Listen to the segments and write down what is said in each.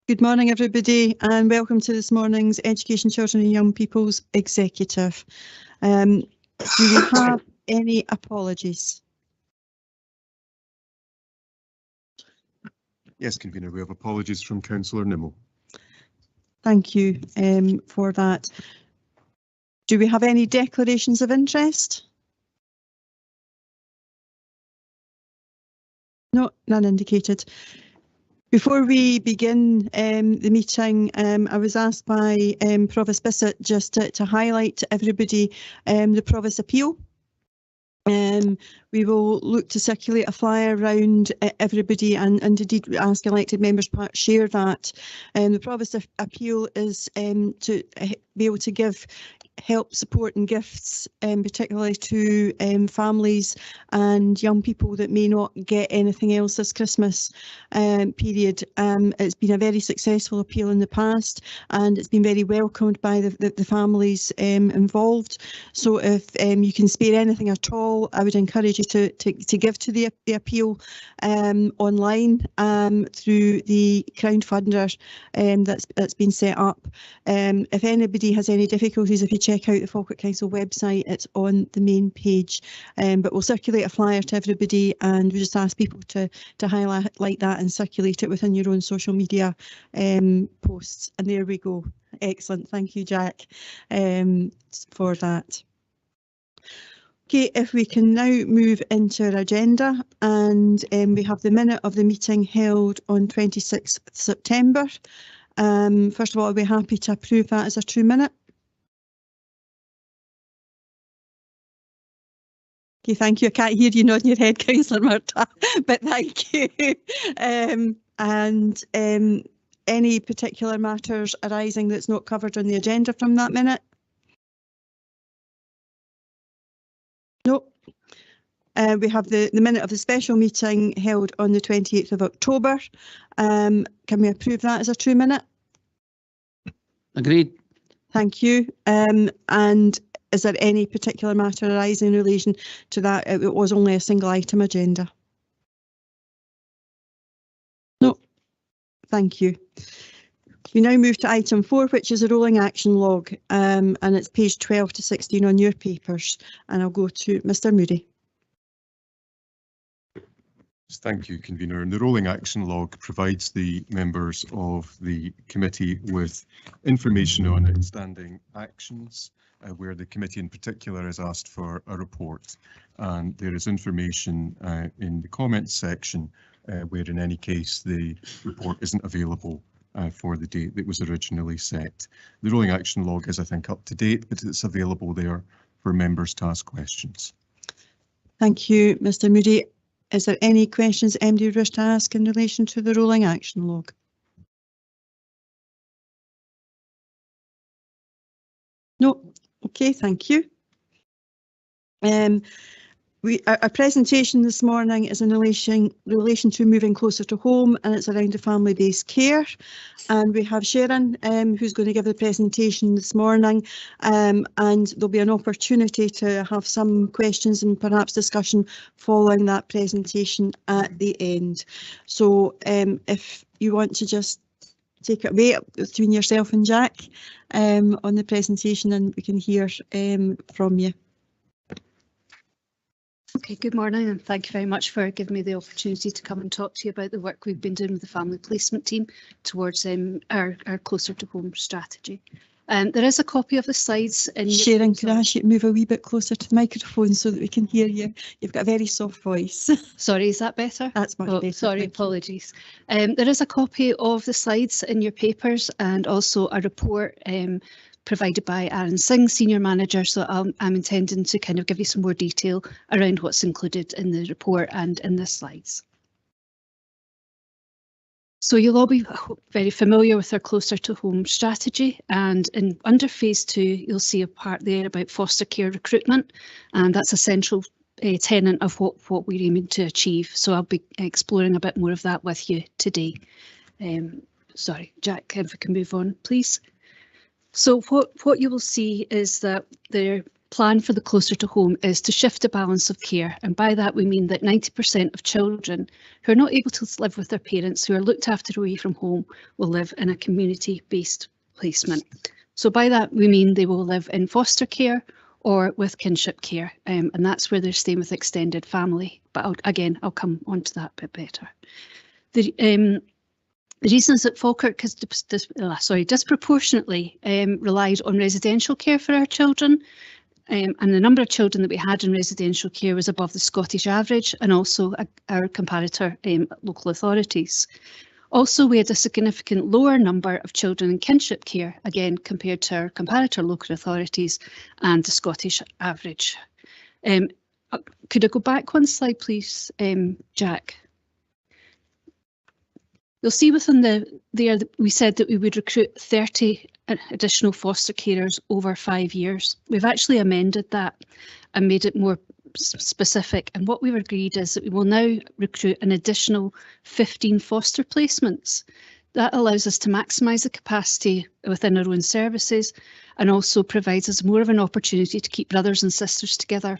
Good morning, everybody, and welcome to this morning's Education, Children and Young People's Executive. Do we have any apologies? Yes, Convener, we have apologies from Councillor Nimmo. Thank you for that. Do we have any declarations of interest? No, none indicated. Before we begin the meeting, I was asked by Provost Bissett just to highlight to everybody the Provost appeal. We will look to circulate a flyer around everybody and indeed ask elected members to share that. The Provost appeal is to be able to give help, support and gifts, particularly to families and young people that may not get anything else this Christmas period. It's been a very successful appeal in the past and it's been very welcomed by the families involved. So if you can spare anything at all, I would encourage you to give to the appeal online through the crowdfunder that's been set up. If anybody has any difficulties, if you check out the Falkirk Council website, it's on the main page. But we'll circulate a flyer to everybody and we just ask people to highlight that and circulate it within your own social media posts. And there we go. Excellent. Thank you, Jack, for that. Okay, if we can now move into our agenda, and we have the minute of the meeting held on 26th September. First of all, I'll be happy to approve that as a true minute. Okay, thank you. I can't hear you nodding your head, Councillor Murtagh, but thank you. Any particular matters arising that's not covered on the agenda from that minute? No. We have the minute of the special meeting held on the 28th of October. Can we approve that as a true minute? Agreed. Thank you. And is there any particular matter arising in relation to that? It was only a single item agenda. No. Thank you. We now move to item 4, which is a rolling action log, and it's page 12 to 16 on your papers. And I'll go to Mr. Moody. Thank you, Convener. And the rolling action log provides the members of the committee with information on outstanding actions, where the committee in particular has asked for a report. And there is information in the comments section where in any case the report isn't available for the date that was originally set. The rolling action log is, I think, up to date, but it's available there for members to ask questions. Thank you, Mr. Moody. Is there any questions anybody would wish to ask in relation to the rolling action log? No. Okay, thank you. Our presentation this morning is in relation to moving closer to home, and it's around the family-based care. And we have Sharon who's going to give the presentation this morning, and there'll be an opportunity to have some questions and perhaps discussion following that presentation at the end. So if you want to just take it away between yourself and Jack on the presentation, and we can hear from you. Okay, good morning and thank you very much for giving me the opportunity to come and talk to you about the work we've been doing with the family placement team towards our closer to home strategy. There is a copy of the slides. Sharon, could I ask you to move a wee bit closer to the microphone so that we can hear you? You've got a very soft voice. Sorry, is that better? That's much better. Sorry, apologies. There is a copy of the slides in your papers and also a report provided by Aaron Singh, Senior Manager, so I'm intending to kind of give you some more detail around what's included in the report and in the slides. So you'll all be very familiar with our closer to home strategy, and under phase 2 you'll see a part there about foster care recruitment, and that's a central tenet of what we're aiming to achieve. So I'll be exploring a bit more of that with you today. Sorry, Jack, if we can move on, please. So what you will see is that the plan for the closer to home is to shift the balance of care, and by that we mean that 90% of children who are not able to live with their parents, who are looked after away from home, will live in a community-based placement. So by that we mean they will live in foster care or with kinship care, and that's where they're staying with extended family. But again, I'll come on to that a bit better. The reasons that Falkirk has disproportionately relied on residential care for our children, and the number of children that we had in residential care was above the Scottish average, and also our comparator local authorities. Also, we had a significant lower number of children in kinship care, again compared to our comparator local authorities and the Scottish average. Could I go back one slide, please, Jack? You'll see within there that we said that we would recruit 30 additional foster carers over 5 years. We've actually amended that and made it more specific, and what we've agreed is that we will now recruit an additional 15 foster placements. That allows us to maximise the capacity within our own services, and also provides us more of an opportunity to keep brothers and sisters together,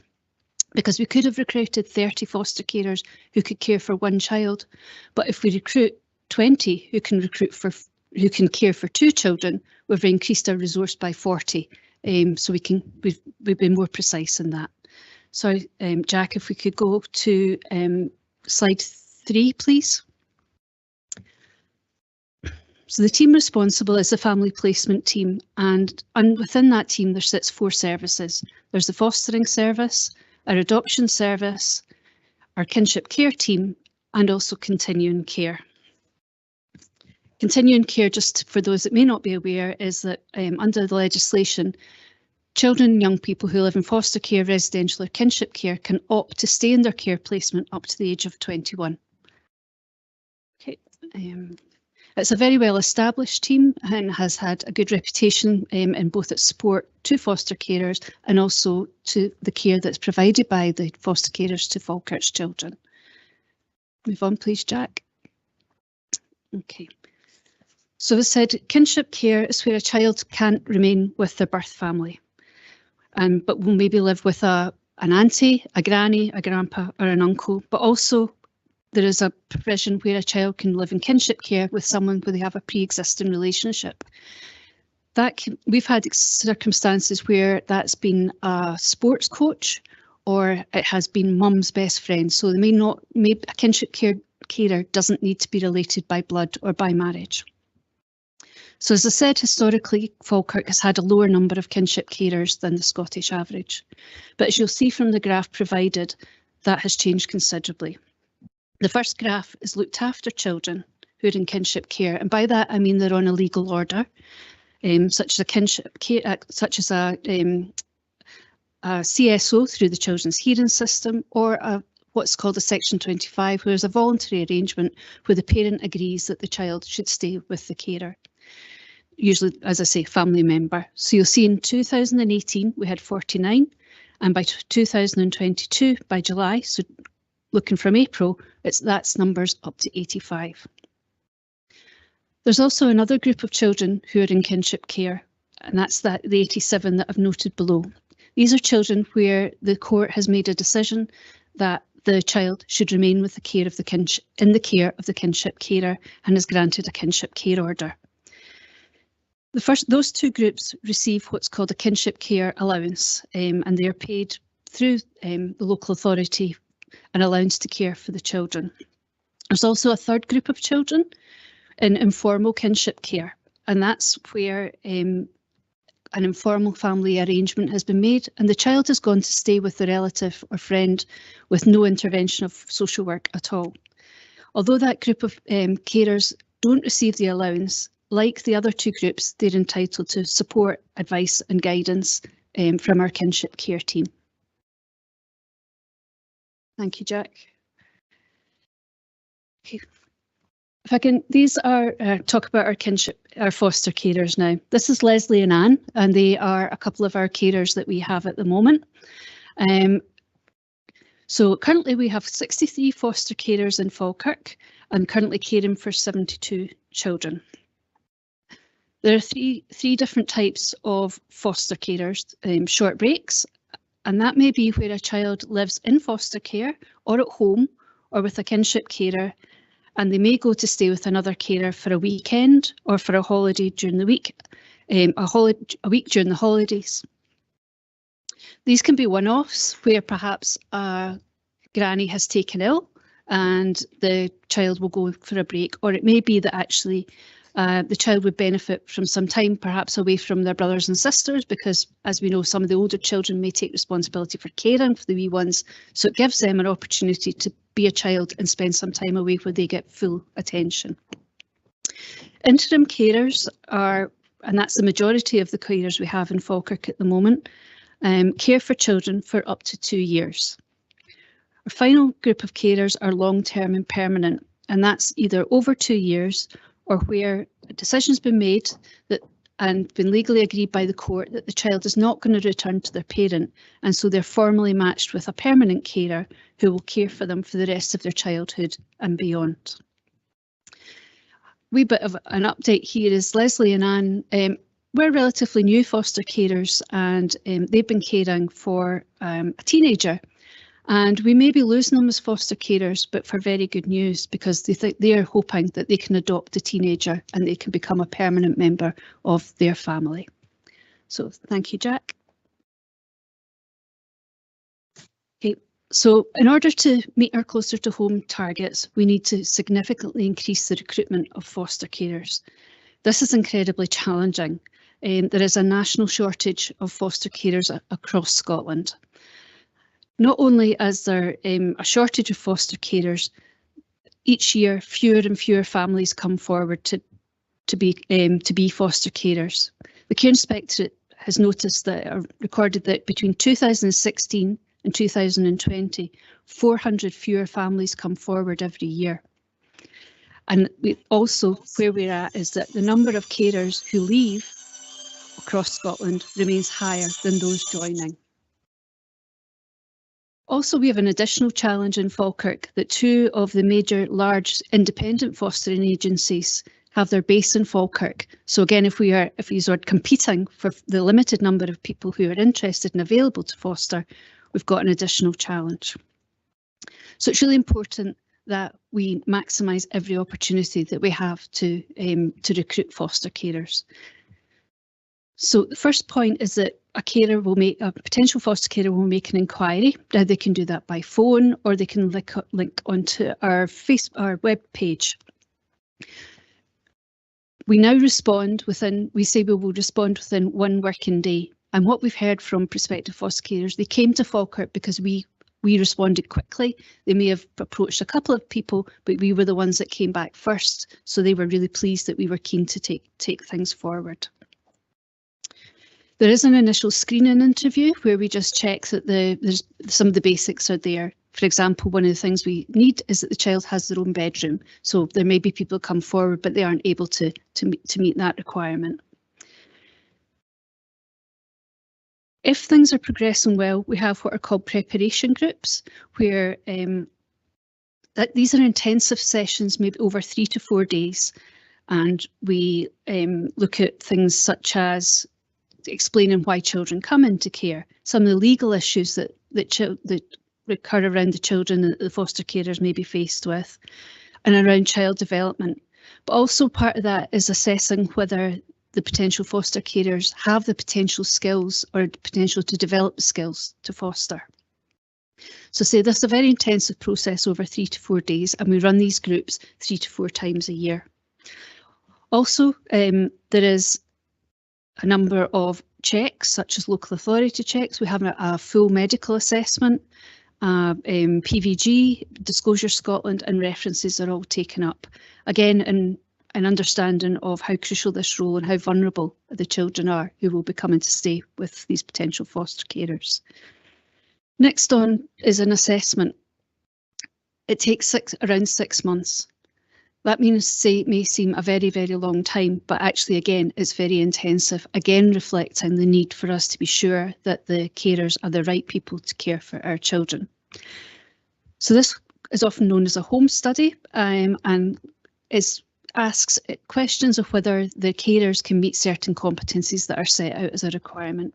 because we could have recruited 30 foster carers who could care for one child, but if we recruit 20 who can care for 2 children, we've increased our resource by 40, so we've been more precise in that. So, Jack, if we could go to slide 3, please. So the team responsible is the family placement team, and within that team there sits 4 services. There's the fostering service, our adoption service, our kinship care team, and also continuing care. Continuing care, just for those that may not be aware, is that under the legislation, children and young people who live in foster care, residential or kinship care can opt to stay in their care placement up to the age of 21. Okay, it's a very well established team and has had a good reputation in both its support to foster carers and also to the care that's provided by the foster carers to Falkirk's children. Move on, please, Jack. Okay. So as said, kinship care is where a child can't remain with their birth family, but will maybe live with an auntie, a granny, a grandpa or an uncle, but also there is a provision where a child can live in kinship care with someone where they have a pre-existing relationship. We've had circumstances where that's been a sports coach or it has been mum's best friend, so a kinship carer doesn't need to be related by blood or by marriage. So as I said, historically, Falkirk has had a lower number of kinship carers than the Scottish average. But as you'll see from the graph provided, that has changed considerably. The first graph is looked after children who are in kinship care, and by that I mean they're on a legal order, such as a kinship care, such as a CSO through the Children's Hearing System, or what's called a Section 25, where there's a voluntary arrangement where the parent agrees that the child should stay with the carer. Usually, as I say, family member. So you'll see in 2018 we had 49, and by 2022, by July, so looking from April, that's numbers up to 85. There's also another group of children who are in kinship care, and that's the 87 that I've noted below. These are children where the court has made a decision that the child should remain with the care of in the care of the kinship carer and is granted a kinship care order. Those 2 groups receive what's called a kinship care allowance, and they are paid through the local authority an allowance to care for the children. There's also a third group of children in informal kinship care, and that's where an informal family arrangement has been made and the child has gone to stay with the relative or friend with no intervention of social work at all. Although that group of carers don't receive the allowance, like the other 2 groups, they're entitled to support, advice and guidance from our kinship care team. Thank you, Jack. Okay. If I can, these are talk about our foster carers now. This is Leslie and Anne, and they are a couple of our carers that we have at the moment. So currently we have 63 foster carers in Falkirk and currently caring for 72 children. There are three different types of foster carers, short breaks, and that may be where a child lives in foster care or at home or with a kinship carer, and they may go to stay with another carer for a weekend or for a holiday during the week, a week during the holidays. These can be one-offs where perhaps a granny has taken ill and the child will go for a break, or it may be that actually the child would benefit from some time perhaps away from their brothers and sisters, because as we know, some of the older children may take responsibility for caring for the wee ones, so it gives them an opportunity to be a child and spend some time away where they get full attention. Interim carers are, and that's the majority of the carers we have in Falkirk at the moment, care for children for up to 2 years. Our final group of carers are long-term and permanent, and that's either over 2 years or where a decision's been made that and been legally agreed by the court that the child is not going to return to their parent, and so they're formally matched with a permanent carer who will care for them for the rest of their childhood and beyond. A wee bit of an update here is Leslie and Anne, we're relatively new foster carers, and they've been caring for a teenager. And we may be losing them as foster carers, but for very good news, because they are hoping that they can adopt the teenager and they can become a permanent member of their family. So thank you, Jack. Okay, so in order to meet our closer to home targets, we need to significantly increase the recruitment of foster carers. This is incredibly challenging. There is a national shortage of foster carers across Scotland. Not only is there a shortage of foster carers, each year fewer and fewer families come forward to be foster carers. The Care Inspectorate has noticed that, or recorded that between 2016 and 2020, 400 fewer families come forward every year. And also where we're at is that the number of carers who leave across Scotland remains higher than those joining. Also, we have an additional challenge in Falkirk that 2 of the major large independent fostering agencies have their base in Falkirk. So again, if we are competing for the limited number of people who are interested and available to foster, we've got an additional challenge. So it's really important that we maximise every opportunity that we have to recruit foster carers. So the first point is that a potential foster carer will make an inquiry. Now they can do that by phone, or they can link onto our web page. We now respond within, we say we will respond within 1 working day. And what we've heard from prospective foster carers, they came to Falkirk because we responded quickly. They may have approached a couple of people, but we were the ones that came back first. So they were really pleased that we were keen to take things forward. There is an initial screening interview where we just check that some of the basics are there. For example, one of the things we need is that the child has their own bedroom. So there may be people come forward, but they aren't able to meet that requirement. If things are progressing well, we have what are called preparation groups, where these are intensive sessions, maybe over 3 to 4 days, and we look at things such as explaining why children come into care, some of the legal issues that recur around the children that the foster carers may be faced with, and around child development. But also part of that is assessing whether the potential foster carers have the potential skills or potential to develop the skills to foster. So say this is a very intensive process over 3 to 4 days, and we run these groups 3 to 4 times a year. Also, there is a number of checks, such as local authority checks. We have a full medical assessment, PVG, Disclosure Scotland, and references are all taken up. Again, an understanding of how crucial this role and how vulnerable the children are who will be coming to stay with these potential foster carers. Next on is an assessment. It takes around 6 months. That may seem a very, very long time, but actually, again, it's very intensive, again, reflecting the need for us to be sure that the carers are the right people to care for our children. So this is often known as a home study, and asks questions of whether the carers can meet certain competencies that are set out as a requirement.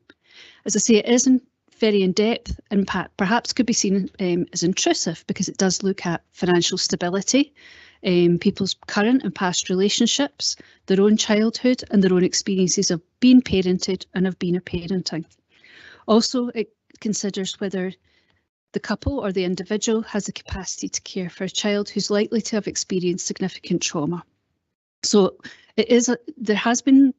As I say, it is very in-depth and perhaps could be seen as intrusive, because it does look at financial stability, people's current and past relationships, their own childhood and their own experiences of being parented and of being a parenting. Also, it considers whether the couple or the individual has the capacity to care for a child who's likely to have experienced significant trauma. So there has been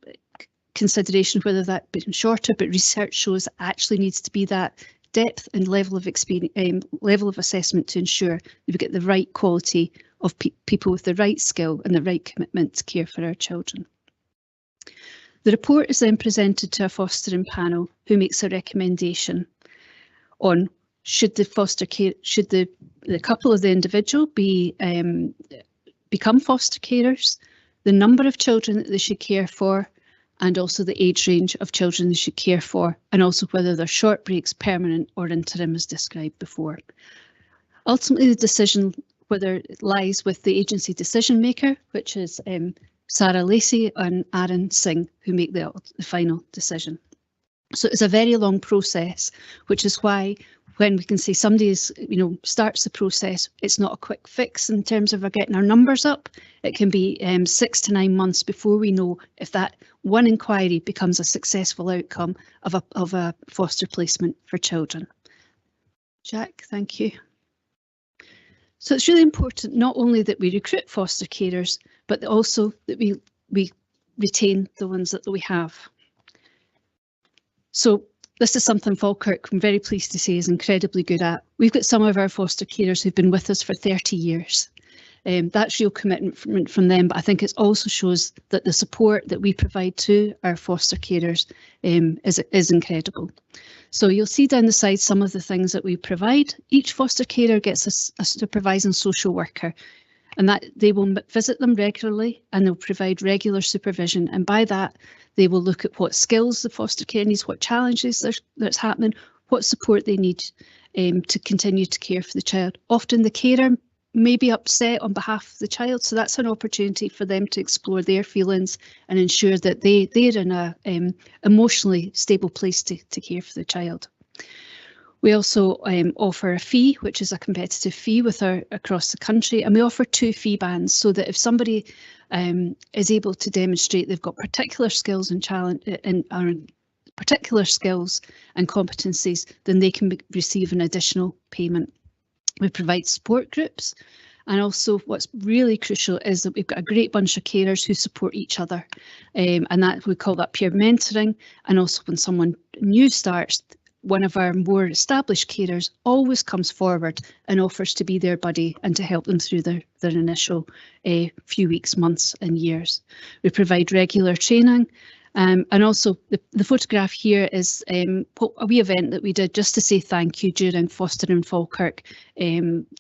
consideration whether that been shorter, but research shows it actually needs to be that depth and level of experience, level of assessment to ensure that we get the right quality of people with the right skill and the right commitment to care for our children. The report is then presented to a fostering panel who makes a recommendation on should the couple or the individual become foster carers, the number of children that they should care for, and also the age range of children they should care for, and also whether they're short breaks, permanent or interim as described before. Ultimately, the decision whether it lies with the agency decision maker, which is Sarah Lacey and Aaron Singh, who make the final decision. So it's a very long process, which is why when we can say somebody starts the process, it's not a quick fix in terms of getting our numbers up. It can be 6 to 9 months before we know if that one inquiry becomes a successful outcome of a foster placement for children. Jack, thank you. So it's really important not only that we recruit foster carers, but also that we retain the ones that we have. So this is something Falkirk, I'm very pleased to say, is incredibly good at. We've got some of our foster carers who've been with us for 30 years. That's real commitment from them, but I think it also shows that the support that we provide to our foster carers is incredible. So you'll see down the side some of the things that we provide. Each foster carer gets a supervising social worker, and that they will visit them regularly and they'll provide regular supervision. And by that, they will look at what skills the foster care needs, what challenges that's happening, what support they need to continue to care for the child. Often the carer may be upset on behalf of the child, so that's an opportunity for them to explore their feelings and ensure that they're in a emotionally stable place to care for the child. We also offer a fee, which is a competitive fee across the country, and we offer 2 fee bands so that if somebody is able to demonstrate they've got particular skills and particular skills and competencies, then they can receive an additional payment. We provide support groups, and also what's really crucial is that we've got a great bunch of carers who support each other, and that we call that peer mentoring. And also when someone new starts, one of our more established carers always comes forward and offers to be their buddy and to help them through their initial few weeks, months and years. We provide regular training. And also the photograph here is a wee event that we did just to say thank you during Fostering Falkirk,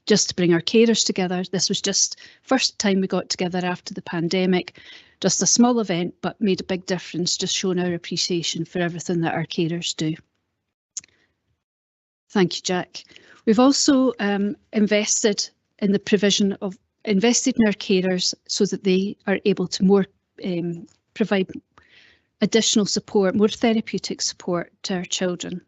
just to bring our carers together. This was just first time we got together after the pandemic, just a small event, but made a big difference, just showing our appreciation for everything that our carers do. Thank you, Jack. We've also invested in our carers so that they are able to provide additional support, more therapeutic support to our children.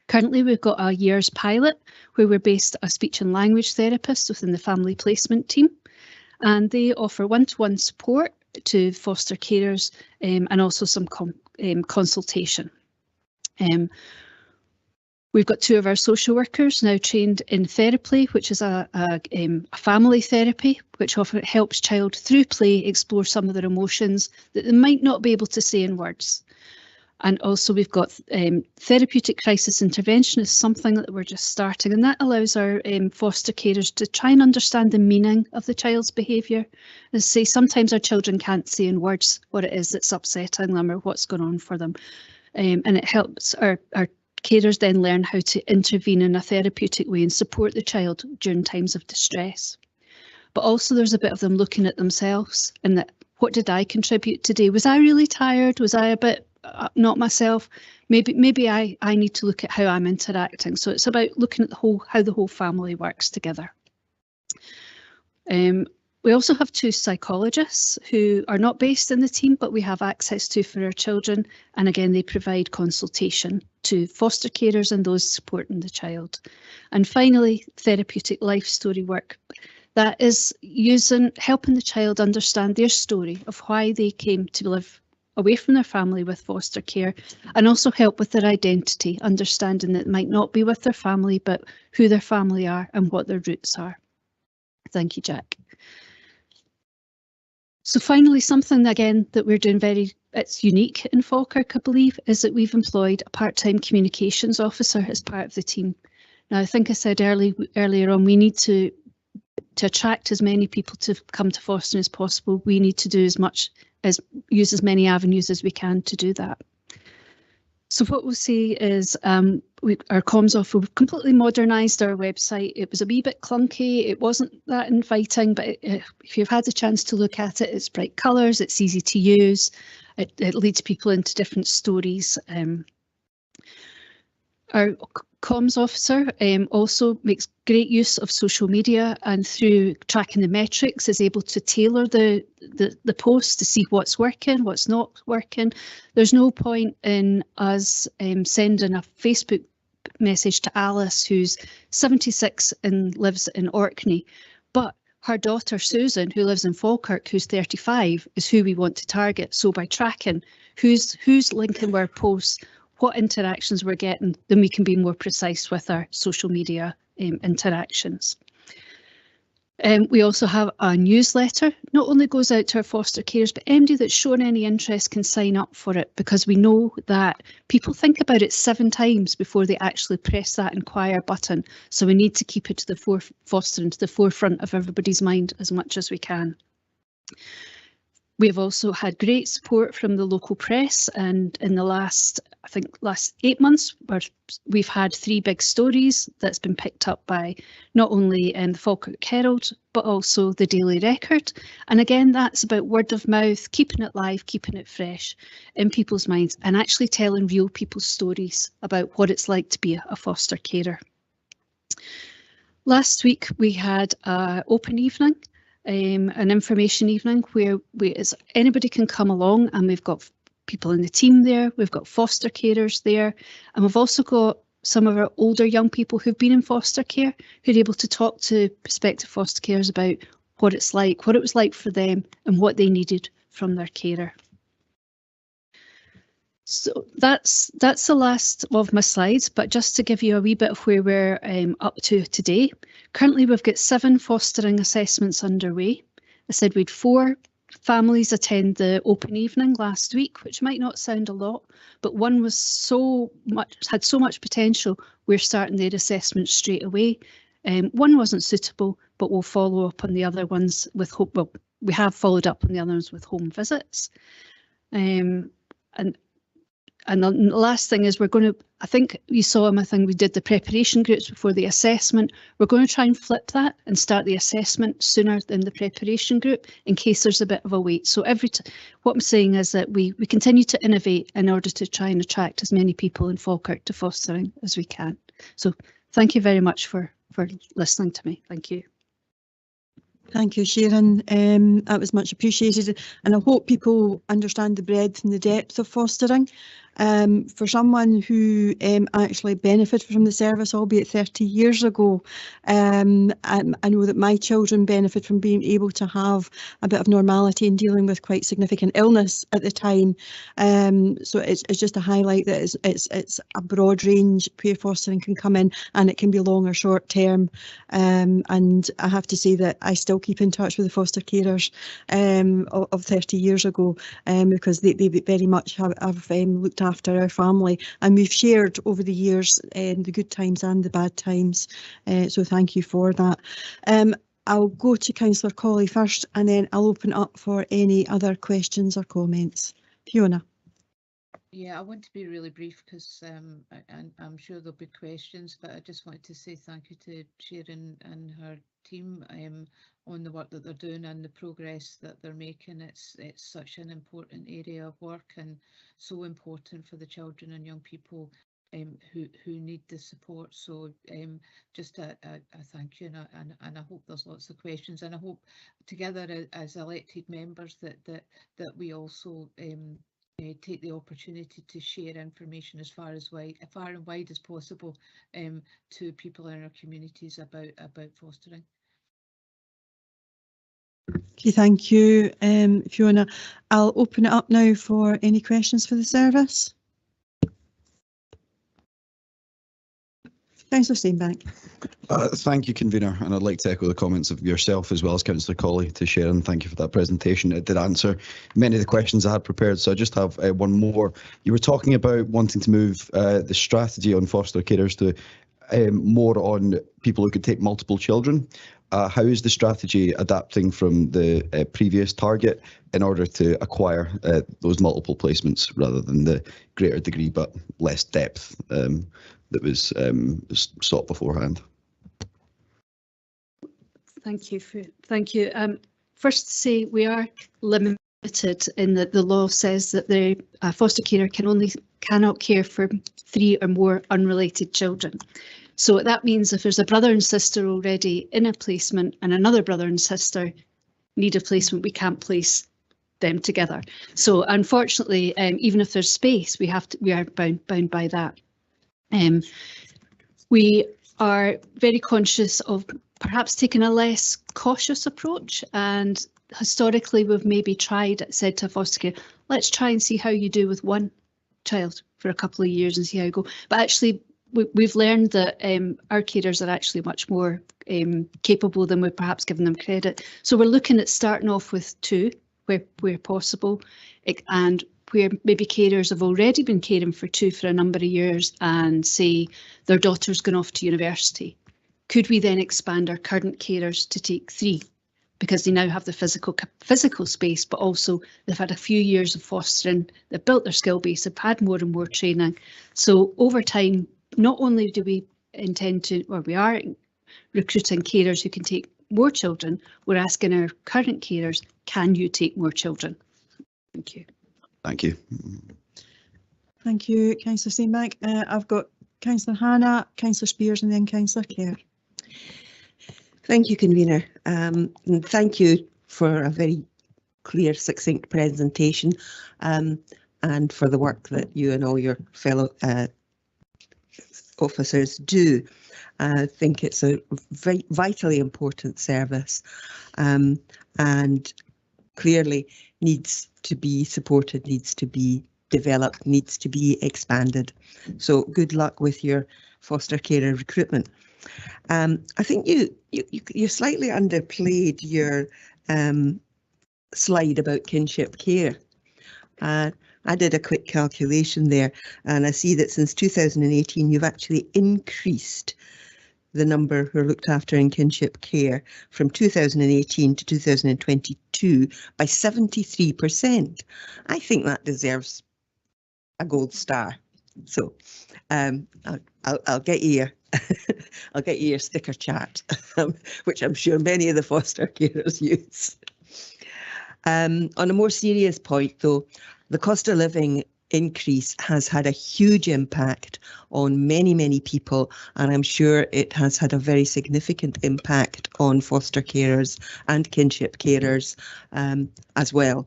Currently, we've got a year's pilot where we're based a speech and language therapist within the family placement team, and they offer one-to-one support to foster carers and also some consultation. We've got 2 of our social workers now trained in therapy, which is a family therapy, which often helps child through play explore some of their emotions that they might not be able to say in words. And also we've got therapeutic crisis intervention is something that we're just starting, and that allows our foster carers to try and understand the meaning of the child's behaviour. As I say, sometimes our children can't say in words what it is that's upsetting them or what's going on for them. And it helps our carers then learn how to intervene in a therapeutic way and support the child during times of distress. But also there's a bit of them looking at themselves and that, what did I contribute today? Was I really tired? Was I a bit not myself? Maybe I need to look at how I'm interacting. So it's about looking at how the whole family works together. We also have 2 psychologists who are not based in the team, but we have access to for our children. And again, they provide consultation to foster carers and those supporting the child. And finally, therapeutic life story work. That is helping the child understand their story of why they came to live away from their family with foster care, and also help with their identity, understanding that it might not be with their family, but who their family are and what their roots are. Thank you, Jack. So finally, something again that we're doing it's unique in Falkirk, I believe, is that we've employed a part-time communications officer as part of the team. Now, I think I said earlier on, we need to attract as many people to come to fostering as possible. We need to do use as many avenues as we can to do that. So what we'll see is our comms offer, we've completely modernised our website. It was a wee bit clunky. It wasn't that inviting, but if you've had a chance to look at it, it's bright colours, it's easy to use. It leads people into different stories. Our comms officer also makes great use of social media, and through tracking the metrics is able to tailor the post to see what's working, what's not working. There's no point in us sending a Facebook message to Alice, who's 76 and lives in Orkney, but her daughter Susan, who lives in Falkirk, who's 35, is who we want to target. So by tracking who's linking our posts, what interactions we're getting, then we can be more precise with our social media interactions. We also have a newsletter. Not only goes out to our foster carers, but anybody that's shown any interest can sign up for it, because we know that people think about it 7 times before they actually press that inquire button. So we need to keep it to the fostering to the forefront of everybody's mind as much as we can. We have also had great support from the local press, and in the last 8 months, we've had 3 big stories that's been picked up by not only the Falkirk Herald, but also the Daily Record. And again, that's about word of mouth, keeping it live, keeping it fresh in people's minds, and actually telling real people's stories about what it's like to be a foster carer. Last week, we had an open evening. An information evening where anybody can come along, and we've got people in the team there, we've got foster carers there, and we've also got some of our older young people who've been in foster care who are able to talk to prospective foster carers about what it's like, what it was like for them, and what they needed from their carer. So that's the last of my slides, but just to give you a wee bit of where we're up to today. Currently, we've got 7 fostering assessments underway. I said we'd 4 families attend the open evening last week, which might not sound a lot, but one was had so much potential, we're starting their assessment straight away. One wasn't suitable, but we'll follow up on the other ones with hope. Well, we have followed up on the other ones with home visits. And the last thing is I think you saw in my thing, we did the preparation groups before the assessment. We're going to try and flip that and start the assessment sooner than the preparation group in case there's a bit of a wait. So what I'm saying is that we continue to innovate in order to try and attract as many people in Falkirk to fostering as we can. So thank you very much for listening to me. Thank you. Thank you, Sharon. That was much appreciated, and I hope people understand the breadth and the depth of fostering. For someone who actually benefited from the service, albeit 30 years ago, I know that my children benefit from being able to have a bit of normality in dealing with quite significant illness at the time. So it's just to highlight that it's a broad range where fostering can come in, and it can be long or short term. And I have to say that I still keep in touch with the foster carers of 30 years ago, because they very much have looked after our family, and we've shared over the years the good times and the bad times. So thank you for that. I'll go to Councillor Colley first, and then I'll open up for any other questions or comments. Fiona. Yeah, I want to be really brief because I'm sure there'll be questions, but I just wanted to say thank you to Sharon and her team on the work that they're doing and the progress that they're making. It's such an important area of work, and so important for the children and young people who need the support. So just a thank you, and I hope there's lots of questions, and I hope together as elected members that we also take the opportunity to share information as far and wide as possible to people in our communities about fostering. Okay, thank you, Fiona. I'll open it up now for any questions for the service. Councillor Steenbank. Thank you, Convener, and I'd like to echo the comments of yourself as well as Councillor Colley to Sharon. Thank you for that presentation. It did answer many of the questions I had prepared, so I just have one more. You were talking about wanting to move the strategy on foster carers to more on people who could take multiple children. How is the strategy adapting from the previous target in order to acquire those multiple placements rather than the greater degree but less depth that was sought beforehand? Thank you. First to say we are limited in that the law says that the foster carer cannot care for 3 or more unrelated children. So that means if there's a brother and sister already in a placement and another brother and sister need a placement, we can't place them together. So unfortunately, even if there's space, we are bound by that. We are very conscious of perhaps taking a less cautious approach, and historically we've maybe said to foster care, let's try and see how you do with one child for a couple of years and see how you go. But actually we've learned that our carers are actually much more capable than we've perhaps given them credit. So we're looking at starting off with 2 where possible, and where maybe carers have already been caring for 2 for a number of years and say their daughter's gone off to university. Could we then expand our current carers to take 3? Because they now have the physical space, but also they've had a few years of fostering, they've built their skill base, they've had more and more training. So over time, not only do we intend to, or we are recruiting carers who can take more children, we're asking our current carers, can you take more children? Thank you. Thank you. Thank you, Councillor Steenbank. I've got Councillor Hannah, Councillor Spears and then Councillor Kerr. Thank you, Convener. And thank you for a very clear, succinct presentation and for the work that you and all your fellow officers do. I think it's a vitally important service and clearly needs to be supported, needs to be developed, needs to be expanded. So good luck with your foster carer recruitment. I think you slightly underplayed your slide about kinship care. I did a quick calculation there and I see that since 2018 you've actually increased the number who are looked after in kinship care from 2018 to 2022 by 73%. I think that deserves a gold star. So I'll get you I'll get you your sticker chart, which I'm sure many of the foster carers use. On a more serious point though, the cost of living increase has had a huge impact on many people, and I'm sure it has had a very significant impact on foster carers and kinship carers as well.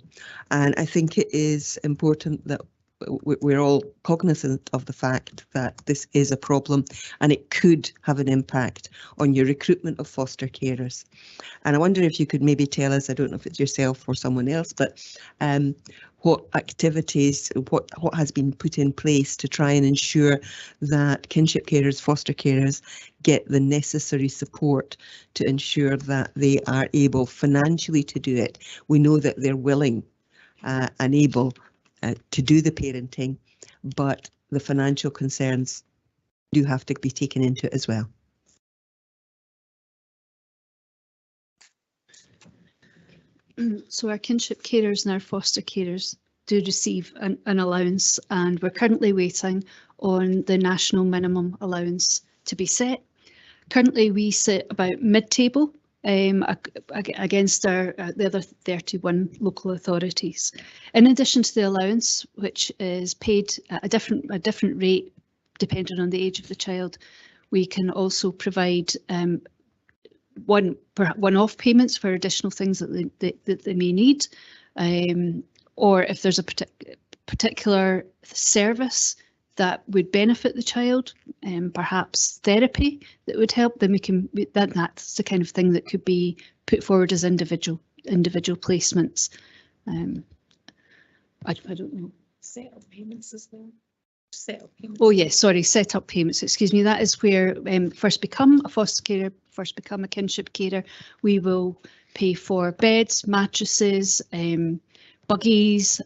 And I think it is important that we're all cognizant of the fact that this is a problem and it could have an impact on your recruitment of foster carers. And I wonder if you could maybe tell us, I don't know if it's yourself or someone else, but what activities, what has been put in place to try and ensure that kinship carers, foster carers get the necessary support to ensure that they are able financially to do it. We know that they're willing and able to do the parenting, but the financial concerns do have to be taken into it as well. So our kinship carers and our foster carers do receive an allowance, and we're currently waiting on the national minimum allowance to be set. Currently we sit about mid-table against the other 31 local authorities. In addition to the allowance, which is paid at a different rate depending on the age of the child. We can also provide one-off payments for additional things that they may need, or if there's a particular service that would benefit the child, perhaps therapy that would help, then that's the kind of thing that could be put forward as individual placements. I don't know. Set up payments as well. Set up payments. Oh yes, sorry, set up payments, excuse me. That is where first become a foster carer, first become a kinship carer. We will pay for beds, mattresses, buggies,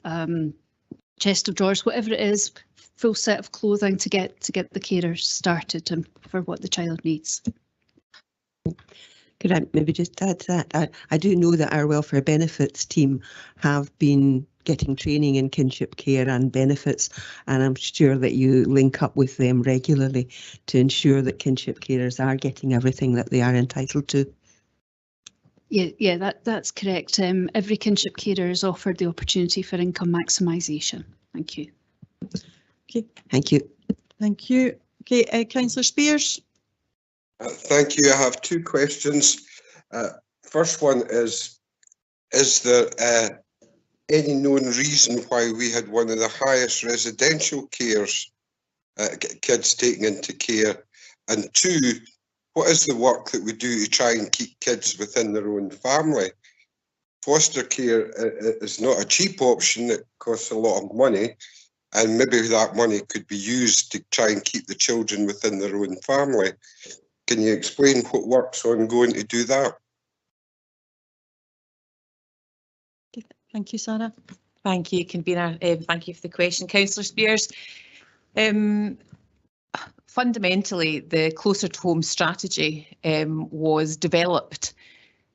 chest of drawers, whatever it is, full set of clothing to get the carers started and for what the child needs. Could I maybe just add to that? I do know that our welfare benefits team have been getting training in kinship care and benefits, and I'm sure that you link up with them regularly to ensure that kinship carers are getting everything that they are entitled to. Yeah, that's correct. Every kinship carer is offered the opportunity for income maximisation. Thank you. Okay. Thank you. Thank you. Okay, Councillor Spears. Thank you. I have two questions. First one is there any known reason why we had one of the highest residential cares, kids taken into care? And two, what is the work that we do to try and keep kids within their own family? Foster care is not a cheap option. It costs a lot of money, and maybe that money could be used to try and keep the children within their own family. Can you explain what work's ongoing to do that? Thank you, Sarah. Thank you, convener. Thank you for the question, Councillor Spears. Fundamentally, the Closer to Home strategy was developed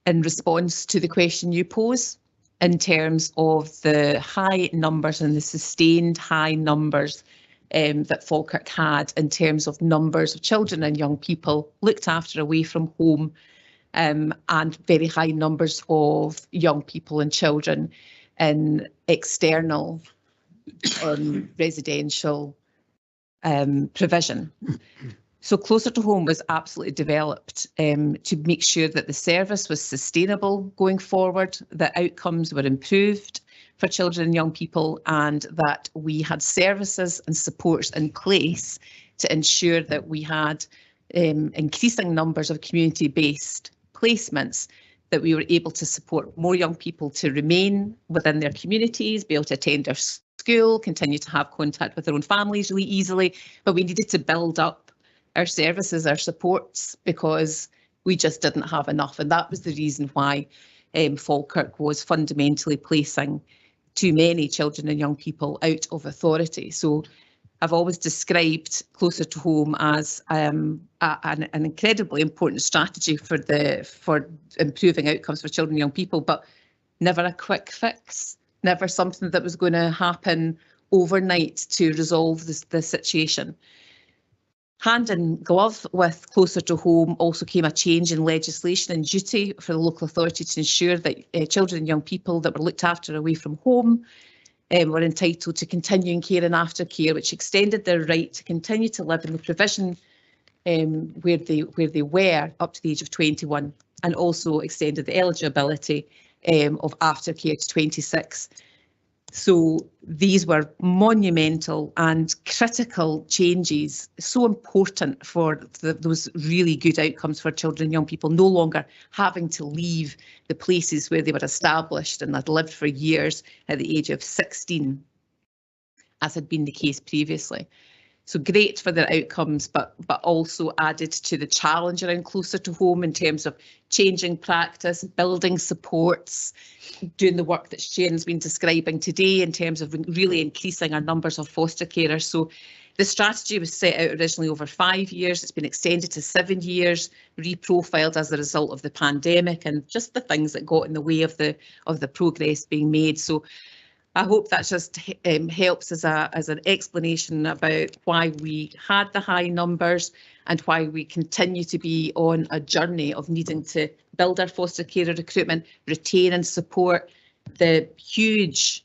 in response to the question you pose in terms of the high numbers and the sustained high numbers that Falkirk had in terms of numbers of children and young people looked after away from home, and very high numbers of young people and children in external residential provision. So Closer to Home was absolutely developed to make sure that the service was sustainable going forward, that outcomes were improved for children and young people, and that we had services and supports in place to ensure that we had increasing numbers of community-based placements, that we were able to support more young people to remain within their communities, be able to attend their school, continue to have contact with their own families really easily. But we needed to build up our services, our supports, because we just didn't have enough. And that was the reason why Falkirk was fundamentally placing too many children and young people out of authority. So I've always described Closer to Home as an incredibly important strategy for improving outcomes for children and young people, but never a quick fix, never something that was going to happen overnight to resolve the situation. Hand in glove with Closer to Home also came a change in legislation and duty for the local authority to ensure that children and young people that were looked after away from home were entitled to continuing care and aftercare, which extended their right to continue to live in the provision where they were up to the age of 21, and also extended the eligibility of aftercare to 26. So these were monumental and critical changes, so important for those really good outcomes for children and young people, no longer having to leave the places where they were established and had lived for years at the age of 16, as had been the case previously. So great for their outcomes, but also added to the challenge around Closer to Home in terms of changing practice, building supports, doing the work that Sharon's been describing today in terms of really increasing our numbers of foster carers. So the strategy was set out originally over 5 years. It's been extended to 7 years, reprofiled as a result of the pandemic and just the things that got in the way of the progress being made. So I hope that just helps as an explanation about why we had the high numbers and why we continue to be on a journey of needing to build our foster carer recruitment, retain and support the huge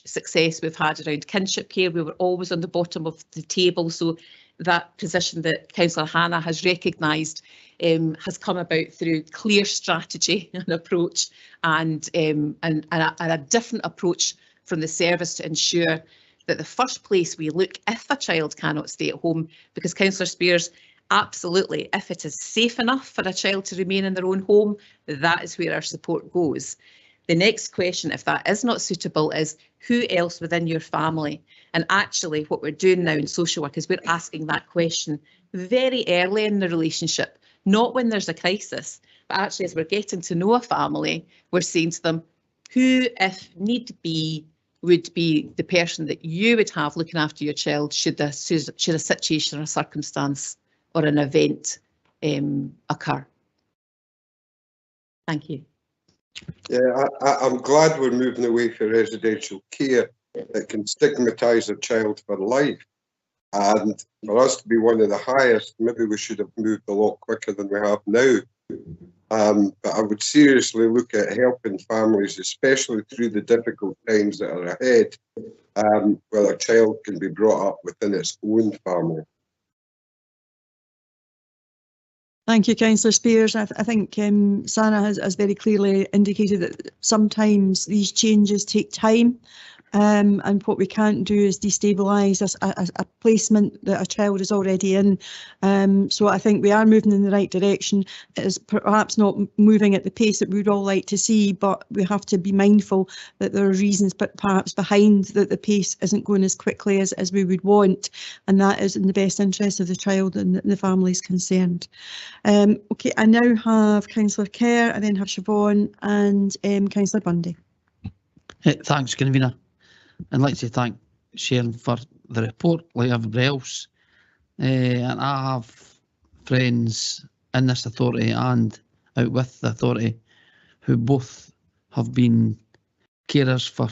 success we've had around kinship care. We were always on the bottom of the table, so that position that Councillor Hannah has recognised has come about through clear strategy and approach, and a different approach from the service to ensure that the first place we look if a child cannot stay at home, because Councillor Spears, absolutely, if it is safe enough for a child to remain in their own home, that is where our support goes. The next question, if that is not suitable, is who else within your family? And actually what we're doing now in social work is we're asking that question very early in the relationship, not when there's a crisis, but actually as we're getting to know a family, we're saying to them, who, if need be, would be the person that you would have looking after your child should a situation or a circumstance or an event occur. Thank you. Yeah, I'm glad we're moving away from residential care that can stigmatise a child for life. And for us to be one of the highest, maybe we should have moved a lot quicker than we have now. But I would seriously look at helping families, especially through the difficult times that are ahead, where a child can be brought up within its own family. Thank you, Councillor Spears. I think Sarah has very clearly indicated that sometimes these changes take time, and what we can't do is destabilise a placement that a child is already in. So I think we are moving in the right direction. It is perhaps not moving at the pace that we would all like to see, but we have to be mindful that there are reasons perhaps behind that the pace isn't going as quickly as we would want, and that is in the best interest of the child and the families concerned. Okay, I now have Councillor Kerr, I then have Siobhan and Councillor Bundy. Thanks, Convener. I'd like to thank Sharon for the report, like everybody else. And I have friends in this authority and out with the authority who both have been carers for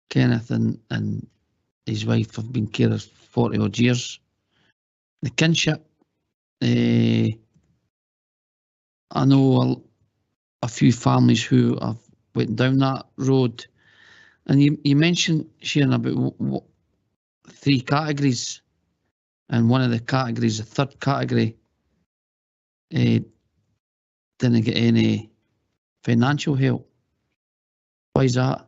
Kenneth, and his wife have been carers for 40 odd years. The kinship, I know a few families who have went down that road. And you mentioned, Sharon, about 3 categories, and one of the categories, the third category, didn't get any financial help. Why is that?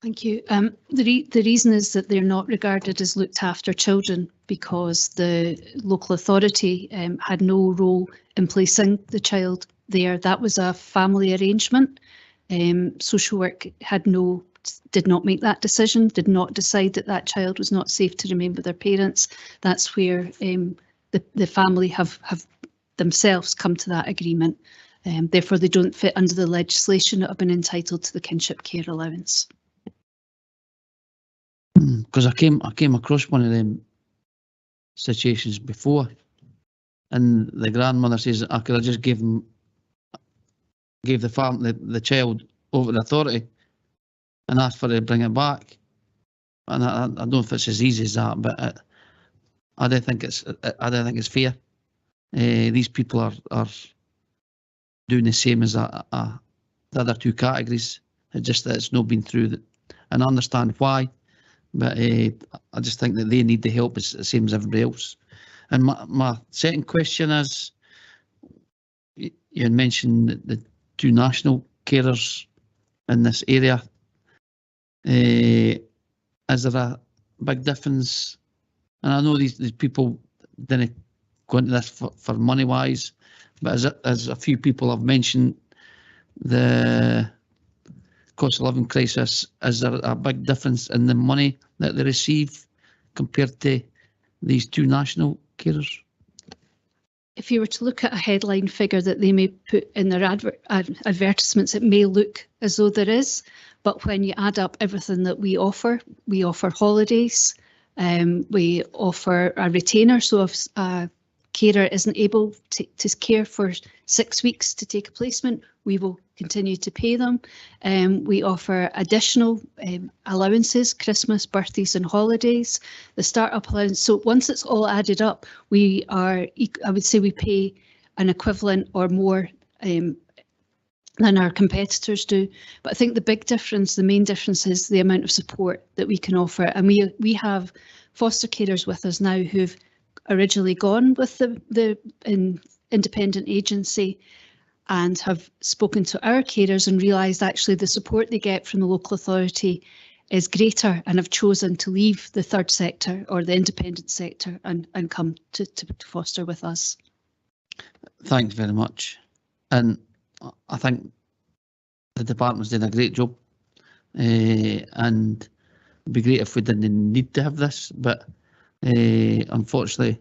Thank you. The reason is that they're not regarded as looked after children because the local authority had no role in placing the child there. That was a family arrangement. Social work did not make that decision, did not decide that that child was not safe to remain with their parents. That's where the family have themselves come to that agreement. Therefore, they don't fit under the legislation that have been entitled to the kinship care allowance. Because I came across one of them situations before, and the grandmother says I could have just gave the child over to the authority and asked for her to bring it back. And I don't know if it's as easy as that, but I don't think it's fair. These people are doing the same as the other 2 categories. It's just that it's not been through that, and I understand why. But I just think that they need the help as the same as everybody else. And my second question is, you had mentioned the 2 national carers in this area. Is there a big difference? And I know these people didn't go into this for money wise, but as a few people have mentioned, the cost of living crisis, is there a big difference in the money that they receive compared to these 2 national carers? If you were to look at a headline figure that they may put in their advertisements, it may look as though there is, but when you add up everything that we offer holidays, we offer a retainer, so if a carer isn't able to care for 6 weeks to take a placement, we will continue to pay them. We offer additional allowances, Christmas, birthdays and holidays, the start-up allowance. So once it's all added up, I would say we pay an equivalent or more than our competitors do. But I think the big difference, the main difference, is the amount of support that we can offer. And we have foster carers with us now who've originally gone with the independent agency and have spoken to our carers and realised actually the support they get from the local authority is greater, and have chosen to leave the third sector or the independent sector and come to foster with us. Thanks very much. And I think the department's doing a great job, and it'd be great if we didn't need to have this, but unfortunately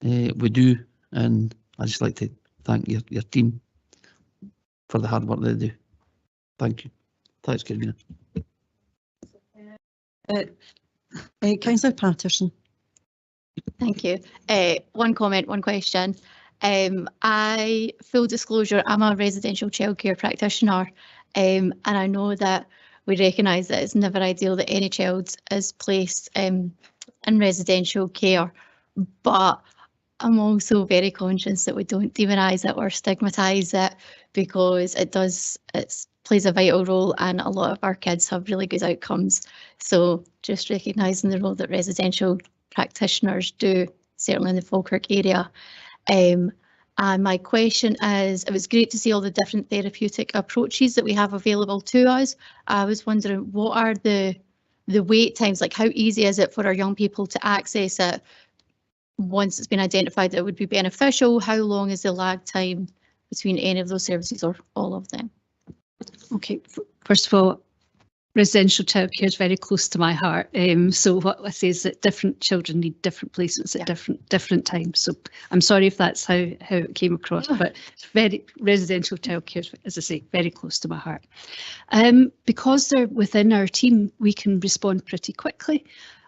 we do, and I'd just like to thank your team for the hard work they do. Thank you. Thanks, Convener. Councillor Patterson. Thank you. One comment, one question. Full disclosure, I'm a residential childcare practitioner, and I know that we recognise that it's never ideal that any child is placed in residential care, but I'm also very conscious that we don't demonise it or stigmatise it, because it plays a vital role, and a lot of our kids have really good outcomes. So just recognising the role that residential practitioners do, certainly in the Falkirk area. And my question is, it was great to see all the different therapeutic approaches that we have available to us. I was wondering, what are the wait times, like how easy is it for our young people to access it once it's been identified that it would be beneficial? How long is the lag time between any of those services or all of them? Okay, first of all, residential childcare is very close to my heart. So what I say is that different children need different placements at different times. So I'm sorry if that's how it came across, but residential childcare, as I say, very close to my heart. Because they're within our team, we can respond pretty quickly.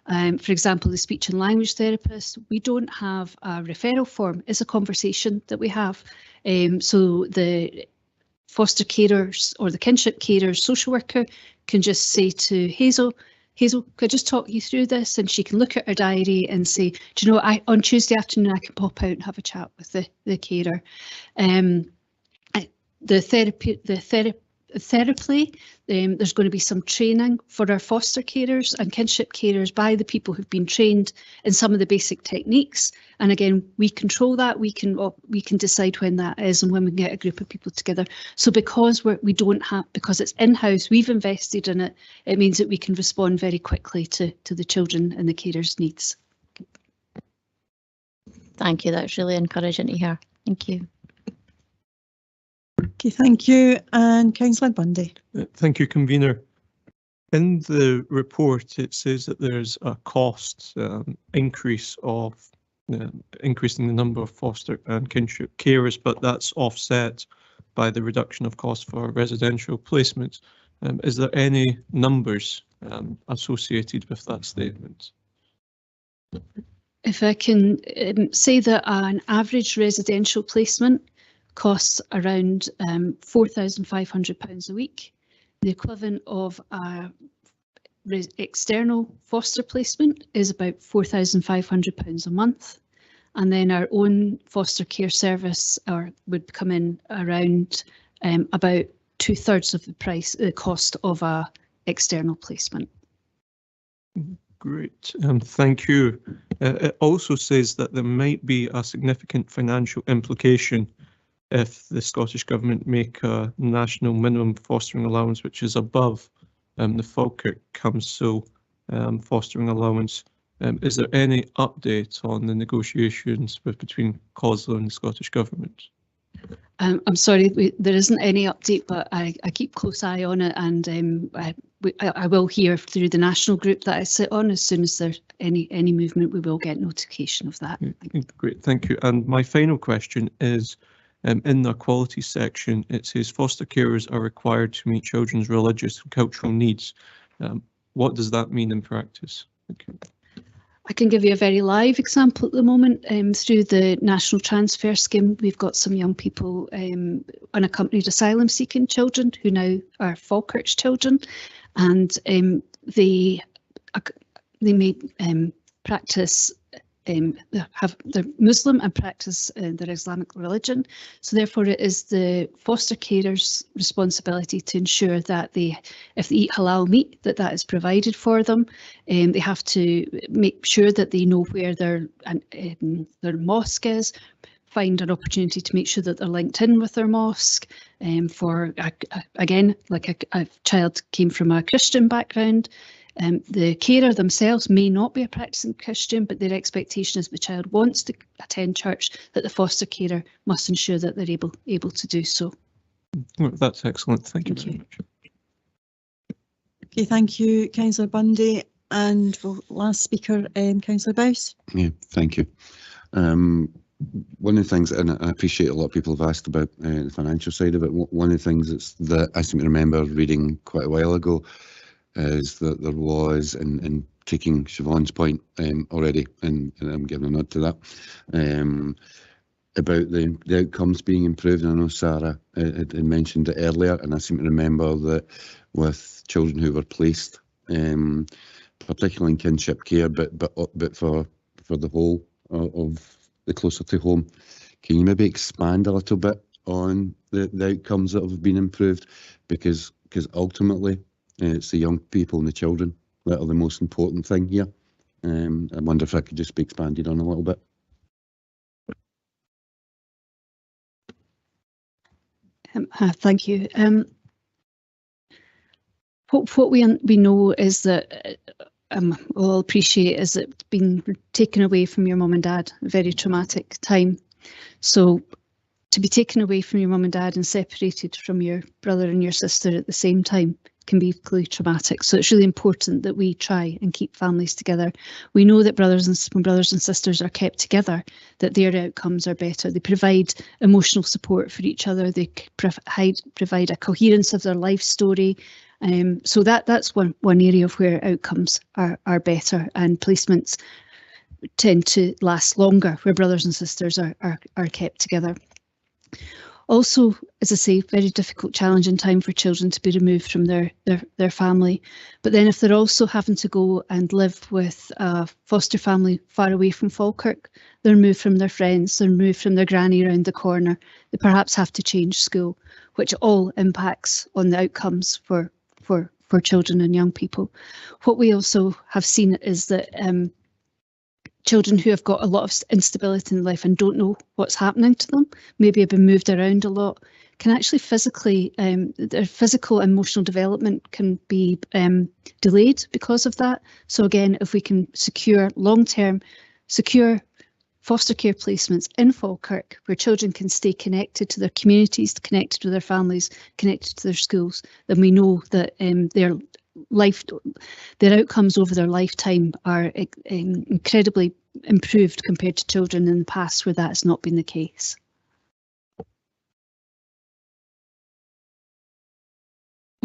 For example, the speech and language therapist, we don't have a referral form. It's a conversation that we have. So the foster carers or the kinship carers social worker can just say to Hazel, could I just talk you through this? And she can look at her diary and say, do you know, on Tuesday afternoon I can pop out and have a chat with the carer. The therapy, there's going to be some training for our foster carers and kinship carers by the people who've been trained in some of the basic techniques. And again, we control that. We can decide when that is and when we can get a group of people together. So because because it's in-house, we've invested in it. It means that we can respond very quickly to the children and the carers' needs. Thank you. That's really encouraging to hear. Thank you. Okay, thank you. And Councillor Bundy. Thank you, Convener. In the report, it says that there's a cost increase of increasing the number of foster and kinship carers, but that's offset by the reduction of cost for residential placements. Is there any numbers associated with that statement? If I can say that an average residential placement costs around £4,500 a week. The equivalent of a external foster placement is about £4,500 a month. And then our own foster care service would come in around about 2/3 of the cost of a external placement. Great, thank you. It also says that there might be a significant financial implication if the Scottish Government make a national minimum fostering allowance, which is above the Falkirk Council fostering allowance. Is there any update on the negotiations between COSLA and the Scottish Government? I'm sorry, there isn't any update, but I keep close eye on it, and I will hear through the national group that I sit on. As soon as there's any movement, we will get notification of that. Great, thank you. And my final question is, in the equality section, it says foster carers are required to meet children's religious and cultural needs. What does that mean in practice? Thank you. I can give you a very live example at the moment. Through the National Transfer Scheme, we've got some young people, unaccompanied asylum seeking children who now are Falkirk's children, and they may practice they're Muslim and practice their Islamic religion. So therefore it is the foster carers' responsibility to ensure that if they eat halal meat, that is provided for them. They have to make sure that they know where their mosque is, find an opportunity to make sure that they're linked in with their mosque. Again, like a child came from a Christian background, the carer themselves may not be a practicing Christian, but their expectation is the child wants to attend church, that the foster carer must ensure that they're able to do so. That's excellent. Thank you very much. Okay, thank you, Councillor Bundy. And last speaker, Councillor Bowes. Yeah, thank you. One of the things, and I appreciate a lot of people have asked about the financial side of it, one of the things that I seem to remember reading quite a while ago is that there was, and taking Siobhan's point already, and I'm giving a nod to that, about the outcomes being improved. And I know Sarah had mentioned it earlier, and I seem to remember that with children who were placed, particularly in kinship care, but for the whole of the closer to home, can you maybe expand a little bit on the outcomes that have been improved? Because ultimately, it's the young people and the children that are the most important thing here. I wonder if that could just be expanded on a little bit. Thank you. What we know is that we'll appreciate is that being taken away from your mum and dad, a very traumatic time. So to be taken away from your mum and dad and separated from your brother and your sister at the same time can be equally traumatic. So it's really important that we try and keep families together. We know that when brothers and sisters are kept together, that their outcomes are better. They provide emotional support for each other. They provide a coherence of their life story. So that's one area of where outcomes are better, and placements tend to last longer where brothers and sisters are kept together. Also, as I say, very difficult, challenging time for children to be removed from their family. But then if they're also having to go and live with a foster family far away from Falkirk, they're removed from their friends, they're removed from their granny around the corner, they perhaps have to change school, which all impacts on the outcomes for children and young people. What we also have seen is that children who have got a lot of instability in life and don't know what's happening to them, maybe have been moved around a lot, can actually physically, their physical and emotional development can be delayed because of that. So again, if we can secure long-term, secure foster care placements in Falkirk where children can stay connected to their communities, connected to their families, connected to their schools, then we know that their outcomes over their lifetime are incredibly improved compared to children in the past where that's not been the case.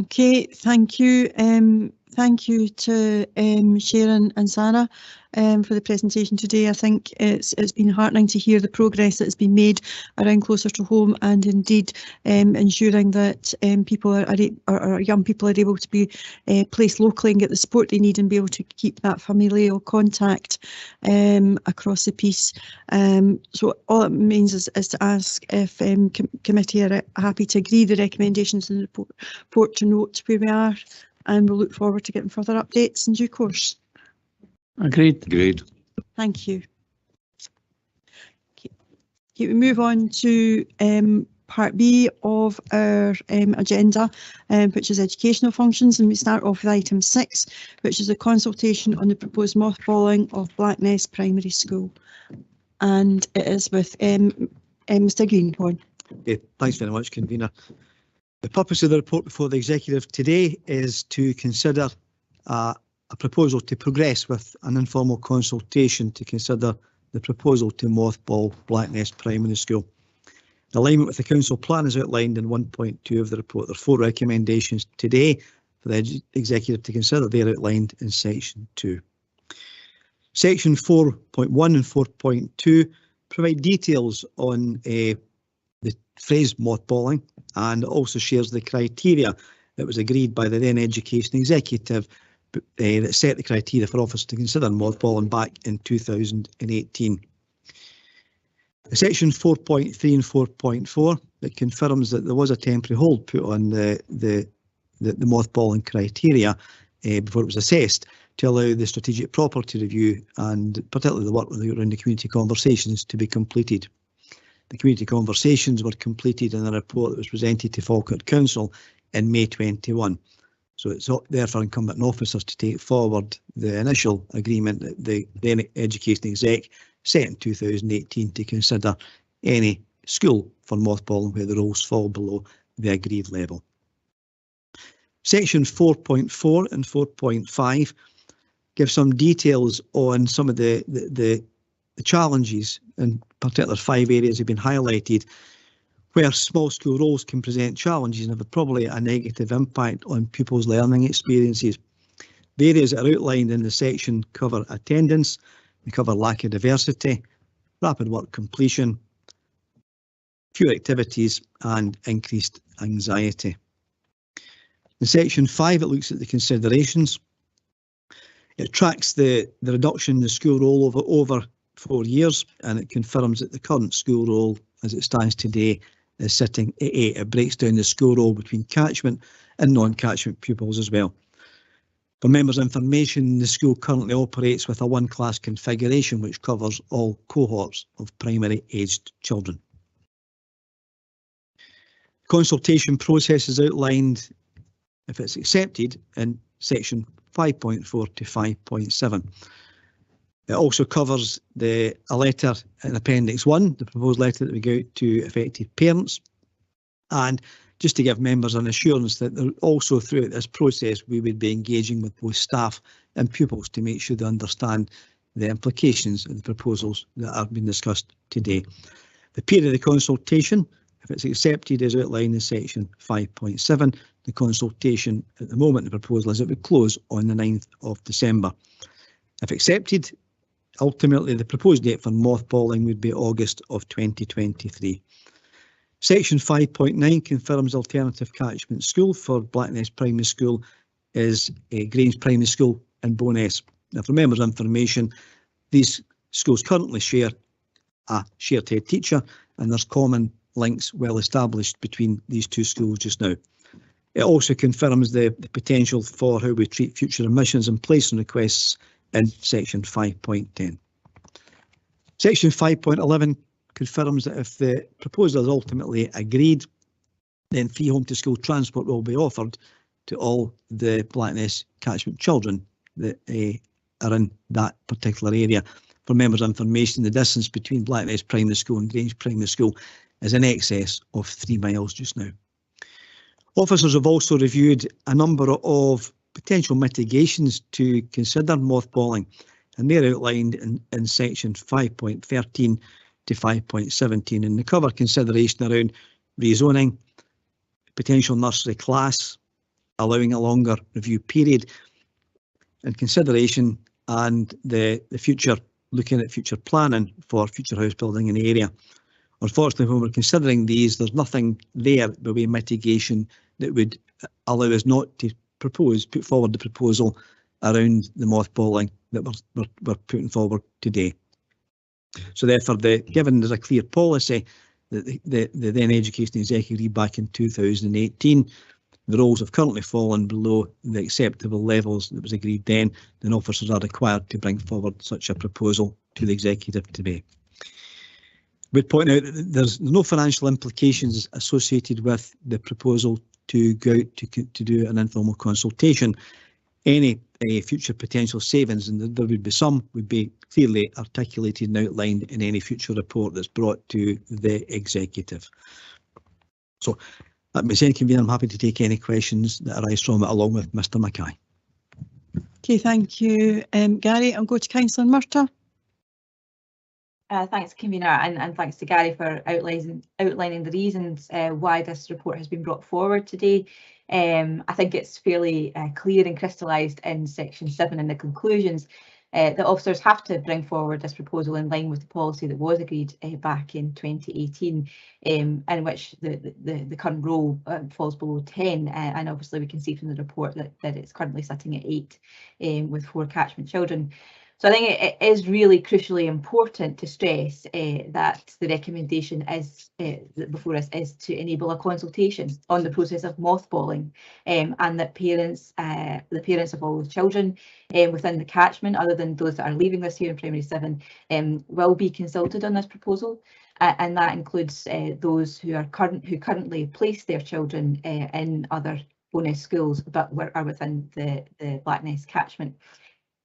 Okay, thank you. Thank you to Sharon and Sarah for the presentation today. I think it's been heartening to hear the progress that has been made around closer to home, and indeed ensuring that people or young people are able to be placed locally and get the support they need and be able to keep that familial contact across the piece. So all it means is to ask if committee are happy to agree the recommendations in the report to note where we are, and we'll look forward to getting further updates in due course. Agreed. Agreed. Thank you. Okay, we move on to part B of our agenda, which is educational functions, and we start off with item 6, which is a consultation on the proposed mothballing of Blackness Primary School. And it is with Mr Greenhorn. Okay, thanks very much, Convener. The purpose of the report before the Executive today is to consider a proposal to progress with an informal consultation to consider the proposal to mothball Blackness Primary School. In alignment with the Council plan as outlined in 1.2 of the report, there are 4 recommendations today for the Executive to consider. They are outlined in Section 2. Section 4.1 and 4.2 provide details on the phrase mothballing, and also shares the criteria that was agreed by the then Education Executive that set the criteria for officers to consider mothballing back in 2018. Section 4.3 and 4.4 that confirms that there was a temporary hold put on the mothballing criteria before it was assessed to allow the strategic property review and particularly the work around the community conversations to be completed. The community conversations were completed in a report that was presented to Falkirk Council in May 21. So it's therefore incumbent on officers to take forward the initial agreement that the then Education Exec set in 2018 to consider any school for mothballing where the roles fall below the agreed level. Section 4.4 and 4.5 give some details on some of the challenges, in particular 5 areas have been highlighted where small school roles can present challenges and have probably a negative impact on pupils' learning experiences. The areas that are outlined in the section cover attendance, they cover lack of diversity, rapid work completion, fewer activities and increased anxiety. In section 5 it looks at the considerations. It tracks the reduction in the school roll over 4 years and it confirms that the current school roll as it stands today is sitting at 8. It breaks down the school roll between catchment and non-catchment pupils as well. For members' information, the school currently operates with a one-class configuration which covers all cohorts of primary aged children. Consultation process is outlined if it's accepted in section 5.4 to 5.7. It also covers a letter in Appendix 1, the proposed letter that we go out to affected parents. And just to give members an assurance that also throughout this process we would be engaging with both staff and pupils to make sure they understand the implications of the proposals that have been discussed today. The period of the consultation, if it's accepted, is outlined in section 5.7. The consultation at the moment, the proposal is it would close on the 9th of December. If accepted, ultimately the proposed date for mothballing would be August of 2023. Section 5.9 confirms alternative catchment school for Blackness Primary School is Grange Primary School in Bowness. Now for members' information, these schools currently share a shared head teacher and there's common links well established between these two schools just now. It also confirms the potential for how we treat future admissions and placement requests in section 5.10. Section 5.11 confirms that if the proposal is ultimately agreed, then free home to school transport will be offered to all the Blackness catchment children that are in that particular area. For members' information, the distance between Blackness Primary School and Grange Primary School is in excess of 3 miles just now. Officers have also reviewed a number of potential mitigations to consider mothballing, and they're outlined in section 5.13 to 5.17, and they cover consideration around rezoning, potential nursery class, allowing a longer review period, and consideration and the future, looking at future planning for future house building in the area. Unfortunately, when we're considering these, there's nothing there by way of mitigation that would allow us not to put forward the proposal around the mothballing that we're putting forward today. So therefore, given there's a clear policy that the then Education Executive agreed back in 2018, the roles have currently fallen below the acceptable levels that was agreed then officers are required to bring forward such a proposal to the Executive today. We'd point out that there's no financial implications associated with the proposal to go out to do an informal consultation. Any future potential savings, and there would be some, would be clearly articulated and outlined in any future report that's brought to the Executive. So that being said, Convener, I'm happy to take any questions that arise from it along with Mr Mackay. Okay, thank you, Gary. I'll go to Councillor Murtagh. Thanks, Convener, and thanks to Gary for outlining the reasons why this report has been brought forward today. I think it's fairly clear and crystallised in section 7 in the conclusions the officers have to bring forward this proposal in line with the policy that was agreed back in 2018, in which the current role falls below 10, and obviously we can see from the report that it's currently sitting at 8 with 4 catchment children. So I think it is really crucially important to stress that the recommendation is before us is to enable a consultation on the process of mothballing, and that the parents of all the children within the catchment, other than those that are leaving this year in primary 7, will be consulted on this proposal, and that includes those who currently place their children in other bonus schools but are within the Blackness catchment.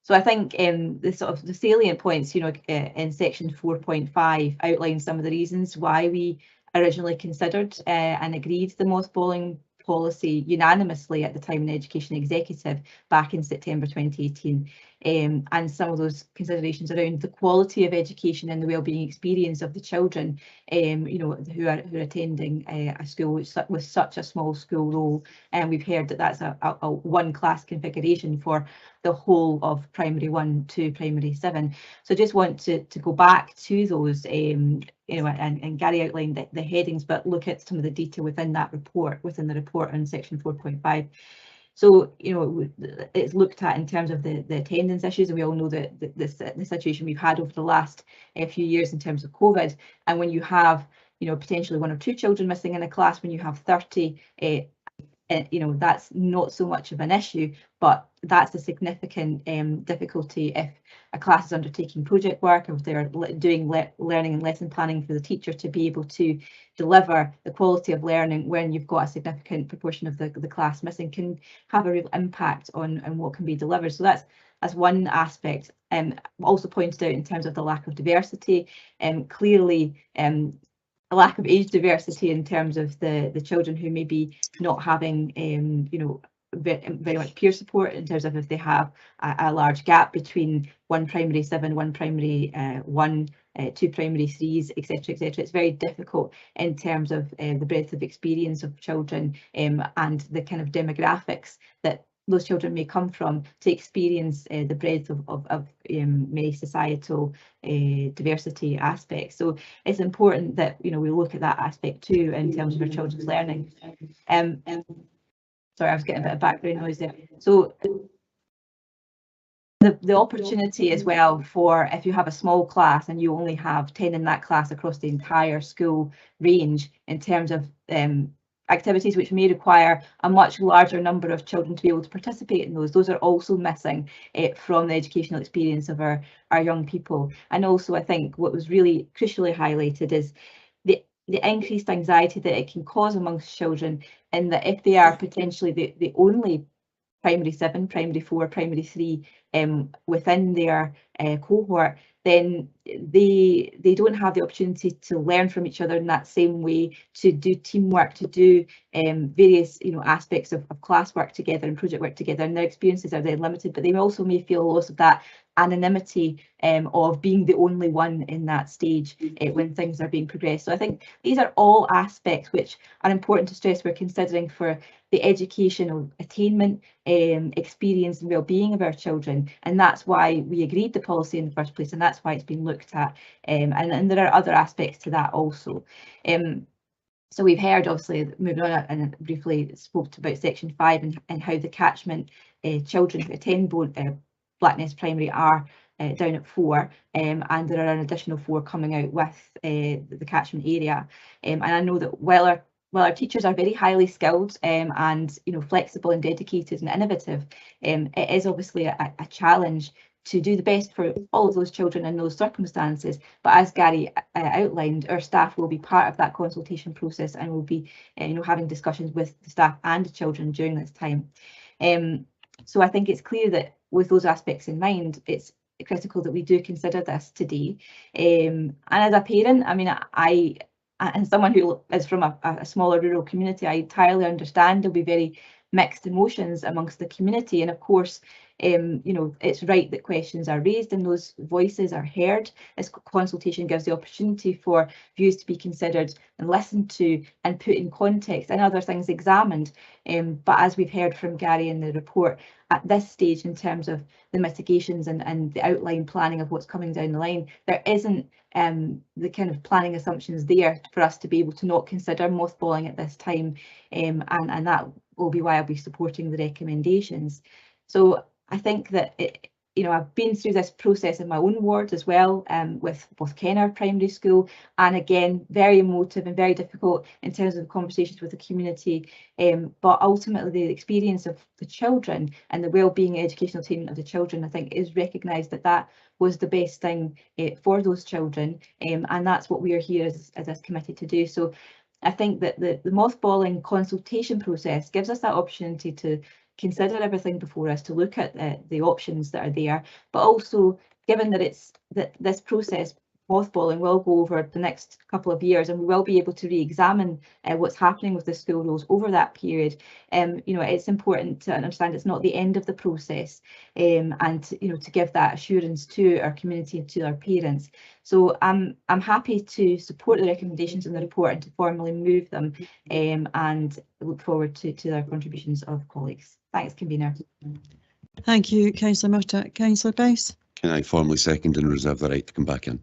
So I think the salient points, in section 4.5 outlines some of the reasons why we originally considered and agreed the mothballing policy unanimously at the time in the Education Executive back in September 2018, and some of those considerations around the quality of education and the wellbeing experience of the children, who are attending a school with such a small school role. And we've heard that that's a one class configuration for the whole of primary 1 to primary 7. So I just want to go back to those, and Gary outlined the headings, but look at some of the detail within the report on section 4.5. So, it's looked at in terms of the attendance issues, and we all know that the situation we've had over the last few years in terms of COVID. And when you have, potentially 1 or 2 children missing in a class, when you have 30, that's not so much of an issue, but that's a significant difficulty if a class is undertaking project work, or if they're doing learning and lesson planning for the teacher to be able to deliver the quality of learning when you've got a significant proportion of the class missing, can have a real impact on what can be delivered. So that's one aspect. Also pointed out in terms of the lack of diversity, clearly a lack of age diversity in terms of the children who may be not having very much peer support, in terms of if they have a large gap between 1 primary 7, 1 primary 1, 2 primary 3s, etc., etc. It's very difficult in terms of the breadth of experience of children and the kind of demographics that those children may come from to experience the breadth of many societal diversity aspects. So it's important that we look at that aspect too in terms of our children's learning. Sorry, I was getting a bit of background noise there. So the opportunity as well for, if you have a small class and you only have 10 in that class across the entire school range, in terms of activities which may require a much larger number of children to be able to participate in those are also missing from the educational experience of our young people. And also, I think what was really crucially highlighted is the increased anxiety that it can cause amongst children, and that if they are potentially the only primary 7, primary 4, primary 3 within their cohort, then they don't have the opportunity to learn from each other in that same way, to do teamwork, to do various aspects of classwork together and project work together, and their experiences are then limited. But they also may feel a loss of that anonymity of being the only one in that stage when things are being progressed. So I think these are all aspects which are important to stress we're considering for the educational attainment, experience and well-being of our children, and that's why we agreed the policy in the first place, and that's why it's been looked at, and there are other aspects to that also. So we've heard, obviously, moving on, and briefly spoke about section 5 and how the catchment children who attend Blackness Primary are down at 4, and there are an additional 4 coming out with the catchment area. And I know that while our teachers are very highly skilled and flexible and dedicated and innovative, it is obviously a challenge to do the best for all of those children in those circumstances. But as Gary outlined, our staff will be part of that consultation process, and will be having discussions with the staff and the children during this time. So I think it's clear that with those aspects in mind, it's critical that we do consider this today. And as a parent, I mean, and someone who is from a smaller rural community, I entirely understand there'll be very mixed emotions amongst the community. And of course, you know, it's right that questions are raised and those voices are heard. This consultation gives the opportunity for views to be considered and listened to and put in context and other things examined. But as we've heard from Gary in the report, at this stage, in terms of the mitigations and the outline planning of what's coming down the line, there isn't the kind of planning assumptions there for us to be able to not consider mothballing at this time, and that will be why I'll be supporting the recommendations. So I think that you know, I've been through this process in my own ward as well, with both Kenner Primary School, and again, very emotive and very difficult in terms of the conversations with the community. But ultimately, the experience of the children and the well-being educational attainment of the children, I think, is recognised that that was the best thing for those children, and that's what we are here as this committee to do. So I think that the mothballing consultation process gives us that opportunity to consider everything before us, to look at the options that are there, but also given that this process, mothballing, will go over the next couple of years, and we will be able to re-examine what's happening with the school rules over that period. You know, it's important to understand it's not the end of the process, and you know, to give that assurance to our community and to our parents. So I'm happy to support the recommendations in the report and to formally move them, and look forward to their contributions of colleagues. Thanks, convener. Thank you, Councillor Murtagh. Councillor Bowes. Can I formally second and reserve the right to come back in?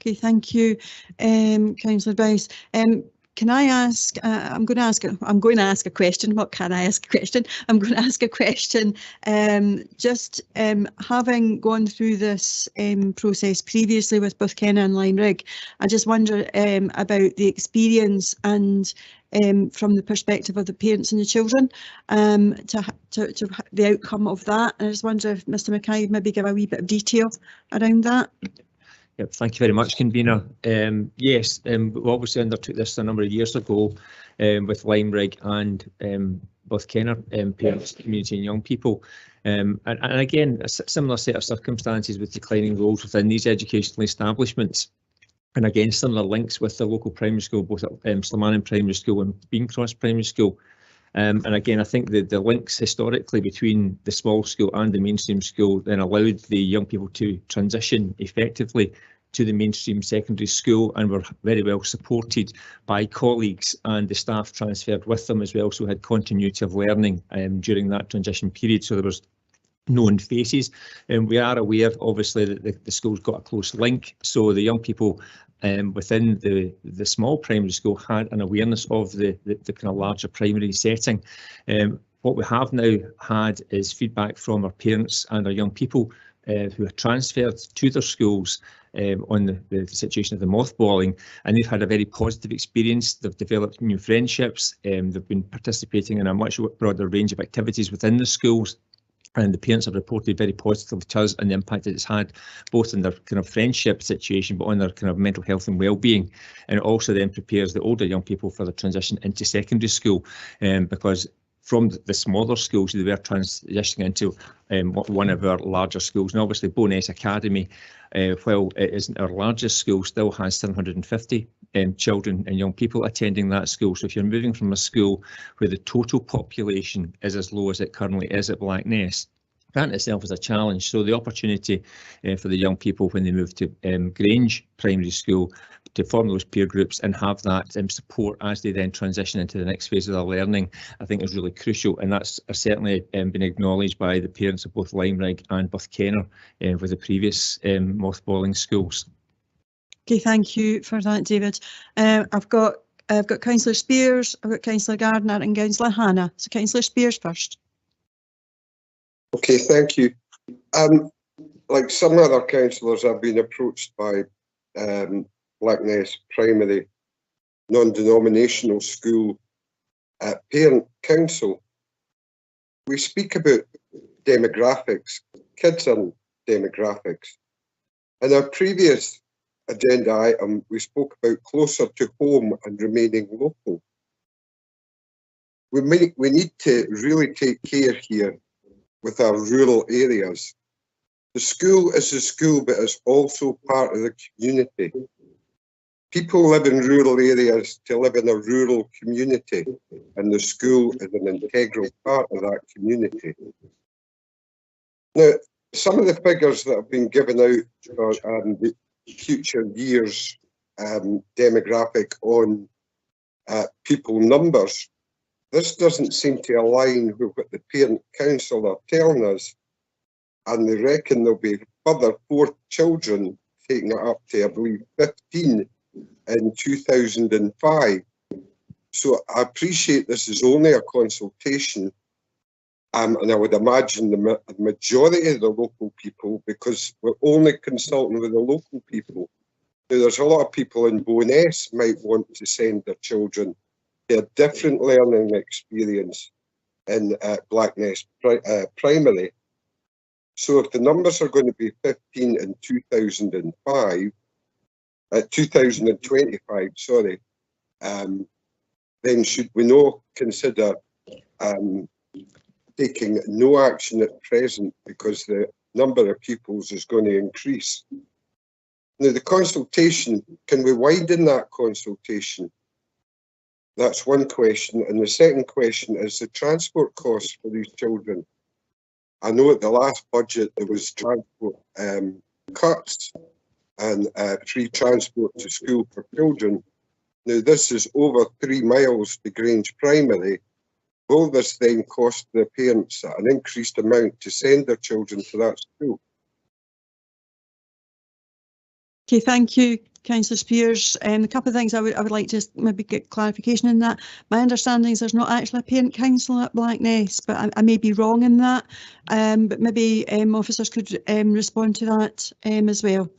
Okay, thank you, Councillor Bowes. Can I ask? I'm going to ask a question. What can I ask a question? I'm going to ask a question. Just having gone through this process previously with both Kenner and Lyme-Rigg, I just wonder about the experience and from the perspective of the parents and the children, to the outcome of that. And I just wonder if Mr. Mackay would maybe give a wee bit of detail around that. Yep, thank you very much, convener. Yes, we obviously undertook this a number of years ago with Lyme-Rigg and both Kenner parents, community and young people. And again, a similar set of circumstances with declining roles within these educational establishments. And again, similar links with the local primary school, both at Slamannan Primary School and Bean Cross Primary School. And again, I think that the links historically between the small school and the mainstream school then allowed the young people to transition effectively to the mainstream secondary school, and were very well supported by colleagues, and the staff transferred with them as well, so we had continuity of learning during that transition period. So there was known faces, and we are aware obviously that the school's got a close link, so the young people within the small primary school had an awareness of the kind of larger primary setting. What we have now had is feedback from our parents and our young people who are transferred to their schools on the situation of the mothballing, and they've had a very positive experience. They've developed new friendships, they've been participating in a much broader range of activities within the schools, and the parents have reported very positively to us and the impact that it's had both in their kind of friendship situation, but on their kind of mental health and well-being. And it also then prepares the older young people for the transition into secondary school, because from the smaller schools they were transitioning into one of our larger schools. And obviously Bowness Academy, while it isn't our largest school, still has 750 children and young people attending that school. So if you're moving from a school where the total population is as low as it currently is at Blackness, that in itself is a challenge. So the opportunity for the young people when they move to Grange Primary School to form those peer groups and have that support as they then transition into the next phase of their learning, I think is really crucial, and that's certainly been acknowledged by the parents of both Lyme-Rigg and Buth Kenner with the previous mothballing schools. Okay, thank you for that, David. I've got Councillor Spears, I've got Councillor Gardner and Councillor Hannah. So Councillor Spears first. Okay, thank you. Like some other councillors, I've been approached by Blackness Primary non-denominational school parent council. We speak about demographics, kids and demographics. In our previous agenda item, we spoke about closer to home and remaining local. We need to really take care here with our rural areas. The school is a school, but it's also part of the community. People live in rural areas to live in a rural community, and the school is an integral part of that community. Now, some of the figures that have been given out for the future years demographic on pupil numbers, this doesn't seem to align with what the Parent Council are telling us, and they reckon there'll be further 4 children, taking it up to, I believe, 15 in 2005. So I appreciate this is only a consultation, and I would imagine the majority of the local people, because we're only consulting with the local people. Now, there's a lot of people in Bowness might want to send their children to a different learning experience in Blackness Primary. So if the numbers are going to be 15 in 2025, sorry, then should we not consider taking no action at present because the number of pupils is going to increase? Now, the consultation, can we widen that consultation? That's one question. And the second question is the transport costs for these children. I know at the last budget there was transport cuts and free transport to school for children. Now, this is over 3 miles to Grange Primary. Will this then cost the parents an increased amount to send their children to that school? Okay, thank you, Councillor Spears. A couple of things I would like to maybe get clarification in that. My understanding is there's not actually a parent council at Blackness, but I may be wrong in that. But maybe officers could respond to that as well.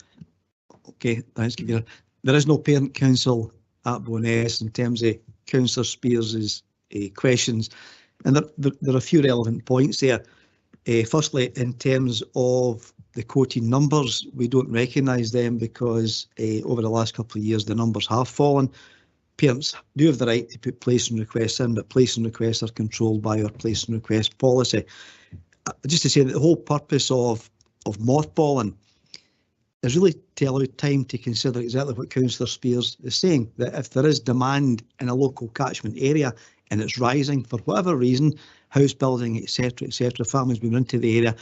Okay, thanks, Convener. There is no parent council at Bowness in terms of Councillor Spears's questions, and there are a few relevant points there. Firstly, in terms of the quoted numbers, we don't recognise them because over the last couple of years the numbers have fallen. Parents do have the right to put placing requests in, but placing requests are controlled by our placing request policy. Just to say that the whole purpose of mothballing is really to allow time to consider exactly what Councillor Spears is saying, that if there is demand in a local catchment area and it's rising for whatever reason, house building, etc., families moving into the area,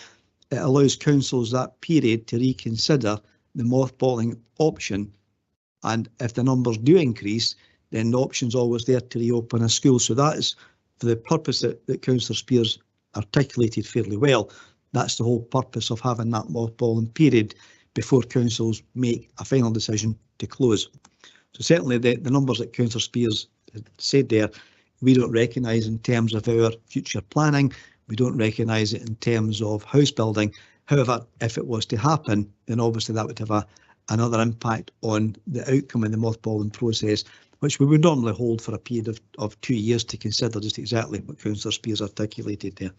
it allows councils that period to reconsider the mothballing option. And if the numbers do increase, then the option's always there to reopen a school. So that is for the purpose that Councillor Spears articulated fairly well. That's the whole purpose of having that mothballing period before councils make a final decision to close. So certainly the numbers that Councillor Spears said there, we don't recognise in terms of our future planning. We don't recognise it in terms of house building. However, if it was to happen, then obviously that would have another impact on the outcome in the mothballing process, which we would normally hold for a period of 2 years to consider just exactly what Councillor Spears articulated there.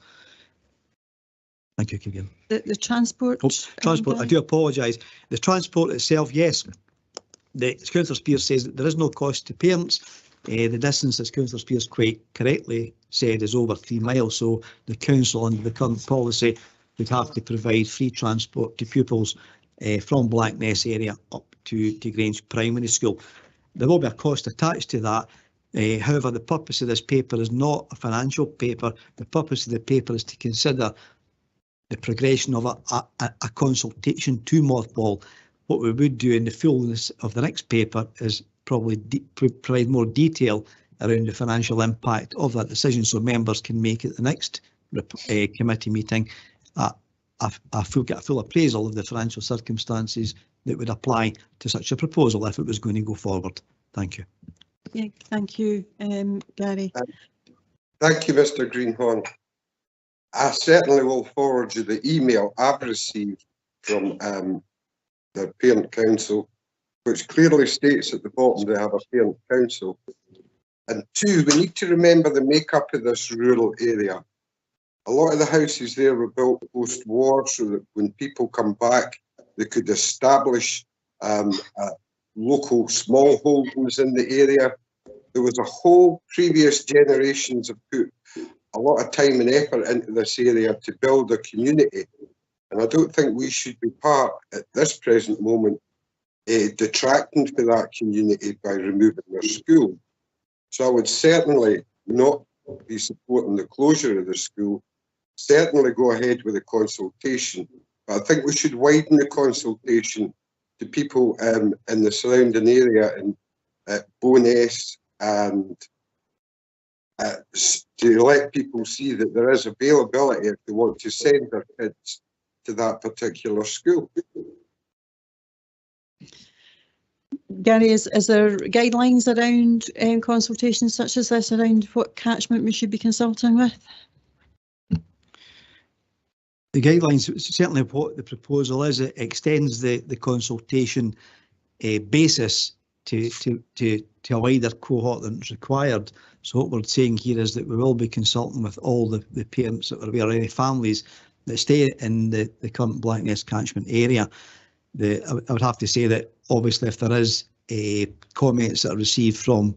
Thank you, Keegan. The transport? Oh, transport, I do apologise. The transport itself, yes, Councillor Spears says that there is no cost to parents. The distance, as Councillor Spears quite correctly said, is over 3 miles, so the council under the current policy would have to provide free transport to pupils from Blackness area up to Grange Primary School. There will be a cost attached to that. However, the purpose of this paper is not a financial paper. The purpose of the paper is to consider the progression of a consultation to mothball. What we would do in the fullness of the next paper is probably provide more detail around the financial impact of that decision, so members can make at the next committee meeting a full appraisal of the financial circumstances that would apply to such a proposal if it was going to go forward. Thank you. Yeah, thank you, Gary. Thank you, Mr. Greenhorn. I certainly will forward you the email I've received from the Parent Council, which clearly states at the bottom they have a Parent Council. And 2, we need to remember the makeup of this rural area. A lot of the houses there were built post-war so that when people come back, they could establish local small holdings in the area. There was a whole previous generations have put a lot of time and effort into this area to build a community. And I don't think we should be part, at this present moment, detracting for that community by removing their school. So I would certainly not be supporting the closure of the school, certainly go ahead with the consultation. But I think we should widen the consultation to people in the surrounding area in Bowness, and to let people see that there is availability if they want to send their kids to that particular school. Gary, is there guidelines around consultations such as this around what catchment we should be consulting with? The guidelines, certainly what the proposal is, it extends the consultation basis to a wider cohort than is required. So what we're saying here is that we will be consulting with all the parents that are aware, any families that stay in the current Blackness catchment area. I would have to say that obviously if there is comments that are received from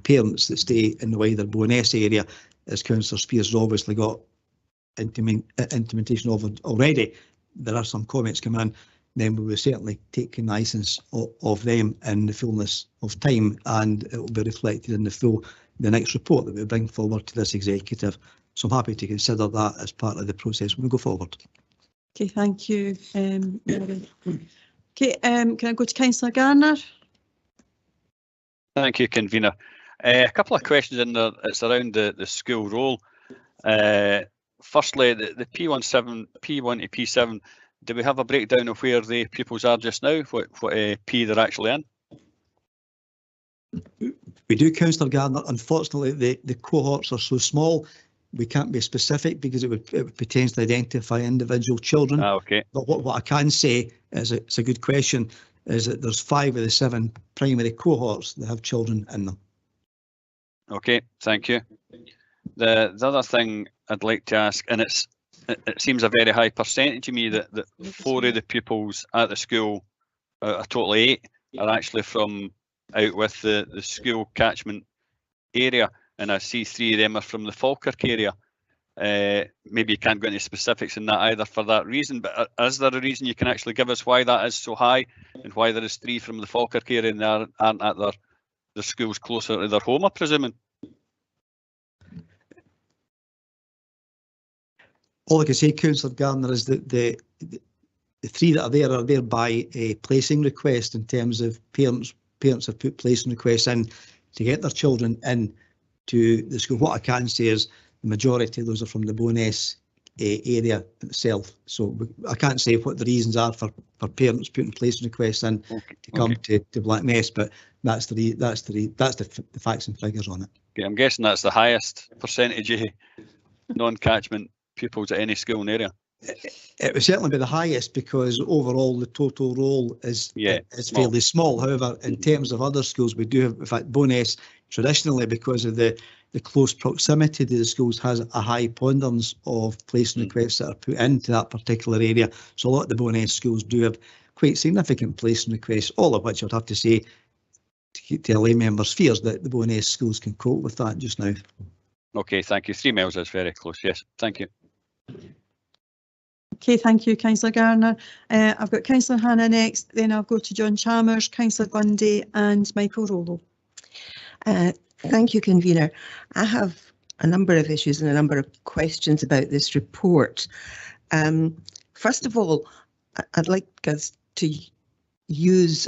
parents that stay in the wider Bowness area, as Councillor Spears has obviously got intimation of already, there are some comments coming in, then we will certainly take cognizance of them in the fullness of time, and it will be reflected in the next report that we bring forward to this executive. So I'm happy to consider that as part of the process when we go forward. Okay, thank you. Okay, can I go to Councillor Garner? Thank you, convener. A couple of questions in there. It's around the school role. Firstly, the P1 to P7. Do we have a breakdown of where the pupils are just now? What P they're actually in? We do, Councillor Gardner. Unfortunately, the cohorts are so small, we can't be specific because it would potentially identify individual children. Okay. But what I can say is it's a good question, is that there's 5 of the 7 primary cohorts that have children in them. Okay, thank you. The other thing I'd like to ask, and it seems a very high percentage to me that 4 of the pupils at the school, a total of 8, are actually from out with the school catchment area, and I see 3 of them are from the Falkirk area. Maybe you can't go into specifics in that either for that reason, but is there a reason you can actually give us why that is so high and why there is 3 from the Falkirk area and they aren't at their schools closer to their home, I'm presuming? All I can say, Councillor Gardner, is that the 3 that are there by a placing request in terms of parents have put placing requests in to get their children in to the school. What I can say is the majority of those are from the Bowness area itself. So I can't say what the reasons are for parents putting placing requests in to come to Blackness, but that's the facts and figures on it. Okay, I'm guessing that's the highest percentage of non-catchment pupils at any school in the area. It would certainly be the highest because overall the total roll is fairly small. However, in terms of other schools, we do have, in fact, Bowness traditionally, because of the close proximity to the schools, has a high ponderance of placing requests that are put into that particular area. So a lot of the Bowness schools do have quite significant placing requests, all of which I would have to say to allay members' fears that the Bowness schools can cope with that just now. Okay, thank you. 3 miles is very close. Yes, thank you. Okay, thank you, Councillor Garner. I've got Councillor Hannah next, then I'll go to John Chalmers, Councillor Bundy and Michael Rollo. Thank you, convener. I have a number of issues and a number of questions about this report. First of all, I'd like us to use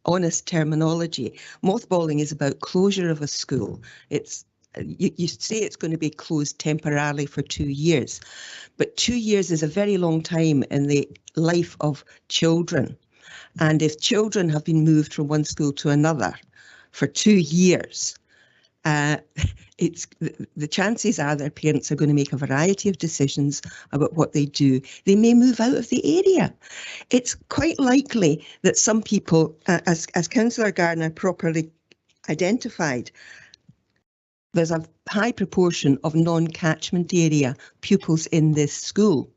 honest terminology. Mothballing is about closure of a school. It's you say it's going to be closed temporarily for 2 years, but 2 years is a very long time in the life of children. And if children have been moved from one school to another for 2 years, the chances are their parents are going to make a variety of decisions about what they do. They may move out of the area. It's quite likely that some people, as Councillor Gardner properly identified, there's a high proportion of non-catchment area pupils in this school.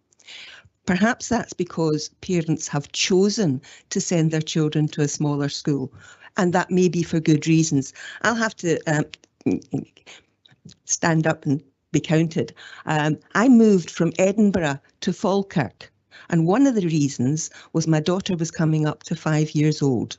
Perhaps that's because parents have chosen to send their children to a smaller school, and that may be for good reasons. I'll have to stand up and be counted. I moved from Edinburgh to Falkirk, and one of the reasons was my daughter was coming up to 5 years old,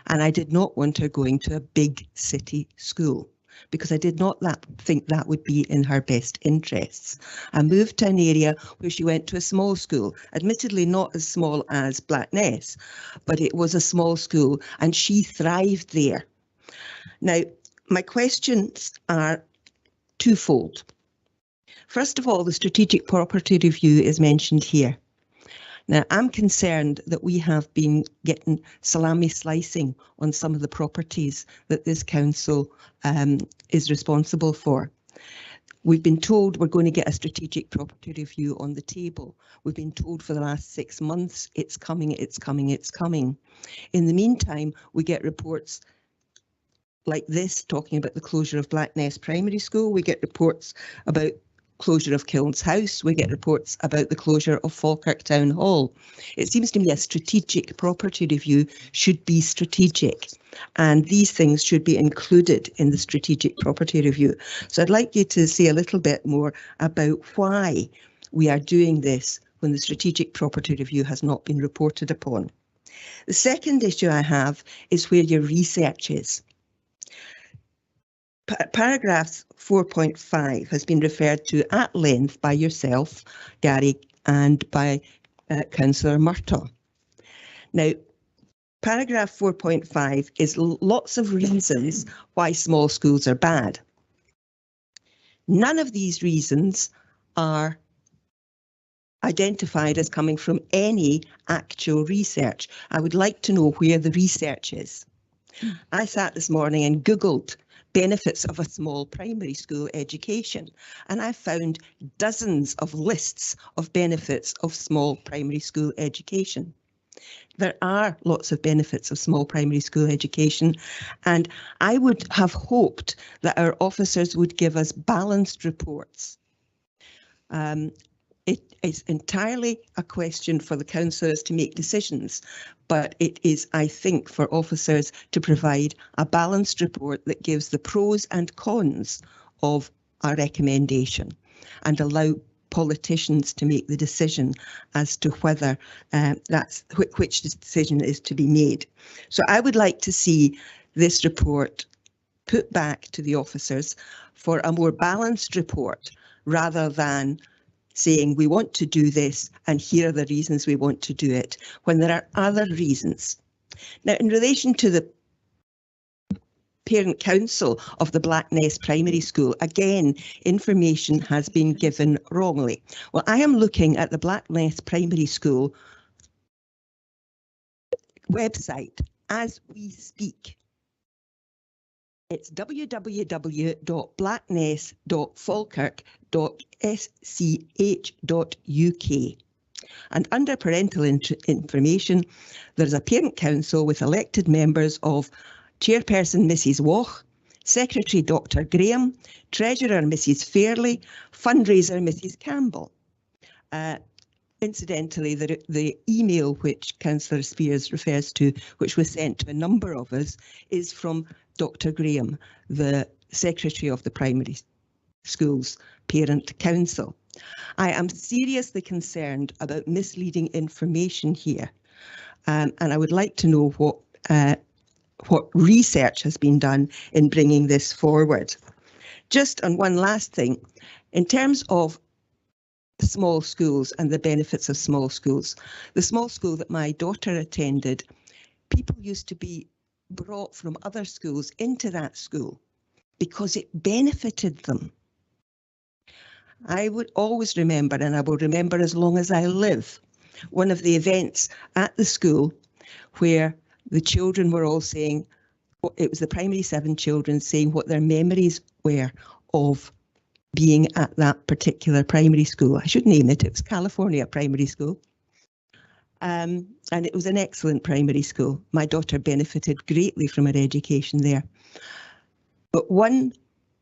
and I did not want her going to a big city school. because I did not think that would be in her best interests. I moved to an area where she went to a small school, admittedly not as small as Blackness, but it was a small school and she thrived there. Now, my questions are twofold. First of all, the strategic property review is mentioned here. Now, I'm concerned that we have been getting salami slicing on some of the properties that this council is responsible for. We've been told we're going to get a strategic property review on the table. We've been told for the last 6 months, it's coming, it's coming, it's coming. In the meantime, we get reports like this talking about the closure of Blackness Primary School. We get reports about closure of Kilns House. We get reports about the closure of Falkirk Town Hall. It seems to me a strategic property review should be strategic, and these things should be included in the strategic property review. So I'd like you to say a little bit more about why we are doing this when the strategic property review has not been reported upon. The second issue I have is where your research is. Paragraph 4.5 has been referred to at length by yourself, Gary, and by Councillor Murtaugh. Now, paragraph 4.5 is lots of reasons why small schools are bad. None of these reasons are identified as coming from any actual research. I would like to know where the research is. I sat this morning and Googled benefits of a small primary school education, and I found dozens of lists of benefits of small primary school education. There are lots of benefits of small primary school education, and I would have hoped that our officers would give us balanced reports. It is entirely a question for the councillors to make decisions, but it is, I think, for officers to provide a balanced report that gives the pros and cons of a recommendation and allow politicians to make the decision as to whether which decision is to be made. So I would like to see this report put back to the officers for a more balanced report rather than saying we want to do this and here are the reasons we want to do it, when there are other reasons. Now, in relation to the parent council of the Blackness Primary School, again, information has been given wrongly. Well, I am looking at the Blackness Primary School website as we speak. It's www.blackness.falkirk.sch.uk. And under parental information, there's a parent council with elected members of Chairperson Mrs. Walsh, Secretary Dr. Graham, Treasurer Mrs. Fairley, Fundraiser Mrs. Campbell. Incidentally, the email which Councillor Spears refers to, which was sent to a number of us, is from Dr. Graham, the Secretary of the Primary Schools Parent Council. I am seriously concerned about misleading information here, and I would like to know what research has been done in bringing this forward. Just on one last thing, in terms of small schools and the benefits of small schools, the small school that my daughter attended, people used to be brought from other schools into that school because it benefited them. I would always remember, and I will remember as long as I live, one of the events at the school where the children were all saying, it was the primary 7 children saying what their memories were of being at that particular primary school. I should name it, it was California Primary School. And it was an excellent primary school. My daughter benefited greatly from her education there. But one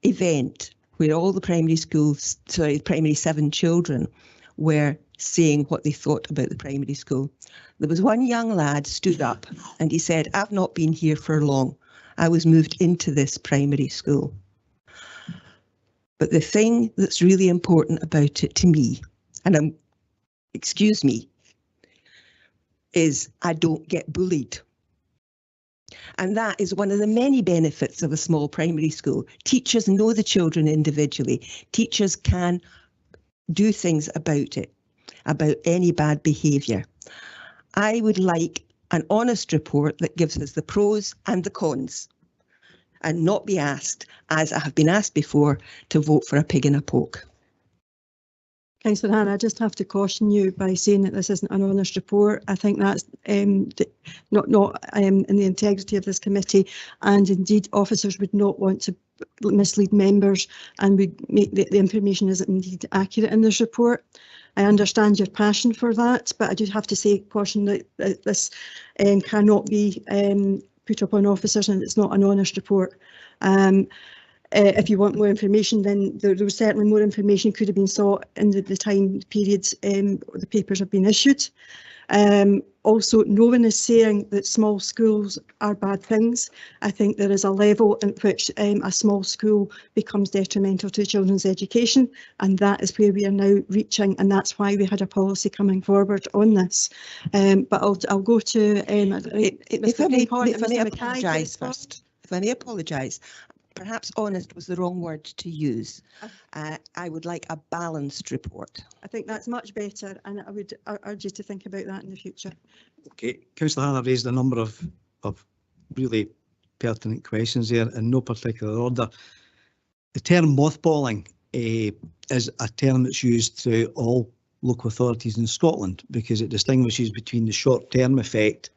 event where all the primary 7 children were saying what they thought about the primary school. There was one young lad stood up and he said, "I've not been here for long. I was moved into this primary school." But the thing that's really important about it to me, and excuse me, is I don't get bullied. And that is one of the many benefits of a small primary school. Teachers know the children individually. Teachers can do things about it, about any bad behaviour. I would like an honest report that gives us the pros and the cons, and not be asked, as I have been asked before, to vote for a pig in a poke. Councillor Hannah, I just have to caution you by saying that this isn't an honest report. I think that's not in the integrity of this committee, and indeed officers would not want to mislead members, and would make the information isn't indeed accurate in this report. I understand your passion for that, but I do have to say caution that this cannot be put up on officers, and it's not an honest report. If you want more information, then there was certainly more information could have been sought in the time periods the papers have been issued. Also, no one is saying that small schools are bad things. I think there is a level in which a small school becomes detrimental to children's education, and that is where we are now reaching, and that's why we had a policy coming forward on this. But I'll go to if I may apologise first. If I may apologise. Perhaps honest was the wrong word to use. I would like a balanced report. I think that's much better, and I would urge you to think about that in the future. Okay, Councillor Hannah raised a number of really pertinent questions there in no particular order. The term mothballing is a term that's used through all local authorities in Scotland because it distinguishes between the short-term effect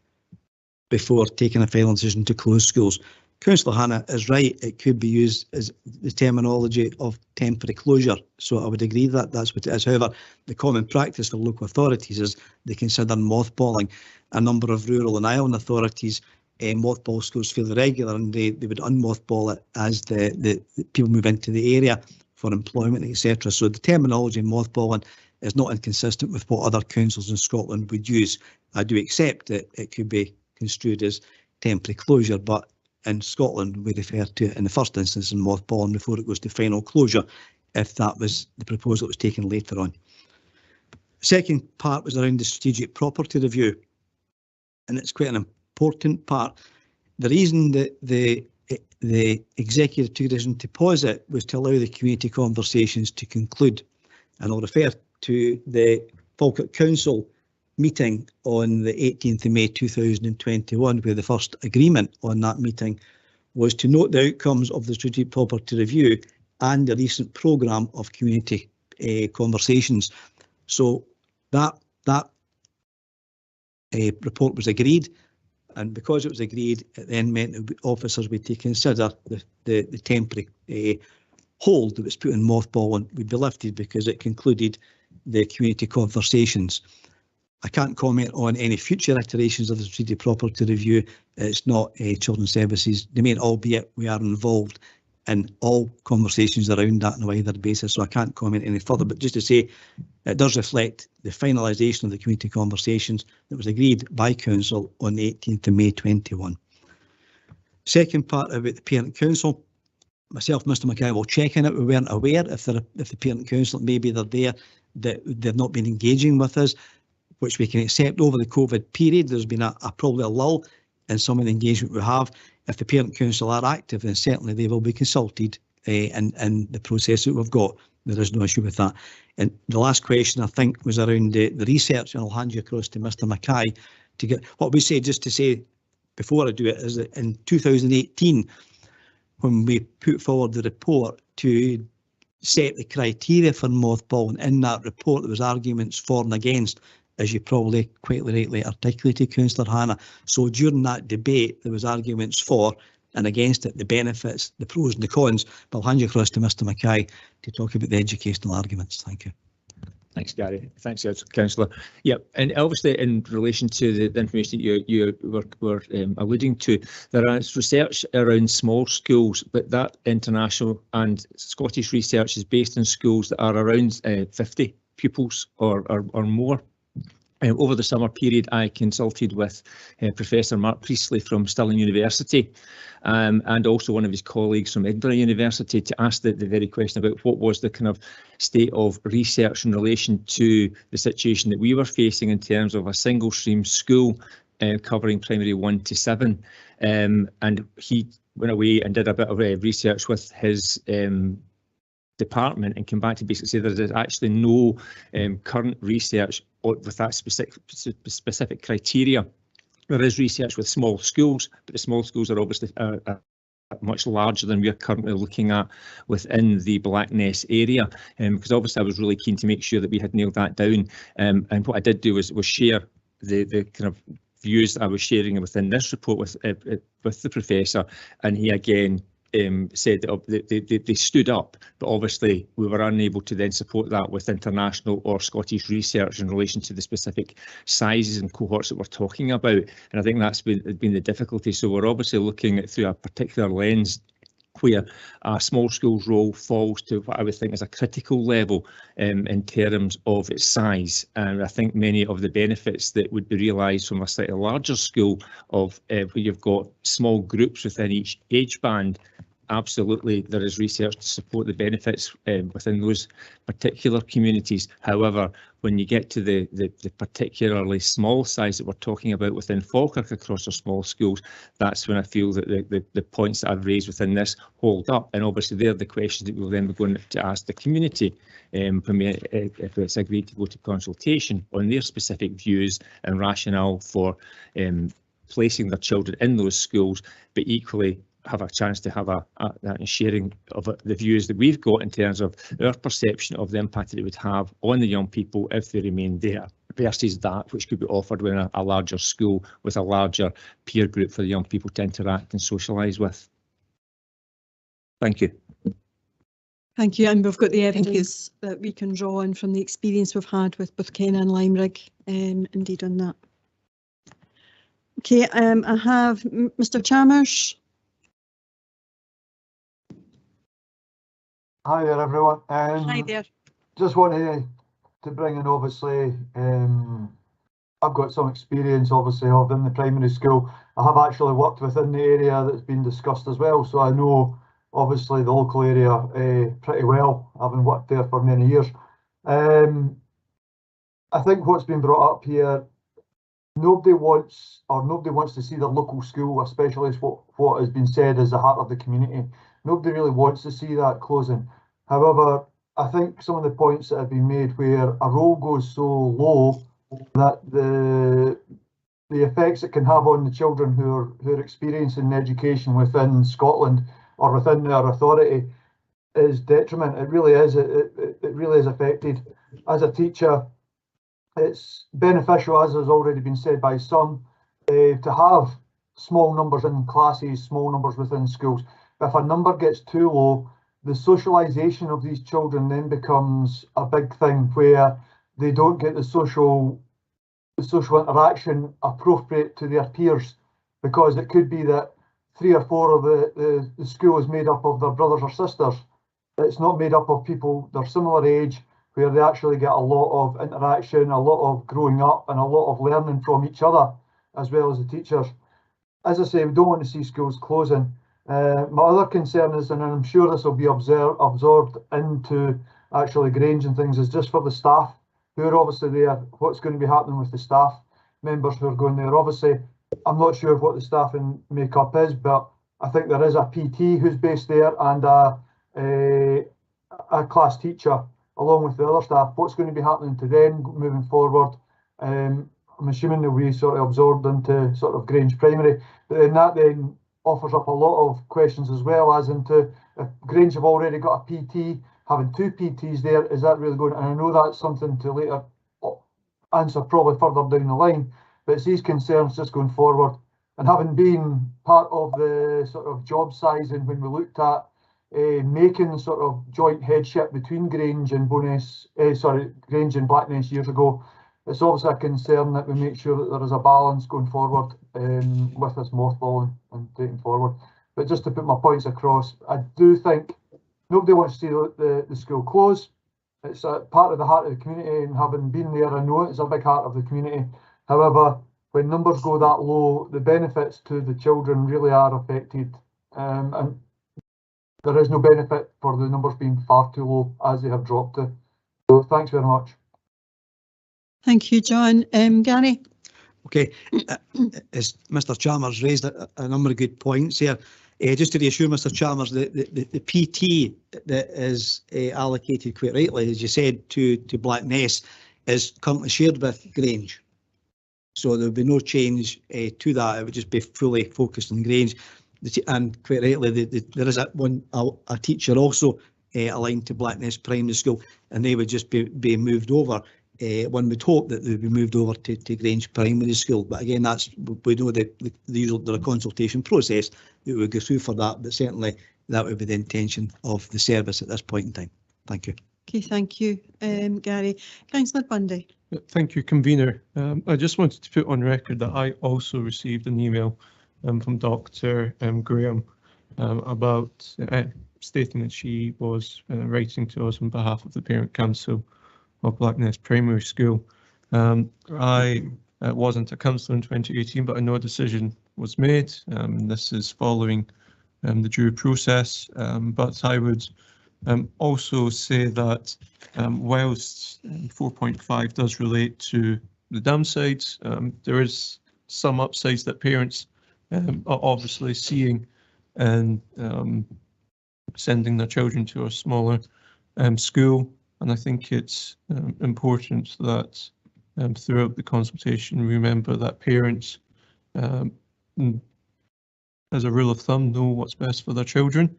before taking a final decision to close schools. Councillor Hannah is right, it could be used as the terminology of temporary closure, so I would agree that that's what it is. However, the common practice for local authorities is they consider mothballing. A number of rural and island authorities mothball schools fairly regular, and they would unmothball it as the people move into the area for employment, etc. So the terminology mothballing is not inconsistent with what other councils in Scotland would use. I do accept that it could be construed as temporary closure, but in Scotland we refer to it in the first instance in mothballing before it goes to final closure, if that was the proposal that was taken later on. The second part was around the strategic property review, and it's quite an important part. The reason that the executive took a decision to pause it was to allow the community conversations to conclude, and I'll refer to the Falkirk Council meeting on the 18th of May 2021, where the first agreement on that meeting was to note the outcomes of the strategic property review and the recent programme of community conversations. So that report was agreed, and because it was agreed, it then meant that officers were to consider the temporary hold that was put in mothballing would be lifted because it concluded the community conversations. I can't comment on any future iterations of the strategic property review. It's not Children's Services domain, albeit we are involved in all conversations around that on a wider basis, so I can't comment any further. But just to say, it does reflect the finalisation of the community conversations that was agreed by Council on the 18th of May 21. Second part about the Parent Council, myself and Mr Mackay will check in it. We weren't aware if the Parent Council, maybe they're there, that they've not been engaging with us, which we can accept over the COVID period. There's been probably a lull in some of the engagement we have. If the Parent Council are active, then certainly they will be consulted in the process that we've got. There is no issue with that. And the last question, I think, was around the research, and I'll hand you across to Mr Mackay to get what we say, just to say before I do it, is that in 2018, when we put forward the report to set the criteria for mothballing, in that report there was arguments for and against, as you probably quite rightly articulated, Councillor Hannah. So during that debate, there was arguments for and against it, the benefits, the pros and the cons. But I'll hand you across to Mr Mackay to talk about the educational arguments. Thank you. Thanks, Gary. Thanks, Councillor. Yep, and obviously in relation to the information you were alluding to, there is research around small schools, but that international and Scottish research is based on schools that are around 50 pupils or more. Over the summer period, I consulted with Professor Mark Priestley from Stirling University and also one of his colleagues from Edinburgh University to ask the very question about what was the kind of state of research in relation to the situation that we were facing in terms of a single stream school covering primary 1 to 7, and he went away and did a bit of research with his department and came back to basically say there's actually no current research with that specific criteria. There is research with small schools, but the small schools are obviously much larger than we're currently looking at within the Blackness area, because obviously I was really keen to make sure that we had nailed that down, and what I did do was share the kind of views that I was sharing within this report with the professor, and he again said that they stood up, but obviously we were unable to then support that with international or Scottish research in relation to the specific sizes and cohorts that we're talking about. And I think that's been the difficulty. So we're obviously looking at through a particular lens where a small school's role falls to what I would think is a critical level in terms of its size. And I think many of the benefits that would be realised from a slightly larger school of where you've got small groups within each age band, absolutely there is research to support the benefits within those particular communities. However, when you get to the particularly small size that we're talking about within Falkirk across our small schools, that's when I feel that the points that I've raised within this hold up. And obviously they're the questions that we'll then be going to ask the community if it's agreed to go to consultation on their specific views and rationale for placing their children in those schools, but equally have a chance to have a sharing of the views that we've got in terms of our perception of the impact that it would have on the young people if they remain there, versus that which could be offered within a larger school with a larger peer group for the young people to interact and socialise with. Thank you. Thank you, and we've got the evidence that we can draw on from the experience we've had with both Kenna and Limerick, indeed on that. Okay, I have Mr. Chalmers. Hi there, everyone. Hi there. Just wanted to bring in, obviously, I've got some experience, obviously, of in the primary school. I have actually worked within the area that's been discussed as well, so I know, obviously, the local area pretty well, having worked there for many years. I think what's been brought up here, nobody wants to see their local school, especially what has been said as the heart of the community. Nobody really wants to see that closing. However, I think some of the points that have been made where a role goes so low that the effects it can have on the children who are experiencing education within Scotland or within their authority is detriment. It really is. It really is affected. As a teacher, it's beneficial, as has already been said by some, to have small numbers in classes, small numbers within schools. If a number gets too low, the socialisation of these children then becomes a big thing where they don't get the social interaction appropriate to their peers, because it could be that 3 or 4 of the school is made up of their brothers or sisters. It's not made up of people their similar age, where they actually get a lot of interaction, a lot of growing up and a lot of learning from each other, as well as the teachers. As I say, we don't want to see schools closing. My other concern is, and I'm sure this will be absorbed into actually Grange and things, is just for the staff who are obviously there. What's going to be happening with the staff members who are going there? Obviously, I'm not sure what the staffing makeup is, but I think there is a PT who's based there and a class teacher along with the other staff. What's going to be happening to them moving forward? I'm assuming they'll be sort of absorbed into sort of Grange Primary, but then that then offers up a lot of questions as well, as into if Grange have already got a PT, having 2 PTs there, is that really going? And I know that's something to later answer probably further down the line, but it's these concerns just going forward. And having been part of the sort of job sizing when we looked at making the sort of joint headship between Grange and Grange and Blackness years ago, it's obviously a concern that we make sure that there is a balance going forward with this mothballing and taking forward. But just to put my points across, I do think nobody wants to see the school close. It's a part of the heart of the community, and having been there, I know it's a big heart of the community. However, when numbers go that low, the benefits to the children really are affected, and there is no benefit for the numbers being far too low as they have dropped to. So thanks very much. Thank you, John. Gary? Okay, as Mr Chalmers raised a number of good points here. Just to reassure Mr Chalmers, the PT that is allocated quite rightly, as you said, to Blackness is currently shared with Grange. So there will be no change to that. It would just be fully focused on Grange. And quite rightly, there is a teacher also aligned to Blackness Primary School, and they would just be moved over. One would hope that they would be moved over to Grange Primary School, but again, we know the usual consultation process that we go through for that, but certainly that would be the intention of the service at this point in time. Thank you. Okay, thank you, Gary. Councillor Bundy. Thank you, convener. I just wanted to put on record that I also received an email from Dr. Graham about stating that she was writing to us on behalf of the Parent Council of Blackness Primary School. I wasn't a councillor in 2018, but I know a decision was made. This is following the due process, but I would also say that whilst 4.5 does relate to the downsides, there is some upsides that parents are obviously seeing and sending their children to a smaller school. And I think it's important that throughout the consultation, remember that parents, as a rule of thumb, know what's best for their children.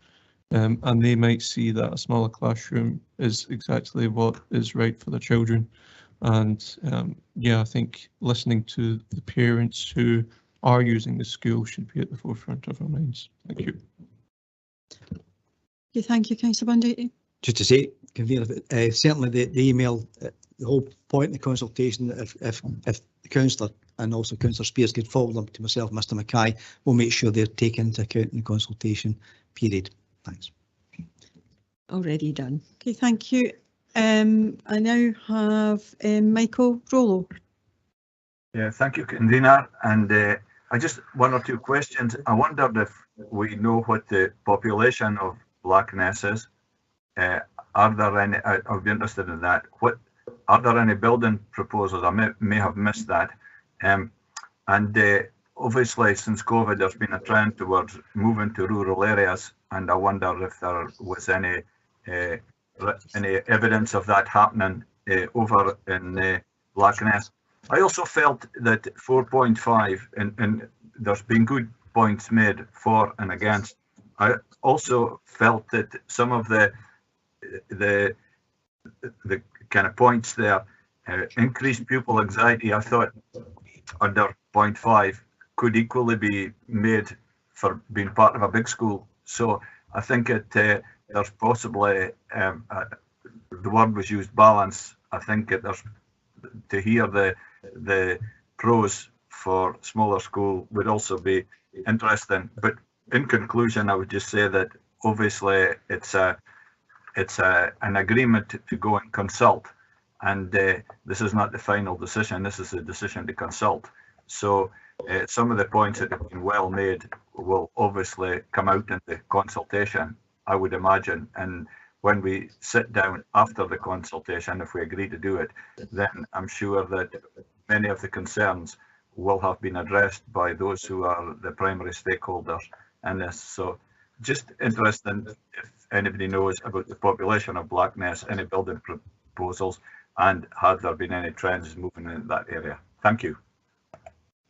And they might see that a smaller classroom is exactly what is right for their children. And yeah, I think listening to the parents who are using the school should be at the forefront of our minds. Thank you. Okay, thank you, Councillor Bundy. Just to say, convener, certainly the email, the whole point in the consultation, if the councillor and also Councillor Spears could forward them to myself, Mr Mackay, we'll make sure they're taken into account in the consultation period. Thanks. Already done. Okay, thank you. I now have Michael Rollo. Yeah, thank you, convener. And I just one or two questions. I wondered if we know what the population of Blackness is. Are there any? I would be interested in that. Are there any building proposals? I may have missed that. And obviously, since COVID, there's been a trend towards moving to rural areas, and I wonder if there was any evidence of that happening over in Blackness. I also felt that 4.5, and there's been good points made for and against. I also felt that some of the kind of points there, increased pupil anxiety, I thought under 0.5 could equally be made for being part of a big school. So I think there's possibly, the word was used, balance. I think there's, to hear the pros for smaller school would also be interesting. But in conclusion, I would just say that obviously it's an agreement to go and consult, and this is not the final decision. This is a decision to consult. So some of the points that have been well made will obviously come out in the consultation, I would imagine. And when we sit down after the consultation, if we agree to do it, then I'm sure that many of the concerns will have been addressed by those who are the primary stakeholders in this. So just interested if anybody knows about the population of Blackness, any building proposals, and had there been any trends moving in that area. Thank you.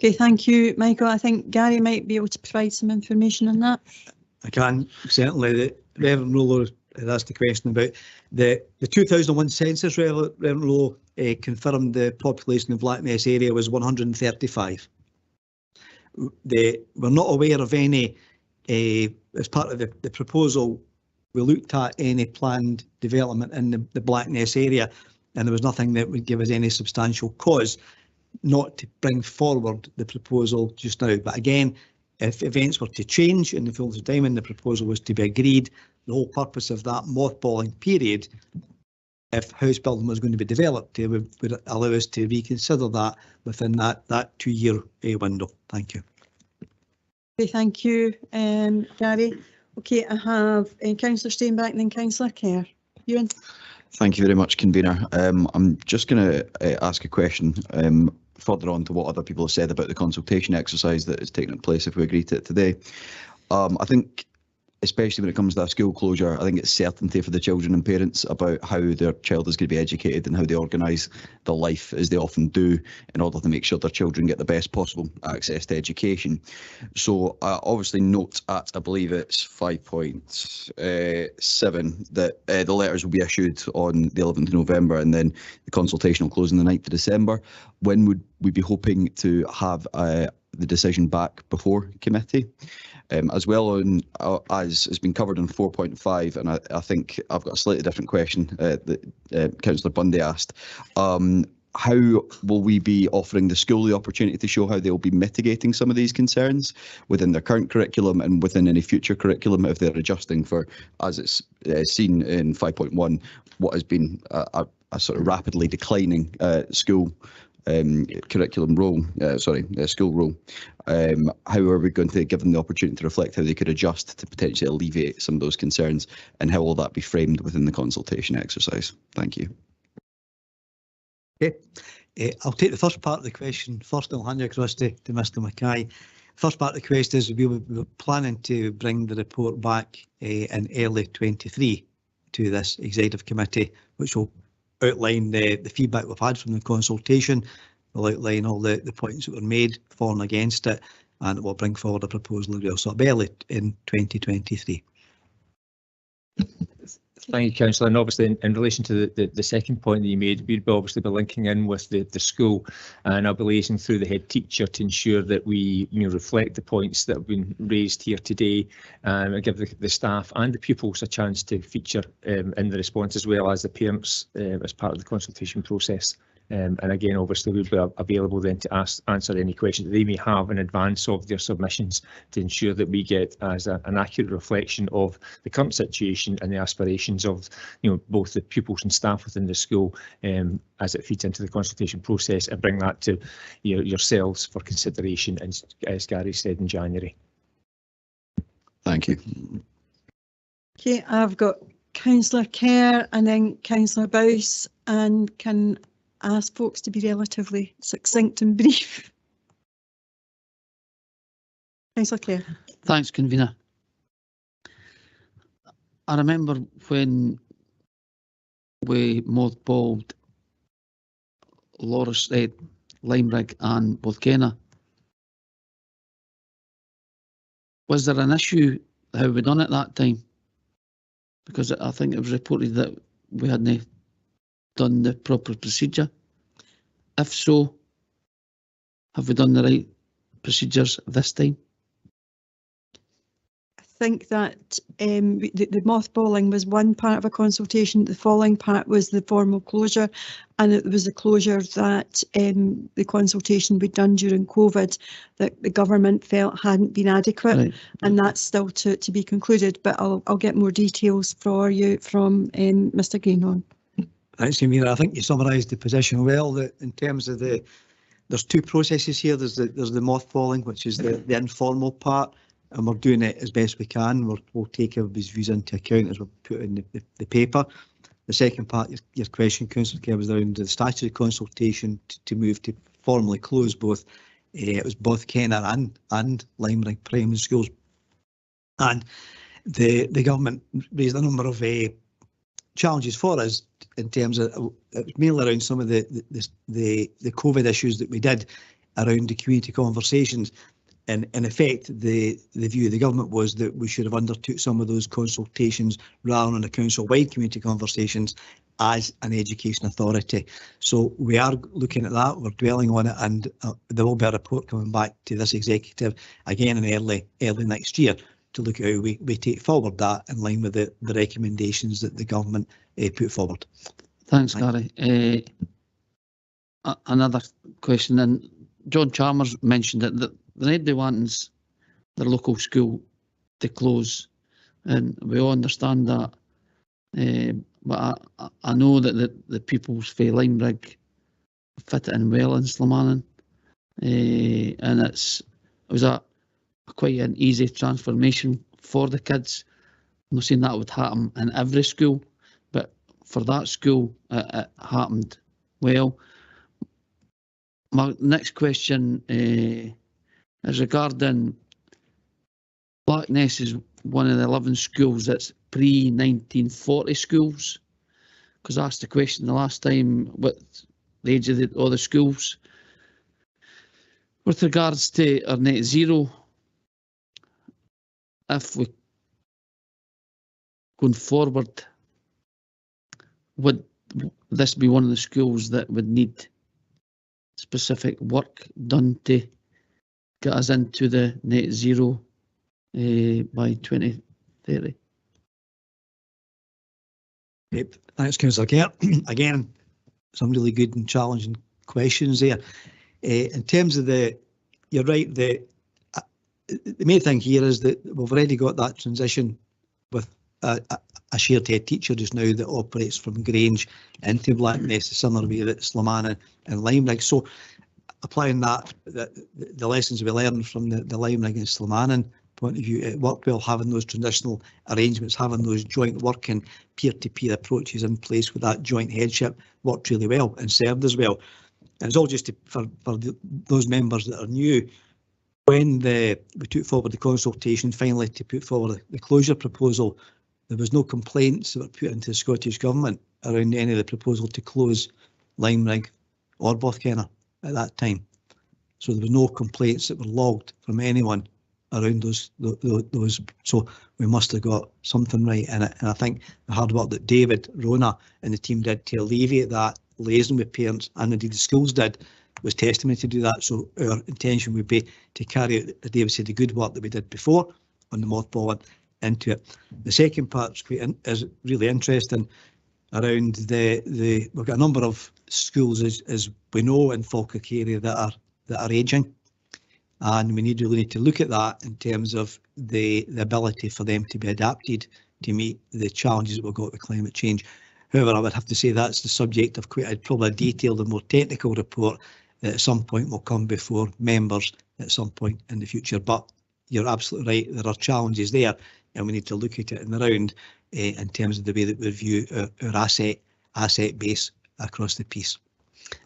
Okay, thank you, Michael. I think Gary might be able to provide some information on that. I can, certainly. The Reverend Rollo had asked the question about the 2001 census. Reverend Rollo confirmed the population of Blackness area was 135. We're not aware of any, as part of the proposal, we looked at any planned development in the Blackness area, and there was nothing that would give us any substantial cause not to bring forward the proposal just now. But again, if events were to change in the fullness of time and the proposal was to be agreed, the whole purpose of that mothballing period, if house building was going to be developed, would allow us to reconsider that within that 2-year window. Thank you. Okay, thank you, Gary. Okay, I have Councillor Steinbach and then Councillor Kerr. Ewan. Thank you very much, convener. I'm just going to ask a question. further on to what other people have said about the consultation exercise that is taking place if we agree to it today. I think, especially when it comes to a school closure, I think it's certainty for the children and parents about how their child is going to be educated and how they organise their life, as they often do, in order to make sure their children get the best possible access to education. So obviously note at, I believe it's 5.7, that the letters will be issued on the 11th of November, and then the consultation will close on the 9th of December. When would we be hoping to have the decision back before committee? As well on, as has been covered in 4.5, and I think I've got a slightly different question that Councillor Bundy asked. How will we be offering the school the opportunity to show how they will be mitigating some of these concerns within their current curriculum and within any future curriculum if they're adjusting for, as it's seen in 5.1, what has been a sort of rapidly declining school curriculum role, school role. How are we going to give them the opportunity to reflect how they could adjust to potentially alleviate some of those concerns, and how will that be framed within the consultation exercise? Thank you. Okay, I'll take the first part of the question first, and I'll hand you across to Mr Mackay. First part of the question is we were planning to bring the report back in early 23 to this executive committee, which will outline the feedback we've had from the consultation. We'll outline all the points that were made for and against it, and it will bring forward a proposal as well. So it'll be early in 2023. Thank you, Councillor. And obviously, in relation to the second point that you made, we'd obviously be linking in with the school, and I'll be liaising through the head teacher to ensure that we reflect the points that have been raised here today, and give the staff and the pupils a chance to feature in the response, as well as the parents as part of the consultation process. And again, obviously, we'll be available then to answer any questions that they may have in advance of their submissions, to ensure that we get as an accurate reflection of the current situation and the aspirations of both the pupils and staff within the school as it feeds into the consultation process, and bring that to yourselves for consideration, as Gary said, in January. Thank you. Okay, I've got Councillor Kerr and then Councillor Bowes, and can ask folks to be relatively succinct and brief. Councillor Clare. Thanks, Convener. I remember when we mothballed Loris, Limerick and Bolkenna. Was there an issue how we done it that time? Because I think it was reported that we hadn't done the proper procedure. If so, have we done the right procedures this time? I think that the mothballing was one part of a consultation. The following part was the formal closure, and it was a closure that the consultation we'd done during COVID that the government felt hadn't been adequate, right. And that's still to be concluded. But I'll get more details for you from Mr. Greenhorn. Thanks, Convener. I think you summarised the position well. That in terms of there's two processes here. There's the mothballing, which is the informal part, and we're doing it as best we can. We'll take everybody's views into account as we put in the paper. The second part, your question, Councillor Kerr, was around the statutory consultation to move to formally close both. It was both Kenner and Limerick primary schools, and the government raised a number of challenges for us in terms of it was mainly around some of the COVID issues that we did around the community conversations. And in effect, the view of the government was that we should have undertook some of those consultations rather than the council-wide community conversations as an education authority. So we are looking at that, we're dwelling on it, and there will be a report coming back to this executive again in early next year to look at how we take forward that in line with the recommendations that the government put forward. Thanks, Gary. Another question, and John Chalmers mentioned it, that nobody wants their local school to close, and we all understand that. But I know that the pupils for Limerick fit in well in Slamanan, and it was quite an easy transformation for the kids. I'm not saying that would happen in every school, but for that school it happened well. My next question is regarding Blackness is one of the 11 schools that's pre-1940 schools. Because I asked the question the last time what the age of all the schools. With regards to our net zero, if we going forward, would this be one of the schools that would need specific work done to get us into the net zero by 2030? Yep. Thanks, Councillor Kerr. Again, some really good and challenging questions there. In terms of you're right, the main thing here is that we've already got that transition with a shared head teacher just now that operates from Grange into Blackness, a similar way that Slamana and Limerick. So applying that, the lessons we learned from the Limerick and Slamanan point of view, it worked well having those transitional arrangements, having those joint working peer-to-peer approaches in place with that joint headship worked really well and served as well. And it's all just for those members that are new. When we took forward the consultation finally to put forward the closure proposal, there was no complaints that were put into the Scottish Government around any of the proposal to close Limerick or Bothkenner at that time. So there was no complaints that were logged from anyone around those. So we must have got something right in it. And I think the hard work that David, Rona and the team did to alleviate that, liaison with parents and indeed the schools did, was testimony to do that. So our intention would be to carry out, as David said, the good work that we did before on the mothballing into it. The second part is really interesting around we've got a number of schools as we know in Falkirk area that are ageing, and we really need to look at that in terms of the ability for them to be adapted to meet the challenges that we've got with climate change. However, I would have to say that's the subject of probably a detailed and more technical report that at some point will come before members at some point in the future. But you're absolutely right, there are challenges there, and we need to look at it in the round in terms of the way that we view our asset base across the piece.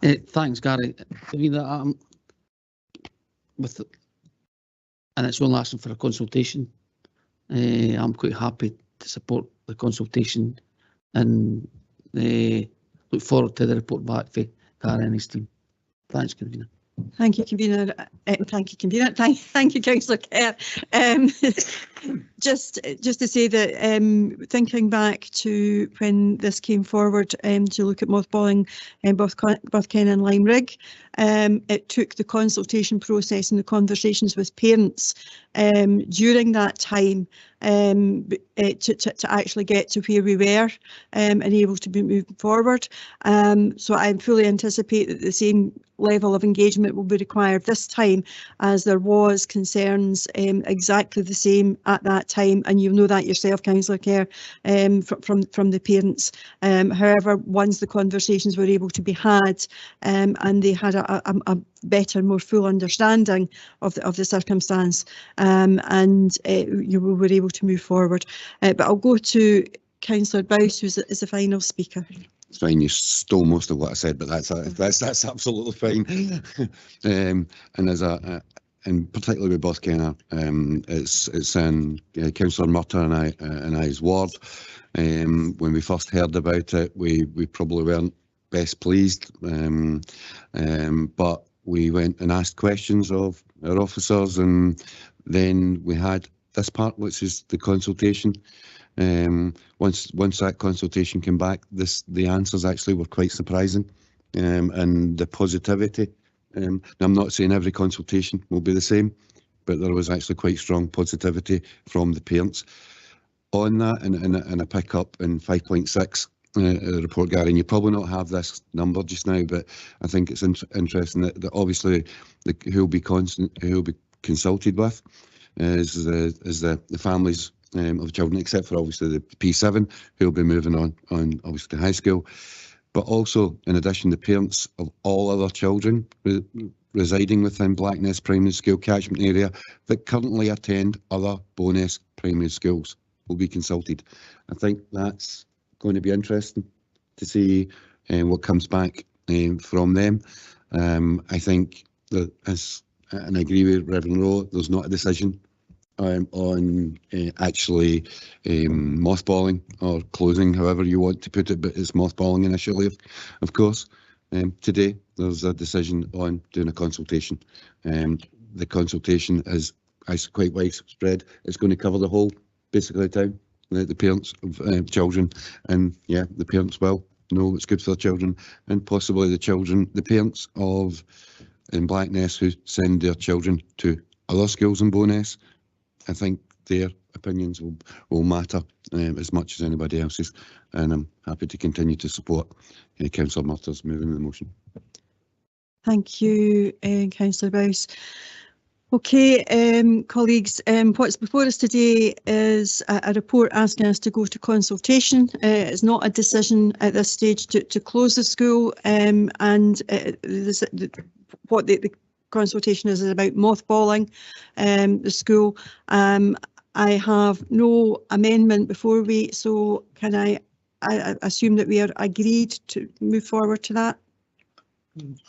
Thanks, Gary. And it's only asking for a consultation. I'm quite happy to support the consultation and look forward to the report back for Gary and his team. Thanks, Convener. Thank you, Convener. Thank you, Convener. Thank you, Councillor Kerr. Just to say that thinking back to when this came forward to look at mothballing Bothkenner and Limerick, it took the consultation process and the conversations with parents during that time to actually get to where we were and able to be moving forward. So I fully anticipate that the same level of engagement will be required this time as there was concerns exactly the same at that time, and you know that yourself, Councillor Kerr, from the parents. However, once the conversations were able to be had and they had a better, more full understanding of the circumstance, and we were able to move forward. But I'll go to Councillor Bouse, who is the final speaker. It's fine, you stole most of what I said, but that's absolutely fine. And as and particularly with Bothkenner, it's in Councillor Murtagh and I's ward. When we first heard about it, we probably weren't best pleased, but we went and asked questions of our officers, and then we had this part, which is the consultation. Once that consultation came back, the answers actually were quite surprising, and the positivity. Now, I'm not saying every consultation will be the same, but there was actually quite strong positivity from the parents on that, and a pick up in 5.6 report, Gary. And you probably not have this number just now, but I think it's interesting that obviously who will be consulted with is the families of children, except for obviously the P7 who will be moving on obviously to high school, but also in addition the parents of all other children residing within Blackness Primary School catchment area that currently attend other Bowness primary schools will be consulted. I think that's going to be interesting to see what comes back from them. I think that, and I agree with Reverend Rowe, there's not a decision on actually mothballing or closing, however you want to put it, but it's mothballing initially, of course. Today, there's a decision on doing a consultation. The consultation is quite widespread. It's going to cover the whole, basically, town, the parents of children, and yeah, the parents will know what's good for their children, and possibly the parents of in Blackness who send their children to other schools in Bo'ness. I think their opinions will matter as much as anybody else's, and I'm happy to continue to support Councillor Murtagh's moving the motion. Thank you, Councillor Bowes. Okay, colleagues, what's before us today is a report asking us to go to consultation. It's not a decision at this stage to close the school, and what the consultation is about mothballing the school. I have no amendment before we, so can I assume that we are agreed to move forward to that?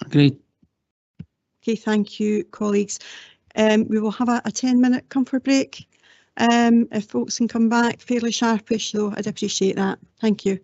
Agreed. Okay, thank you, colleagues. We will have a 10-minute comfort break. If folks can come back fairly sharpish, though, I'd appreciate that. Thank you.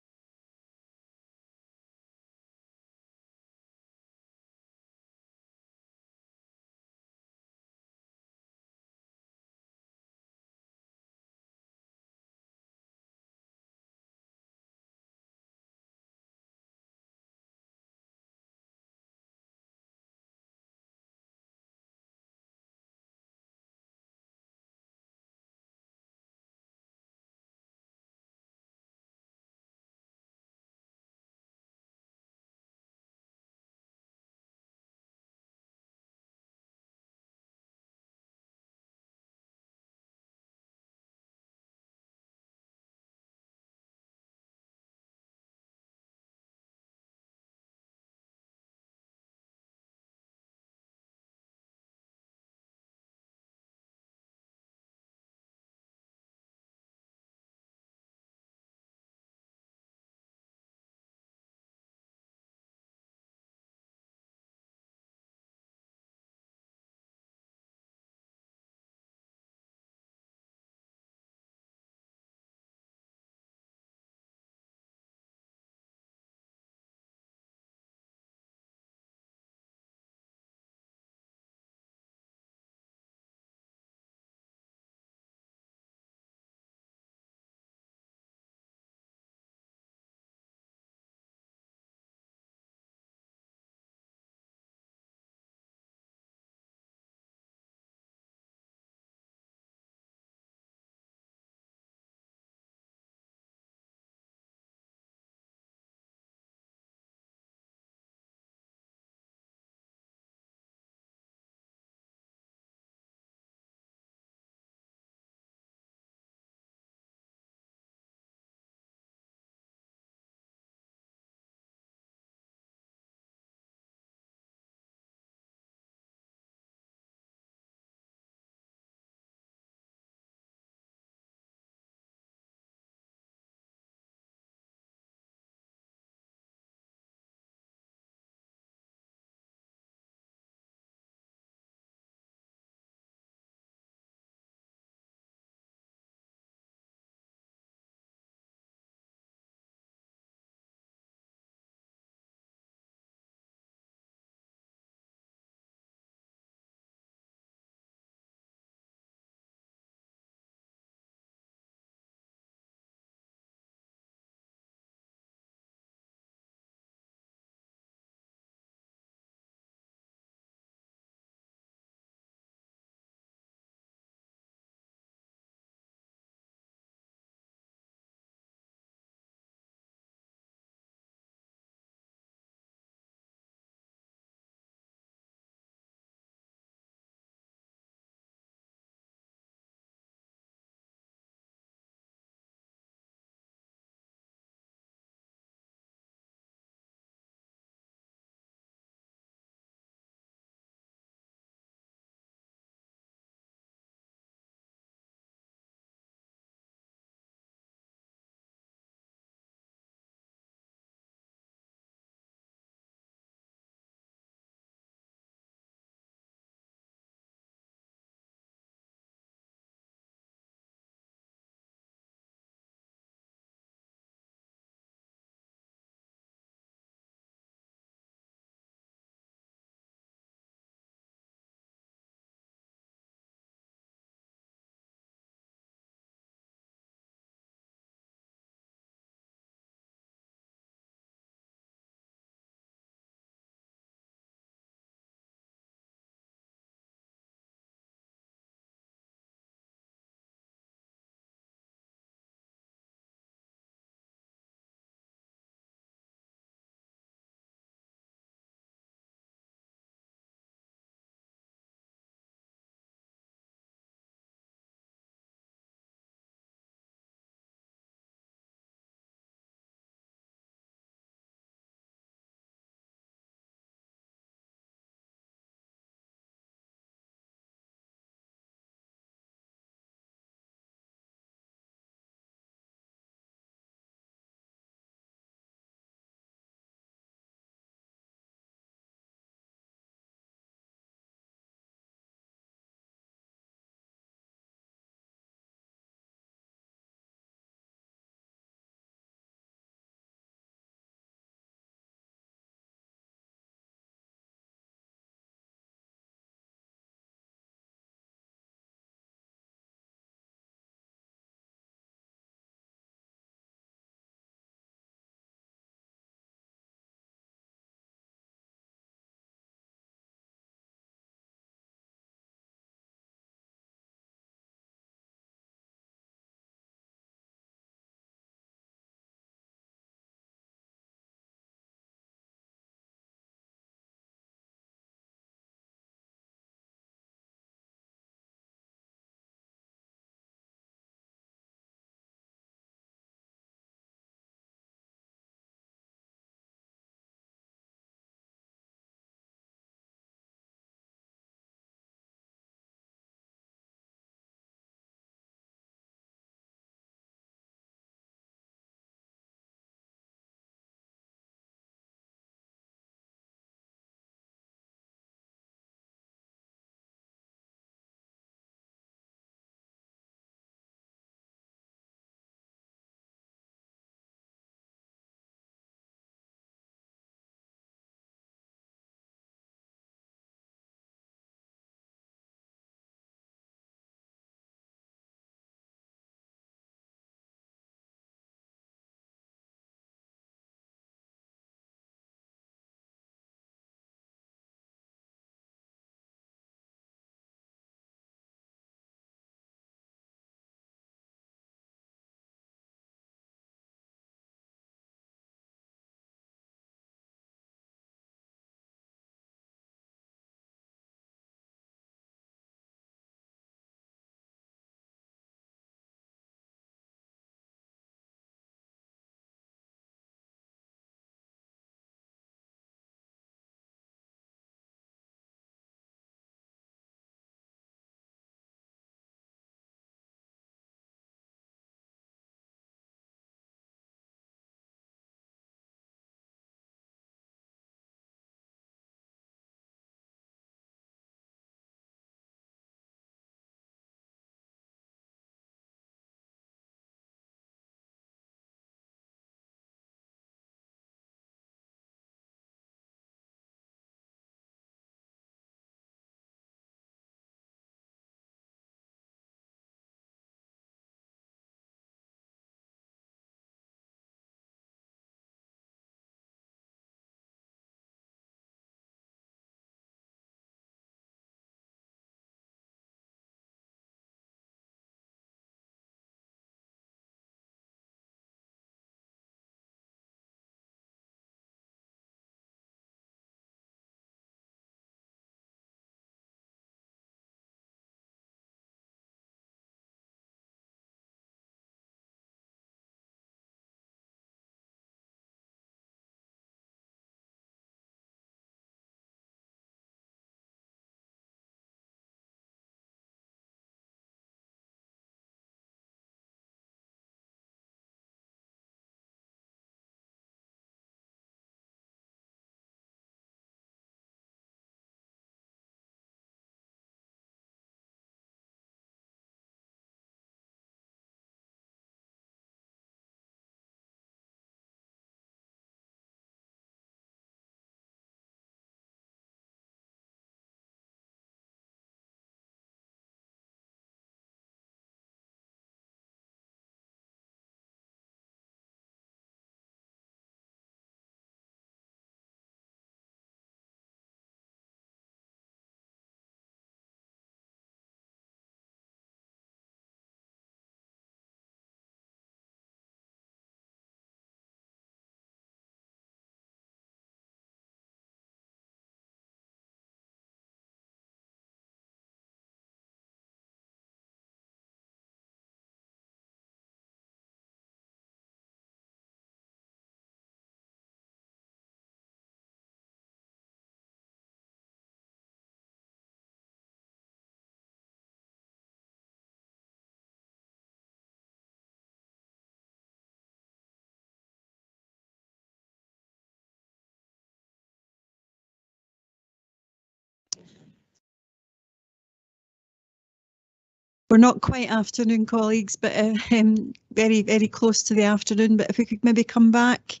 We're not quite afternoon, colleagues, but very, very close to the afternoon. But if we could maybe come back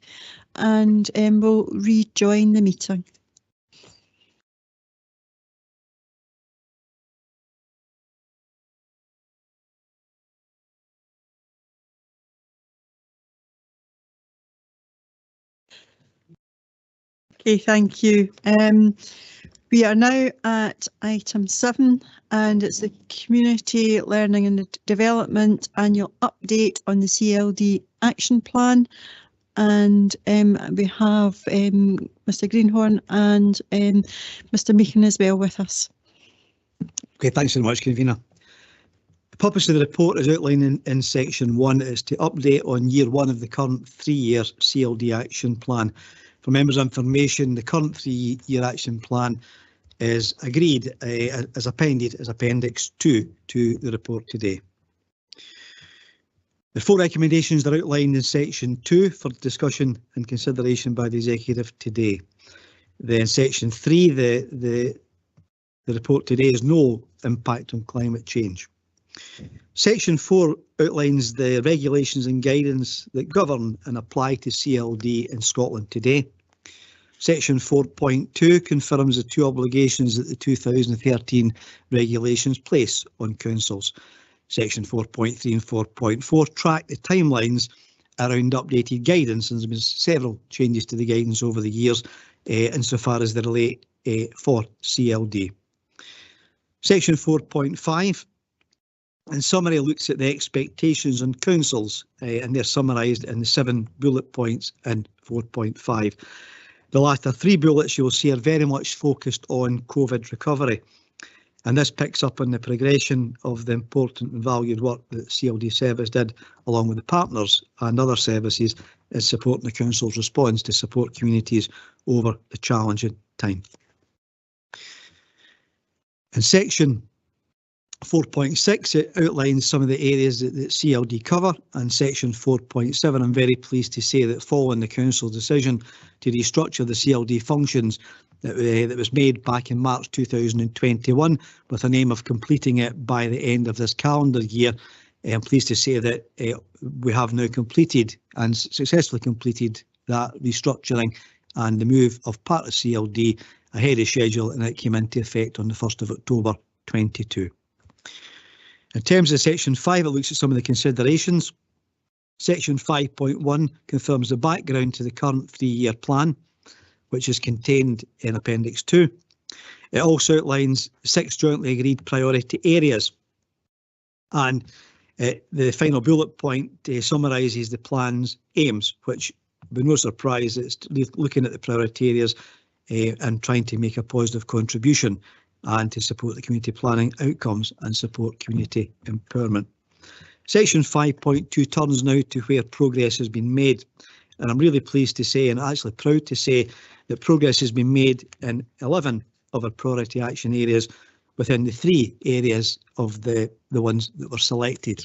and we'll rejoin the meeting. Okay, thank you. We are now at item 7, and it's the Community Learning and Development Annual Update on the CLD Action Plan. And we have Mr. Greenhorn and Mr. Meehan as well with us. Okay, thanks very much, Convener. The purpose of the report is outlined in section 1 is to update on year 1 of the current 3-year CLD action plan. For members' information, the current 3-year action plan is agreed as appended as Appendix 2 to the report today. The 4 recommendations are outlined in section 2 for discussion and consideration by the Executive today. Then section 3, the report today has no impact on climate change. Section 4 outlines the regulations and guidance that govern and apply to CLD in Scotland today. Section 4.2 confirms the 2 obligations that the 2013 regulations place on councils. Section 4.3 and 4.4 track the timelines around updated guidance, and there's been several changes to the guidance over the years insofar as they relate for CLD. Section 4.5 in summary looks at the expectations on councils and they're summarised in the 7 bullet points in 4.5. The latter 3 bullets you will see are very much focused on COVID recovery, and this picks up on the progression of the important and valued work that CLD Service did along with the partners and other services in supporting the council's response to support communities over the challenging time. In section 4.6 it outlines some of the areas that CLD cover, and section 4.7 I'm very pleased to say that following the council's decision to restructure the CLD functions that was made back in March 2021 with an aim of completing it by the end of this calendar year, I'm pleased to say that we have now completed and successfully completed that restructuring and the move of part of CLD ahead of schedule, and it came into effect on the 1st of October 22. In terms of section 5, it looks at some of the considerations. Section 5.1 confirms the background to the current 3-year plan, which is contained in Appendix 2. It also outlines 6 jointly agreed priority areas, and the final bullet point summarises the plan's aims, which with no surprise it's looking at the priority areas and trying to make a positive contribution and to support the community planning outcomes and support community empowerment. Section 5.2 turns now to where progress has been made, and I'm really pleased to say and actually proud to say that progress has been made in 11 of our priority action areas within the 3 areas of the ones that were selected.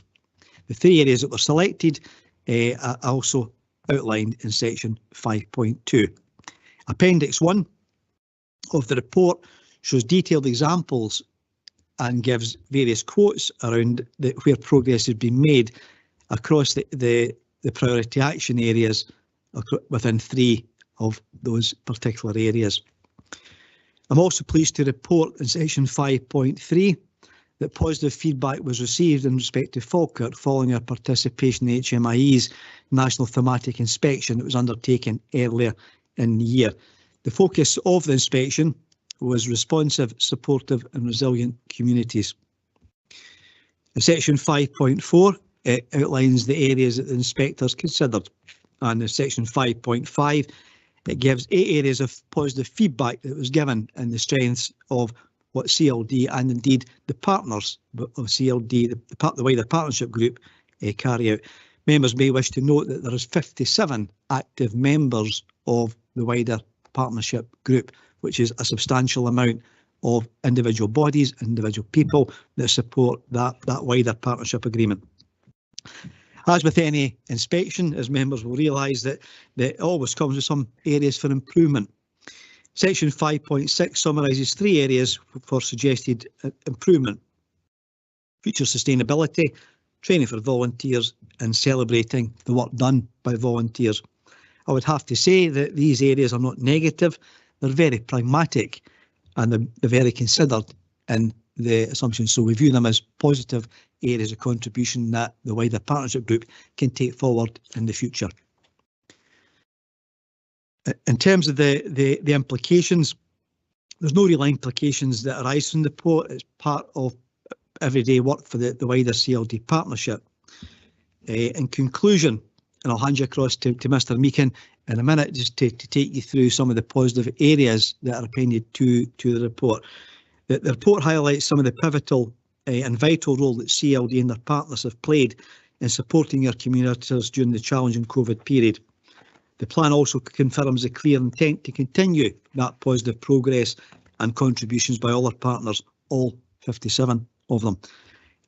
The 3 areas that were selected are also outlined in section 5.2. Appendix 1 of the report shows detailed examples and gives various quotes around where progress has been made across the priority action areas within 3 of those particular areas. I'm also pleased to report in section 5.3 that positive feedback was received in respect to Falkirk following our participation in HMIE's National Thematic Inspection that was undertaken earlier in the year. The focus of the inspection was responsive, supportive and resilient communities. In section 5.4 it outlines the areas that the inspectors considered, and in section 5.5 it gives 8 areas of positive feedback that was given and the strengths of what CLD and indeed the partners of CLD, the wider partnership group carry out. Members may wish to note that there is 57 active members of the wider partnership group, which is a substantial amount of individual bodies, individual people that support that wider partnership agreement. As with any inspection, as members will realise that it always comes with some areas for improvement. Section 5.6 summarises 3 areas for suggested improvement. future sustainability, training for volunteers and celebrating the work done by volunteers. I would have to say that these areas are not negative, they're very pragmatic and they're very considered in the assumptions. So we view them as positive areas of contribution that the wider partnership group can take forward in the future. In terms of the implications, there's no real implications that arise from the report. It's part of everyday work for the wider CLD partnership. In conclusion, and I'll hand you across to Mr. Meakin in a minute just to take you through some of the positive areas that are appended to the report. The report highlights some of the pivotal and vital role that CLD and their partners have played in supporting our communities during the challenging COVID period. The plan also confirms a clear intent to continue that positive progress and contributions by all our partners, all 57 of them.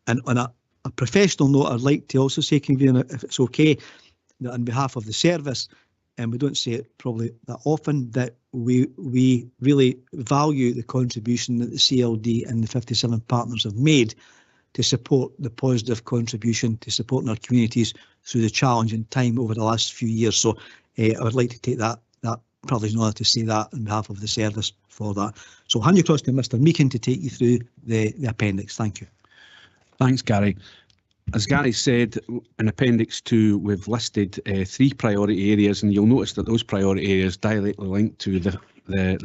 And on a professional note, I'd like to also say, Convener, if it's okay, that on behalf of the service, and we don't say it probably that often, that we really value the contribution that the CLD and the 57 partners have made to support the positive contribution to supporting our communities through the challenging time over the last few years. So I would like to take that privilege in order to say that on behalf of the service for that. So I'll hand you across to Mr. Meakin to take you through the appendix. Thank you. Thanks, Gary. As Gary said, in Appendix 2, we've listed 3 priority areas, and you'll notice that those priority areas directly link to the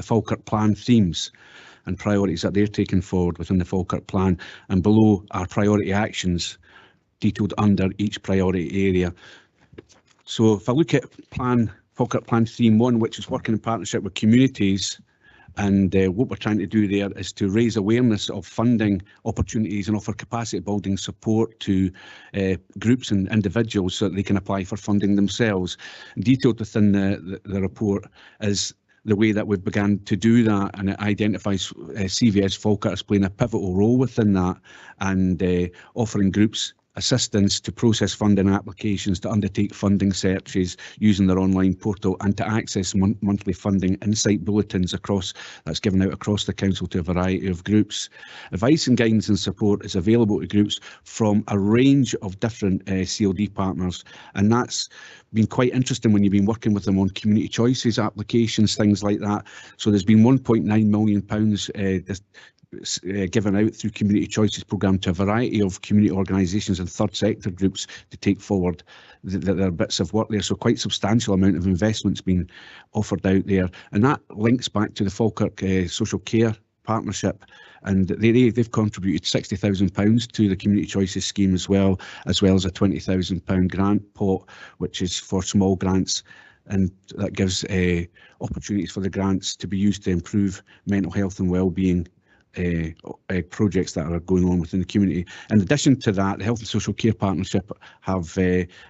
Falkirk Plan themes and priorities that they're taking forward within the Falkirk Plan, and below are priority actions detailed under each priority area. So if I look at Falkirk Plan Theme 1, which is working in partnership with communities, and what we're trying to do there is to raise awareness of funding opportunities and offer capacity building support to groups and individuals so that they can apply for funding themselves. Detailed within the report is the way that we've begun to do that, and it identifies CVS Falkirk as playing a pivotal role within that, and offering groups assistance to process funding applications, to undertake funding searches using their online portal, and to access monthly funding insight bulletins that's given out across the council to a variety of groups. Advice and guidance and support is available to groups from a range of different CLD partners, and that's been quite interesting when you've been working with them on community choices applications, things like that. So there's been £1.9 million given out through Community Choices programme to a variety of community organisations and third sector groups to take forward their bits of work there. So quite substantial amount of investments being offered out there, and that links back to the Falkirk Social Care Partnership, and they've contributed £60,000 to the Community Choices scheme as well as a £20,000 grant pot, which is for small grants, and that gives opportunities for the grants to be used to improve mental health and wellbeing projects that are going on within the community. In addition to that, the Health and Social Care Partnership have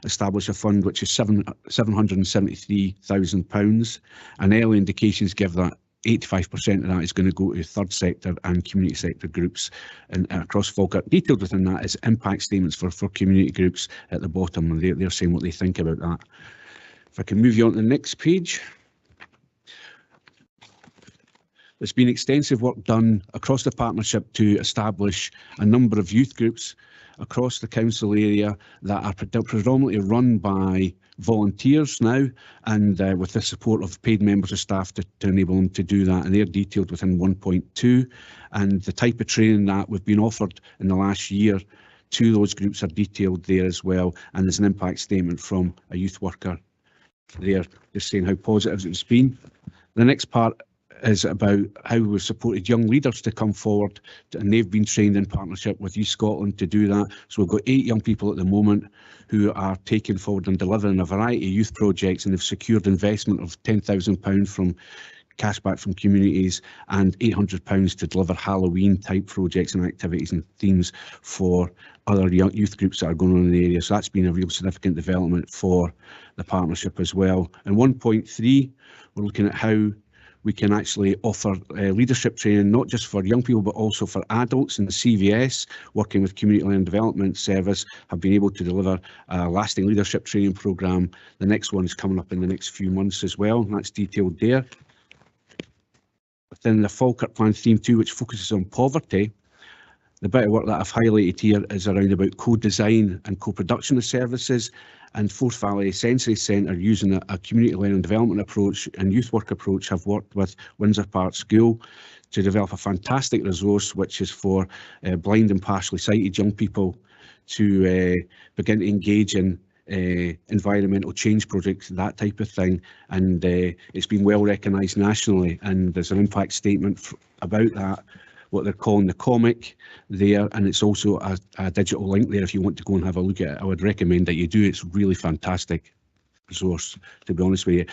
established a fund which is £773,000, and early indications give that 85% of that is going to go to third sector and community sector groups and across Falkirk. Detailed within that is impact statements for community groups at the bottom, and they're saying what they think about that. If I can move you on to the next page. There's been extensive work done across the partnership to establish a number of youth groups across the council area that are predominantly run by volunteers now, and with the support of paid members of staff to enable them to do that, and they're detailed within 1.2, and the type of training that we've been offered in the last year to those groups are detailed there as well, and there's an impact statement from a youth worker there just saying how positive it's been. The next part is about how we've supported young leaders to come forward, and they've been trained in partnership with Youth Scotland to do that. So we've got 8 young people at the moment who are taking forward and delivering a variety of youth projects, and they've secured investment of £10,000 from cashback from communities and £800 to deliver Halloween type projects and activities and themes for other young youth groups that are going on in the area. So that's been a real significant development for the partnership as well. And 1.3, we're looking at how we can actually offer leadership training, not just for young people, but also for adults. And the CVS, working with Community Learning Development Service, have been able to deliver a lasting leadership training programme. The next one is coming up in the next few months as well, and that's detailed there. Within the Falkirk Plan Theme 2, which focuses on poverty, The bit of work that I've highlighted here is around about co-design and co-production of services, and Forth Valley Sensory Centre, using a community learning development approach and youth work approach, have worked with Windsor Park School to develop a fantastic resource which is for blind and partially sighted young people to begin to engage in environmental change projects, that type of thing, and it's been well recognised nationally, and there's an impact statement about that, what they're calling the comic there, and it's also a digital link there if you want to go and have a look at it. I would recommend that you do. It's really fantastic resource, to be honest with you.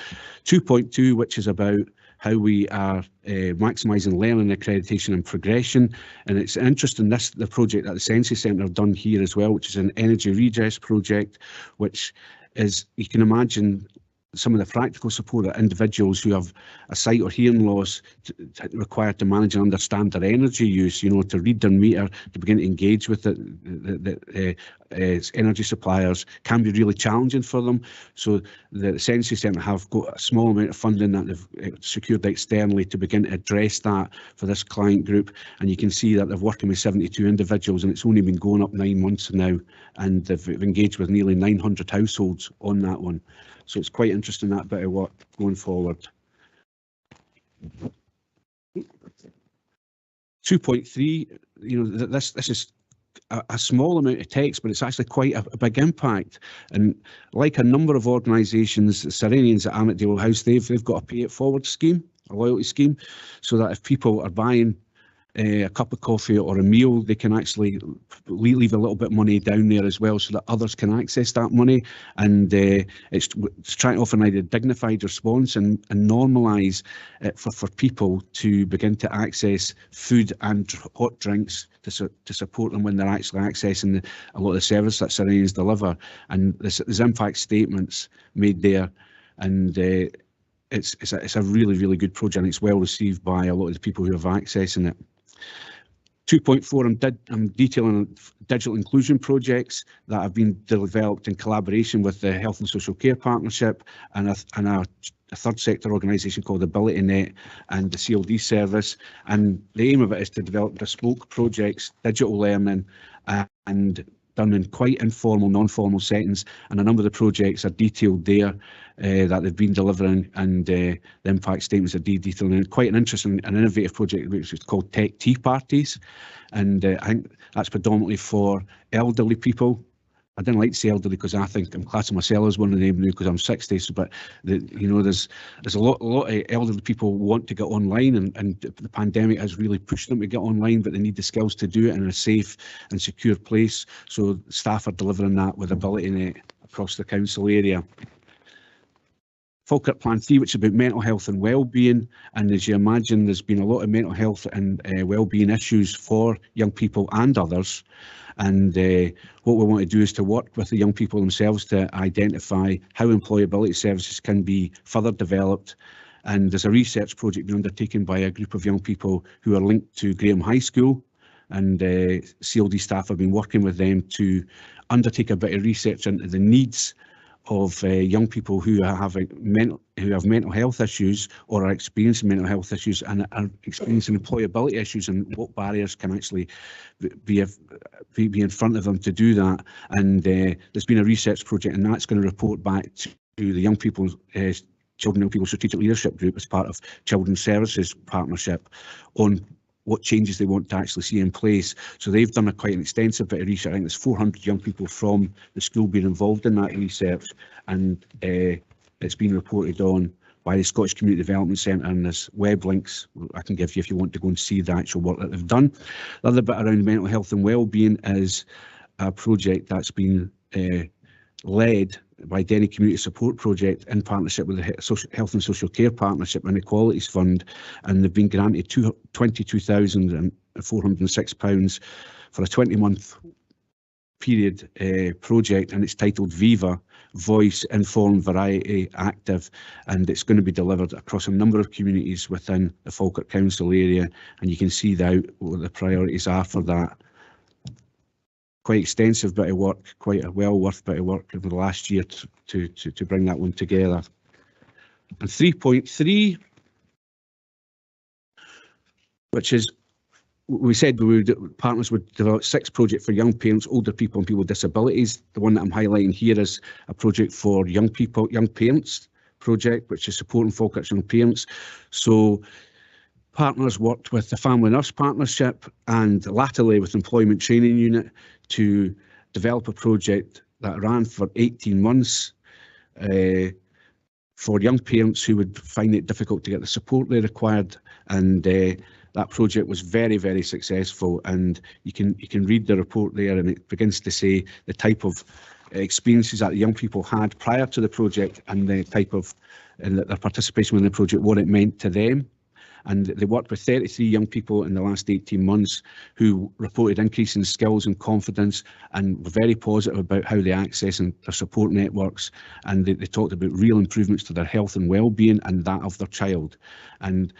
2.2, which is about how we are maximising learning, accreditation and progression. And it's interesting, the project that the Sensory Centre have done here as well, which is an energy redress project, which is, you can imagine, some of the practical support that individuals who have a sight or hearing loss required to manage and understand their energy use, you know, to read their meter, to begin to engage with the energy suppliers can be really challenging for them. So the Sensory Centre have got a small amount of funding that they've secured externally to begin to address that for this client group. And you can see that they're working with 72 individuals, and it's only been going up 9 months now, and they've engaged with nearly 900 households on that one. So it's quite interesting, that bit of work going forward. 2.3, you know, this is a small amount of text, but it's actually quite a big impact. And like a number of organisations, the Serenians at Amitdale House, they've got a pay it forward scheme, a loyalty scheme, so that if people are buying a cup of coffee or a meal, they can actually leave a little bit of money down there as well, so that others can access that money. And it's trying to offer a dignified response and normalise it for people to begin to access food and hot drinks to support them when they're actually accessing a lot of the service that Serenians deliver. And there's impact statements made there, and it's a really, really good project, and it's well received by a lot of the people who have accessing it. 2.4, I'm detailing digital inclusion projects that have been developed in collaboration with the Health and Social Care Partnership and a third sector organisation called AbilityNet and the CLD service. And the aim of it is to develop bespoke projects, digital learning, and done in quite informal, non-formal settings, and a number of the projects are detailed there that they've been delivering, and the impact statements are detailing. And quite an interesting and innovative project which is called Tech Tea Parties, and I think that's predominantly for elderly people. I didn't like to say elderly because I think I'm classing myself as one of them now because I'm 60. So, but you know, there's a lot of elderly people want to get online, and the pandemic has really pushed them to get online, but they need the skills to do it in a safe and secure place. So staff are delivering that with AbilityNet across the council area. Falkirk Plan 3, which is about mental health and well-being, and as you imagine, there's been a lot of mental health and well-being issues for young people and others. And what we want to do is to work with the young people themselves to identify how employability services can be further developed. And there's a research project being undertaken by a group of young people who are linked to Graham High School, and CLD staff have been working with them to undertake a bit of research into the needs of young people who have mental health issues or are experiencing mental health issues and are experiencing employability issues, and what barriers can actually be in front of them to do that. And there's been a research project, and that's going to report back to the young people, Children and Young People Strategic Leadership Group as part of Children's Services Partnership on what changes they want to actually see in place. So they've done quite an extensive bit of research. I think there's 400 young people from the school being involved in that research, and it's been reported on by the Scottish Community Development Centre, and there's web links I can give you if you want to go and see the actual work that they've done. The other bit around mental health and wellbeing is a project that's been led by Denny Community Support Project in partnership with the Health and Social Care Partnership and Equalities Fund, and they've been granted £22,406 for a 20-month period project, and it's titled Viva, Voice, Informed, Variety, Active, and it's going to be delivered across a number of communities within the Falkirk Council area, and you can see what the priorities are for that. Quite extensive bit of work, quite a well worth bit of work over the last year to bring that one together. And 3.3, which is we said partners would develop 6 projects for young parents, older people and people with disabilities. The one that I'm highlighting here is a project for young parents project, which is supporting Falkirk's young parents. So partners worked with the Family Nurse Partnership and latterly with Employment Training Unit to develop a project that ran for 18 months for young parents who would find it difficult to get the support they required. And that project was very, very successful. And you can read the report there, and it begins to say the type of experiences that the young people had prior to the project and the type of their participation in the project, what it meant to them. And they worked with 33 young people in the last 18 months who reported increase in skills and confidence and were very positive about how they access their support networks. And they talked about real improvements to their health and well-being and that of their child. And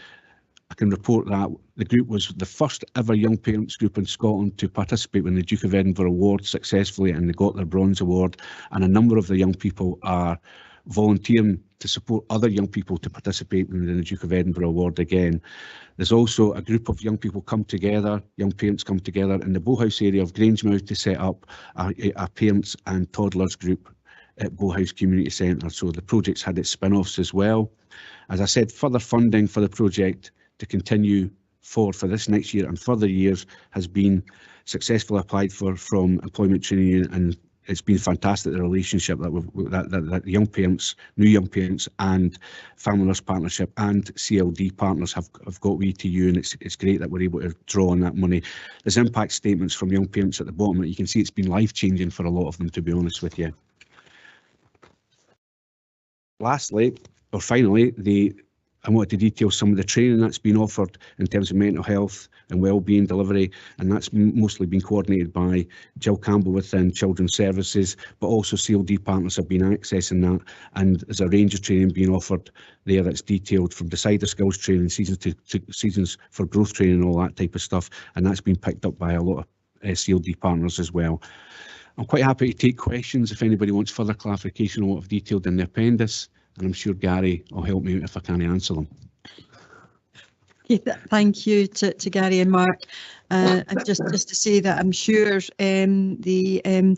I can report that the group was the first ever young parents group in Scotland to participate in the Duke of Edinburgh Award successfully, and they got their bronze award. And a number of the young people are volunteering to support other young people to participate in the Duke of Edinburgh Award again. There's also a group of young people come together, young parents come together in the Bowhouse area of Grangemouth to set up a parents and toddlers group at Bowhouse Community Centre. So the project's had its spin-offs as well. As I said, further funding for the project to continue for this next year and further years has been successfully applied for from Employment Training Unit, and it's been fantastic, the relationship that young parents, new young parents and Family Nurse Partnership and CLD partners have got with ETU, and it's great that we're able to draw on that money. There's impact statements from young parents at the bottom that you can see. It's been life-changing for a lot of them, to be honest with you. Lastly, or finally, I wanted to detail some of the training that's been offered in terms of mental health and wellbeing delivery, and that's mostly been coordinated by Jill Campbell within Children's Services, but also CLD partners have been accessing that, and there's a range of training being offered there that's detailed, from decider skills training, seasons to seasons for growth training, all that type of stuff, and that's been picked up by a lot of CLD partners as well. I'm quite happy to take questions if anybody wants further clarification on what I've detailed in the appendix, and I'm sure Gary will help me out if I can't answer them. Thank you to Gary and Mark. And just to say that I'm sure the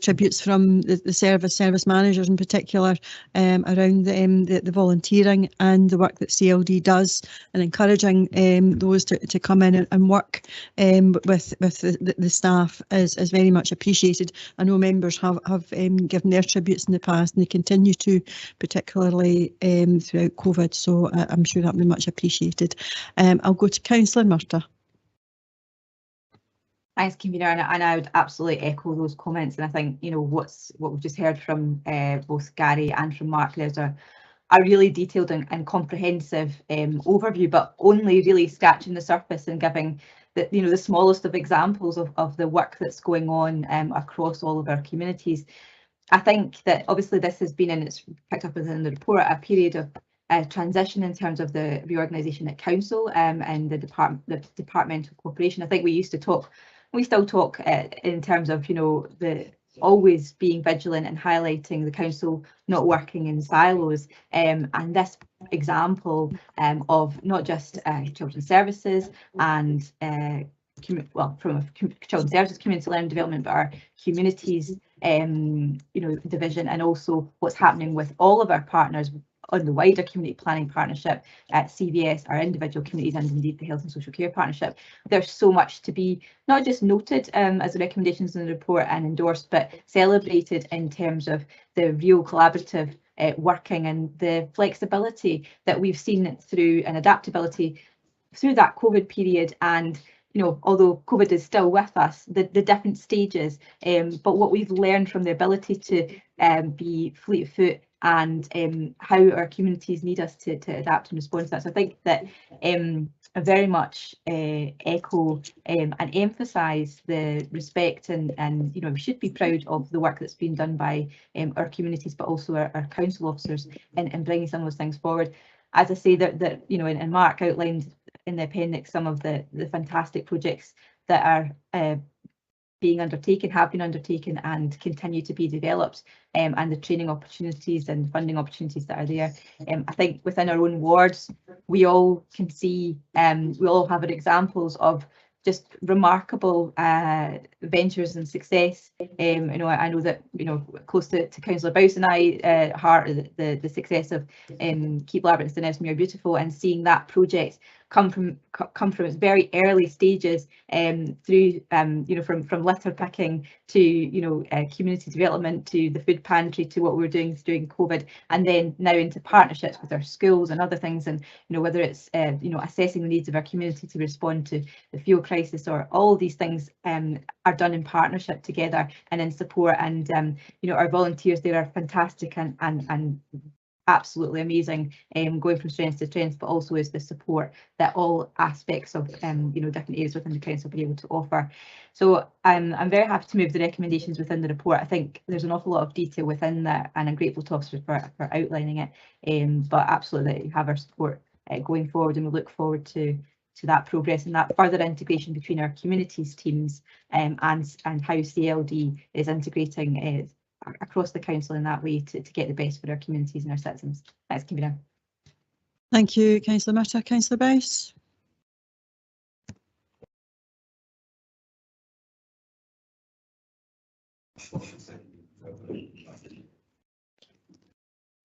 tributes from the service managers in particular around the volunteering and the work that CLD does, and encouraging those to come in and work with the staff is very much appreciated. I know members have given their tributes in the past, and they continue to, particularly throughout COVID, so I'm sure that will be much appreciated. I'll go to Councillor Murtagh. Thanks, Convener, and I would absolutely echo those comments. And I think, you know, what we've just heard from both Gary and from Mark, there's a really detailed and comprehensive overview, but only really scratching the surface and giving the smallest of examples of the work that's going on across all of our communities. I think that obviously this has been, and it's picked up within the report, a period of transition in terms of the reorganisation at council and the departmental cooperation. I think we still talk in terms of, you know, the always being vigilant and highlighting the council not working in silos, and this example of not just children's services and from a children's services, community learning development, but our communities division, and also what's happening with all of our partners on the wider community planning partnership at CVS, our individual communities, and indeed the Health and Social Care Partnership. There's so much to be not just noted as the recommendations in the report and endorsed, but celebrated in terms of the real collaborative working and the flexibility that we've seen through, and adaptability through that COVID period. And you know, although COVID is still with us, the different stages, but what we've learned from the ability to be fleet of foot and how our communities need us to adapt and respond to that. So I think that I very much echo and emphasise the respect and you know, we should be proud of the work that's been done by our communities, but also our council officers in bringing some of those things forward. As I say, that you know, and Mark outlined in the appendix some of the fantastic projects that are being undertaken, have been undertaken, and continue to be developed, and the training opportunities and funding opportunities that are there. I think within our own wards, we all can see, we all have examples of just remarkable ventures and success. You know, I know that, you know, close to Councillor Bowes and I heart the success of Keep Labyrinth and Esmere Beautiful, and seeing that project come from its very early stages through you know, from litter picking to, you know, community development, to the food pantry, to what we were doing during COVID, and then now into partnerships with our schools and other things. And you know, whether it's you know, assessing the needs of our community to respond to the fuel crisis, or all these things are done in partnership together and in support. And you know, our volunteers there are fantastic and absolutely amazing, going from strength to strength, but also is the support that all aspects of you know, different areas within the council be able to offer. So I'm very happy to move the recommendations within the report. I think there's an awful lot of detail within that, and I'm grateful to officers for outlining it. But absolutely, you have our support going forward, and we look forward to that progress and that further integration between our communities teams and how CLD is integrating across the council in that way to get the best for our communities and our citizens. Thanks, Convener. Thank you, Councillor Murtagh. Councillor Bowes.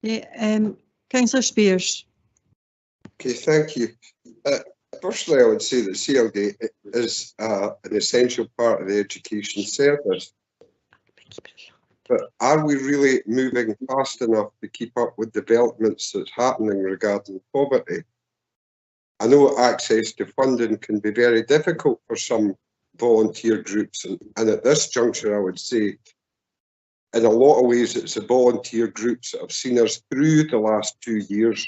Yeah, Councillor Spears. Okay, thank you. Firstly, I would say that CLD is an essential part of the education service. But are we really moving fast enough to keep up with developments that's happening regarding poverty? I know access to funding can be very difficult for some volunteer groups, and at this juncture I would say in a lot of ways it's the volunteer groups that have seen us through the last 2 years,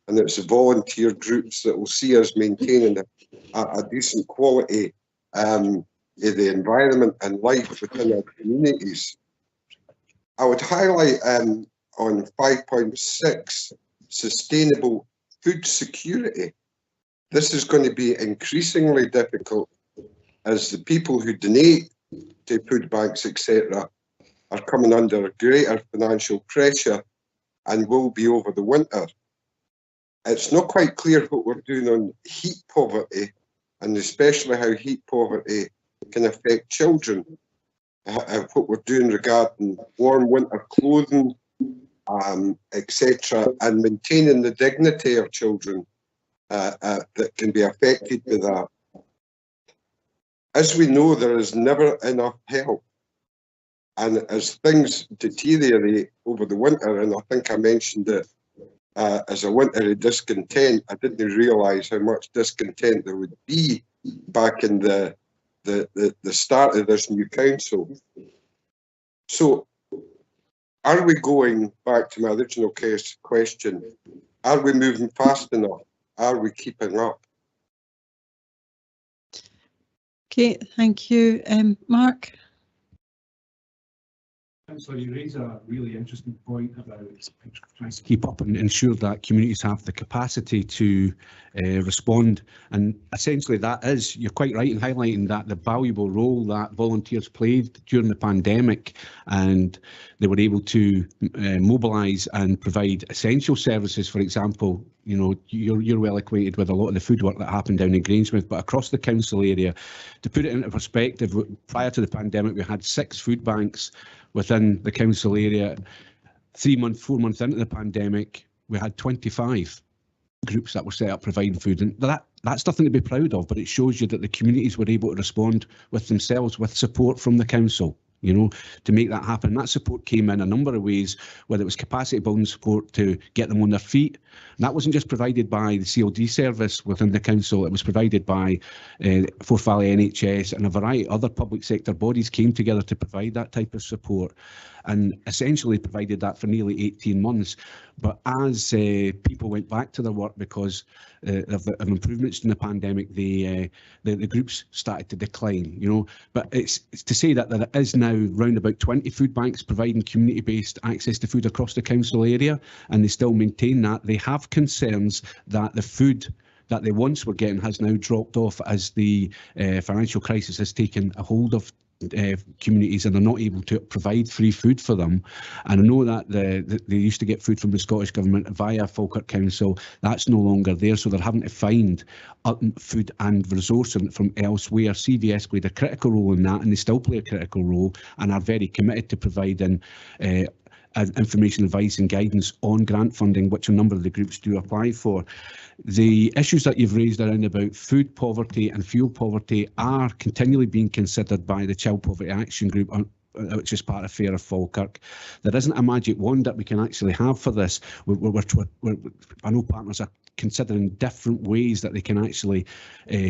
and it's the volunteer groups that will see us maintaining a decent quality of the environment and life within our communities. I would highlight on 5.6, sustainable food security. This is going to be increasingly difficult as the people who donate to food banks, etc., are coming under greater financial pressure and will be over the winter. It's not quite clear what we're doing on heat poverty, and especially how heat poverty can affect children. What we're doing regarding warm winter clothing, etc., and maintaining the dignity of children that can be affected by that. As we know, there is never enough help, and as things deteriorate over the winter, and I think I mentioned it as a wintry discontent, I didn't realise how much discontent there would be back in the start of this new council. So are we going back to my original question? Are we moving fast enough? Are we keeping up? Okay, thank you. Mark. Councillor, you raise a really interesting point about trying to keep up and ensure that communities have the capacity to respond. And essentially that is, you're quite right in highlighting that the valuable role that volunteers played during the pandemic, and they were able to mobilise and provide essential services. For example, you know, you're well acquainted with a lot of the food work that happened down in Grangemouth, but across the council area, to put it into perspective, prior to the pandemic, we had 6 food banks within the council area. 4 months into the pandemic, we had 25 groups that were set up providing food, and that's nothing to be proud of, but it shows you that the communities were able to respond with themselves, with support from the council, you know, to make that happen. That support came in a number of ways, whether it was capacity building support to get them on their feet. And that wasn't just provided by the CLD service within the council, it was provided by Forth Valley NHS, and a variety of other public sector bodies came together to provide that type of support, and essentially provided that for nearly 18 months. But as people went back to their work because of improvements in the pandemic, the groups started to decline, you know. But it's to say that there is now round about 20 food banks providing community-based access to food across the council area, and they still maintain that. They have concerns that the food that they once were getting has now dropped off as the financial crisis has taken a hold of communities and they're not able to provide free food for them. And I know that they used to get food from the Scottish Government via Falkirk Council. That's no longer there, so they're having to find food and resource from elsewhere. CVS played a critical role in that, and they still play a critical role and are very committed to providing information, advice and guidance on grant funding, which a number of the groups do apply for. The issues that you've raised around about food poverty and fuel poverty are continually being considered by the Child Poverty Action Group, which is part of Fairer Falkirk. There isn't a magic wand that we can actually have for this. I know partners are considering different ways that they can actually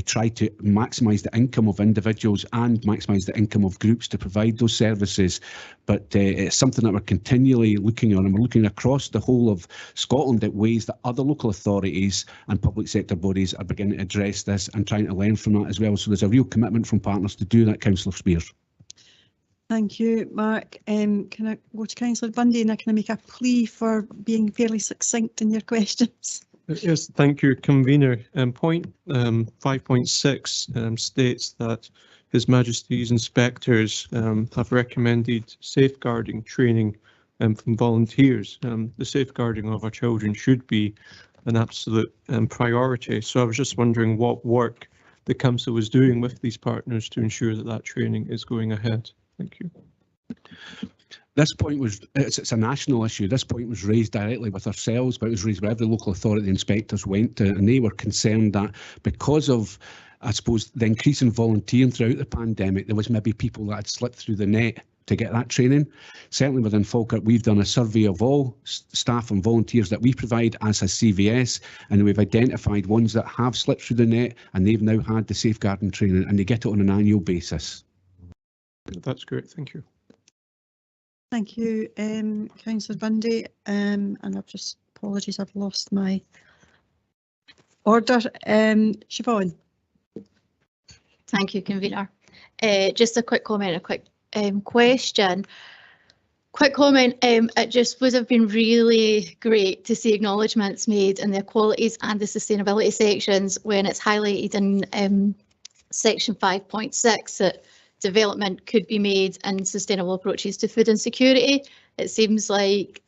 try to maximise the income of individuals and maximise the income of groups to provide those services. But it's something that we're continually looking on, and we're looking across the whole of Scotland at ways that other local authorities and public sector bodies are beginning to address this and trying to learn from that as well. So there's a real commitment from partners to do that, Councillor Spears. Thank you, Mark. Can I go to Councillor Bundy, and can I make a plea for being fairly succinct in your questions? Yes, thank you, Convener. Point 5.6 states that His Majesty's inspectors have recommended safeguarding training from volunteers. The safeguarding of our children should be an absolute priority. So I was just wondering what work the Council was doing with these partners to ensure that that training is going ahead. Thank you. This point was, it's a national issue. This point was raised directly with ourselves, but it was raised by every local authority the inspectors went to, and they were concerned that because of, I suppose, the increase in volunteering throughout the pandemic, there was maybe people that had slipped through the net to get that training. Certainly within Falkirk, we've done a survey of all staff and volunteers that we provide, as has CVS, and we've identified ones that have slipped through the net, and they've now had the safeguarding training, and they get it on an annual basis. That's great, thank you. Thank you, Councillor Bundy. And I've just, apologies, I've lost my order. Siobhan. Thank you, Convener. Just a quick comment, a quick question. Quick comment, it just would have been really great to see acknowledgements made in the equalities and the sustainability sections when it's highlighted in section 5.6 that development could be made in sustainable approaches to food insecurity. It seems like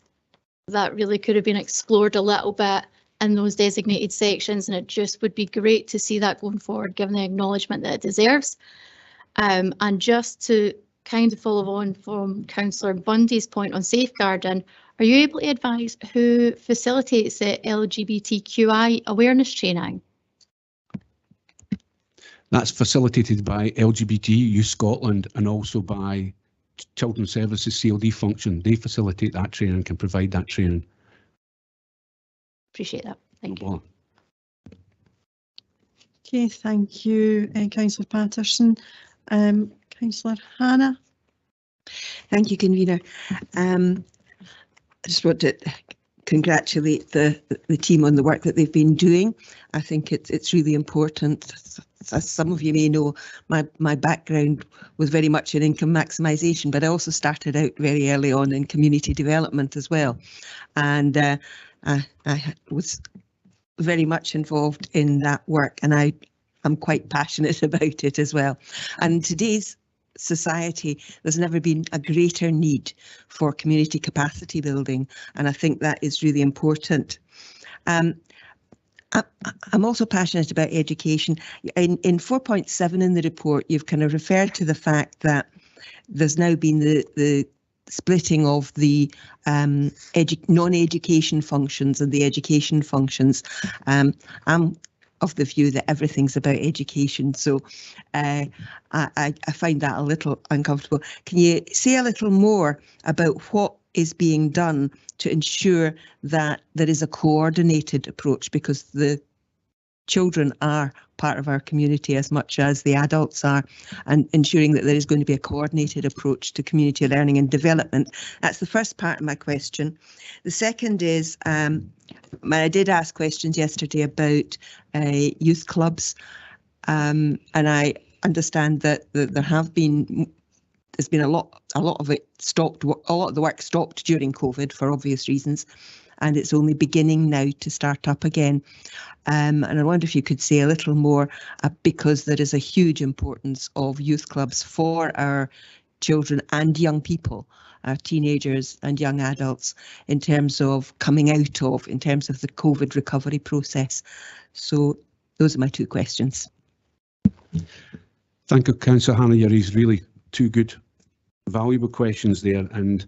that really could have been explored a little bit in those designated sections, and it just would be great to see that going forward, given the acknowledgement that it deserves. And just to kind of follow on from Councillor Bundy's point on safeguarding, are you able to advise who facilitates the LGBTQI awareness training? That's facilitated by LGBT Youth Scotland and also by Children's Services CLD function. They facilitate that training and can provide that training. Appreciate that. Thank you. Okay, thank you, Councillor Patterson. Councillor Hannah. Thank you, Convener. I just want to congratulate the team on the work that they've been doing. I think it's really important. As some of you may know, my background was very much in income maximisation, but I also started out very early on in community development as well. And I was very much involved in that work, and I'm quite passionate about it as well. And today's society, there's never been a greater need for community capacity building, and I think that is really important. I'm also passionate about education. In 4.7 in the report, you've kind of referred to the fact that there's now been the splitting of the non-education functions and the education functions. I'm of the view that everything's about education, so I find that a little uncomfortable. Can you say a little more about what is being done to ensure that there is a coordinated approach, because the children are part of our community as much as the adults are, and ensuring that there is going to be a coordinated approach to community learning and development? That's the first part of my question. The second is, I did ask questions yesterday about youth clubs, and I understand that there's been a lot of it stopped, a lot of the work stopped during COVID for obvious reasons. and it's only beginning now to start up again. And I wonder if you could say a little more, because there is a huge importance of youth clubs for our children and young people, our teenagers and young adults, in terms of coming out of, in terms of the COVID recovery process. So those are my two questions. Thank you, Councillor Hannah. You raised really two good, valuable questions there. And,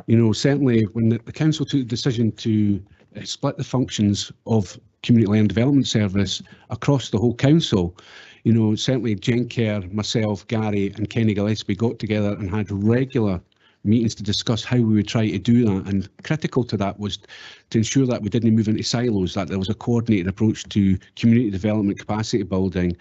you know, certainly when the council took the decision to split the functions of Community Learning Development Service across the whole council, you know, certainly Jen Kerr, myself, Gary and Kenny Gillespie got together and had regular meetings to discuss how we would try to do that. And critical to that was to ensure that we didn't move into silos, that there was a coordinated approach to community development, capacity building,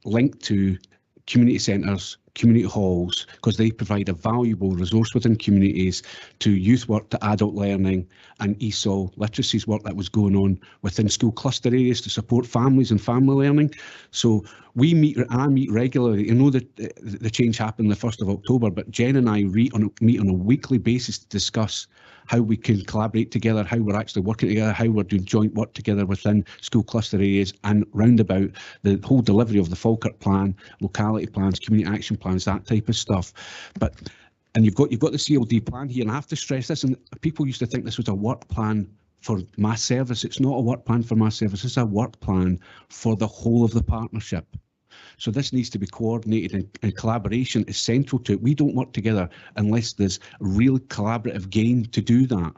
linked to community centres, community halls, because they provide a valuable resource within communities to youth work, to adult learning and ESOL literacies work that was going on within school cluster areas to support families and family learning. So we meet, I meet regularly. You know that the change happened the 1st of October, but Jen and I meet on a weekly basis to discuss how we can collaborate together, how we're actually working together, how we're doing joint work together within school cluster areas and round about the whole delivery of the Falkirk plan, locality plans, community action plans, that type of stuff. But and you've got the CLD plan here, and I have to stress this, and people used to think this was a work plan for mass service. It's not a work plan for mass service, it's a work plan for the whole of the partnership. So this needs to be coordinated, and collaboration is central to it. We don't work together unless there's real collaborative gain to do that.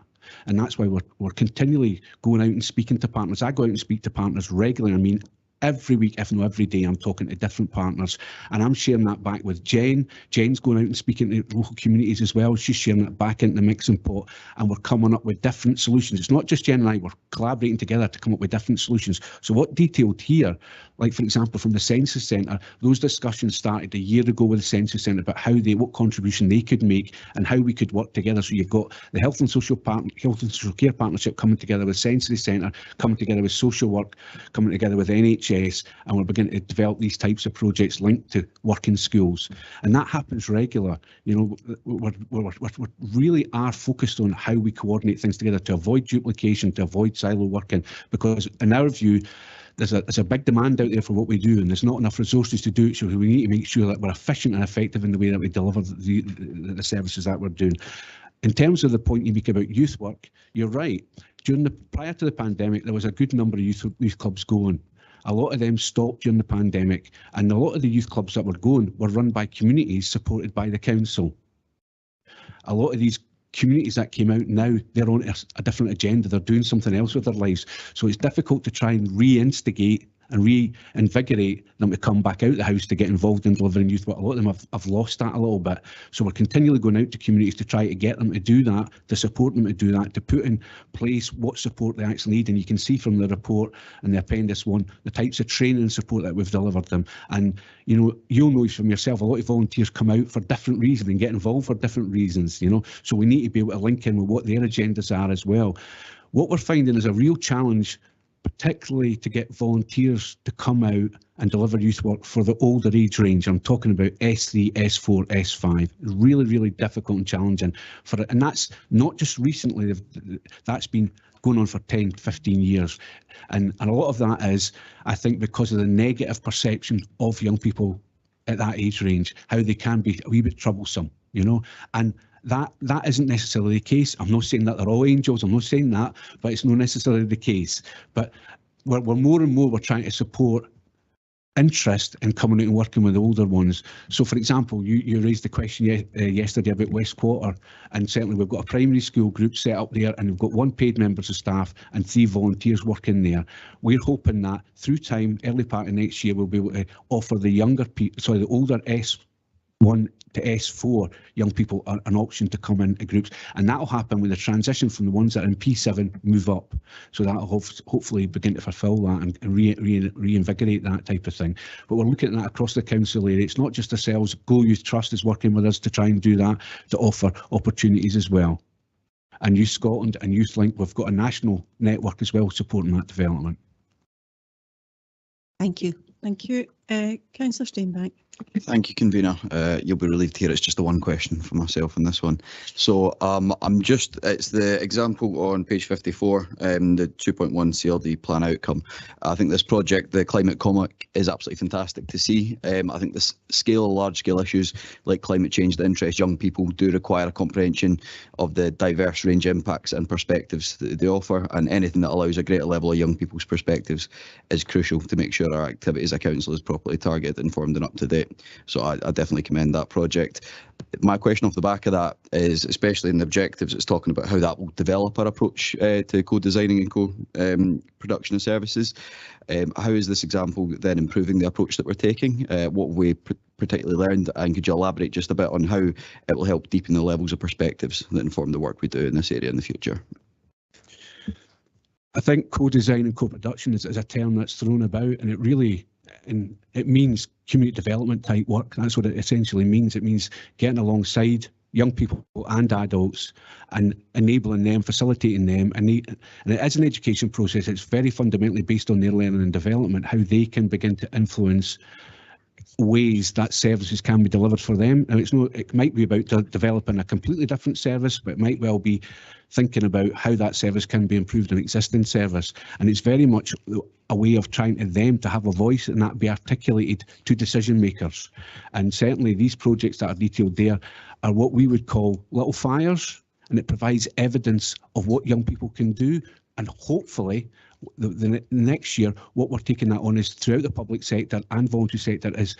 And that's why we're continually going out and speaking to partners. I go out and speak to partners regularly. I mean, every week, if not every day, I'm talking to different partners, and I'm sharing that back with Jen. Jen's going out and speaking to local communities as well. She's sharing that back into the mixing pot, and we're coming up with different solutions. It's not just Jen and I, we're collaborating together to come up with different solutions. So what detailed here, like for example, from the Census Centre, those discussions started a year ago with the Census Centre about what contribution they could make and how we could work together. So you've got the Health and Social Care Partnership coming together with Census Centre, coming together with social work, coming together with NHS, and we're beginning to develop these types of projects linked to work in schools. And that happens regular. You know, we really are focused on how we coordinate things together to avoid duplication, to avoid silo working, because in our view, there's a big demand out there for what we do, and there's not enough resources to do it. So we need to make sure that we're efficient and effective in the way that we deliver the services that we're doing. In terms of the point you make about youth work, you're right. Prior to the pandemic, there was a good number of youth clubs going. A lot of them stopped during the pandemic, and a lot of the youth clubs that were going were run by communities supported by the council. A lot of these communities that came out now, they're on a different agenda. They're doing something else with their lives. So it's difficult to try and reinstigate and reinvigorate them to come back out the house to get involved in delivering youth work. A lot of them have lost that a little bit. So we're continually going out to communities to try to get them to do that, to support them to do that, to put in place what support they actually need. And you can see from the report and the Appendix 1, the types of training and support that we've delivered them. And, you know, you'll know from yourself, a lot of volunteers come out for different reasons and get involved for different reasons, you know. So we need to be able to link in with what their agendas are as well. What we're finding is a real challenge, particularly to get volunteers to come out and deliver youth work for the older age range. I'm talking about S3, S4, S5. Really, really difficult and challenging for it. And that's not just recently, that's been going on for 10, 15 years. And a lot of that is, I think, because of the negative perception of young people at that age range, how they can be a wee bit troublesome, you know. And that isn't necessarily the case. I'm not saying that they're all angels, I'm not saying that, but it's not necessarily the case. But we're more and more, we're trying to support interest in coming out and working with the older ones. So for example, you raised the question yesterday about West Quarter, and certainly we've got a primary school group set up there, and we've got 1 paid members of staff and 3 volunteers working there. We're hoping that through time, early part of next year, we'll be able to offer the older S1 to S4 young people an option to come into groups, and that'll happen when the transition from the ones that are in P7 move up. So that'll hopefully begin to fulfil that and reinvigorate that type of thing. But we're looking at that across the council area. It's not just ourselves. Go Youth Trust is working with us to try and do that, to offer opportunities as well. And Youth Scotland and Youth Link, we've got a national network as well supporting that development. Thank you. Thank you. Councillor Steinbach. Thank you, convener. You'll be relieved to hear it's just the one question for myself on this one. So it's the example on page 54, the 2.1 CLD plan outcome. I think this project, the climate comic, is absolutely fantastic to see. I think the scale of large-scale issues like climate change that interest young people do require a comprehension of the diverse range impacts and perspectives that they offer, and anything that allows a greater level of young people's perspectives is crucial to make sure our activity as a council is properly targeted, informed and up to date. So I definitely commend that project. My question off the back of that is, especially in the objectives, it's talking about how that will develop our approach to co-designing and co-production of services. How is this example then improving the approach that we're taking? What have we particularly learned? And could you elaborate just a bit on how it will help deepen the levels of perspectives that inform the work we do in this area in the future? I think co-design and co-production is a term that's thrown about, and it means community development type work. That's what it essentially means. It means getting alongside young people and adults and enabling them, facilitating them. And it is an education process. It's very fundamentally based on their learning and development, how they can begin to influence ways that services can be delivered for them. Now, it might be about developing a completely different service, but it might well be thinking about how that service can be improved in existing service. And it's very much a way of trying to them to have a voice and that be articulated to decision makers. And certainly these projects that are detailed there are what we would call little fires, and it provides evidence of what young people can do. And hopefully the next year, what we're taking that on is throughout the public sector and voluntary sector is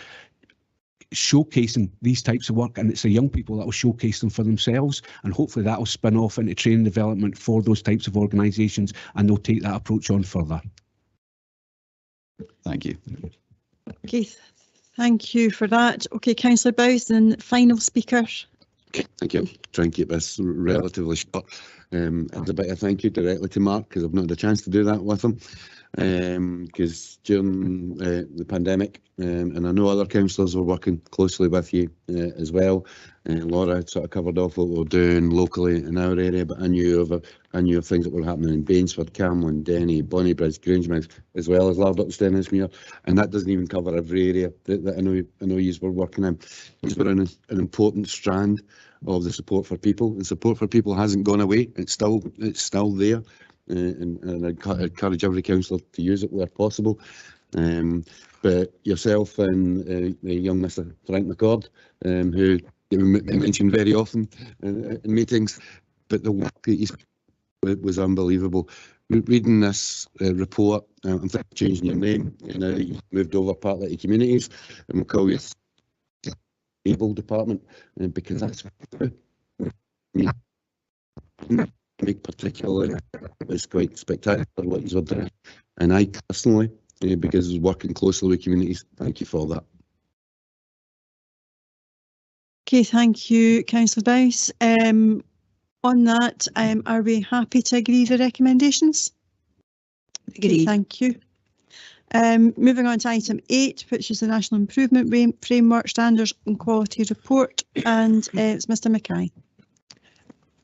showcasing these types of work, and it's the young people that will showcase them for themselves, and hopefully that will spin off into training development for those types of organisations, and they'll take that approach on further. Thank you. Okay, thank you for that. Okay, Councillor Bowes, and final speaker. Thank you. Try and keep this relatively short. And a bit of thank you directly to Mark, because I've not had a chance to do that with him. Because during the pandemic, and I know other councillors were working closely with you as well. Laura sort of covered off what we're doing locally in our area, but I knew of things that were happening in Bainsford, Camlin, Denny, Bonnybridge, Grangemouth, as well as Lardop, Stennismere, and that doesn't even cover every area that I know you were working in. It's been an important strand of the support for people, and support for people hasn't gone away. It's still there. And I encourage every councillor to use it where possible. But yourself and the young Mr. Frank McCord, who you mentioned very often in meetings, but the work that you was unbelievable. Reading this report, I'm thinking of changing your name now that you've moved over partly to communities, and we'll call you Able Department, because that's big particularly is quite spectacular what you're doing, and I personally, because I was working closely with communities, thank you for that. Okay, thank you, Councillor Bowes. On that, are we happy to agree the recommendations? Agreed. Okay, thank you. Moving on to item 8, which is the National Improvement Framework Standards and Quality Report, and it's Mr. Mackay.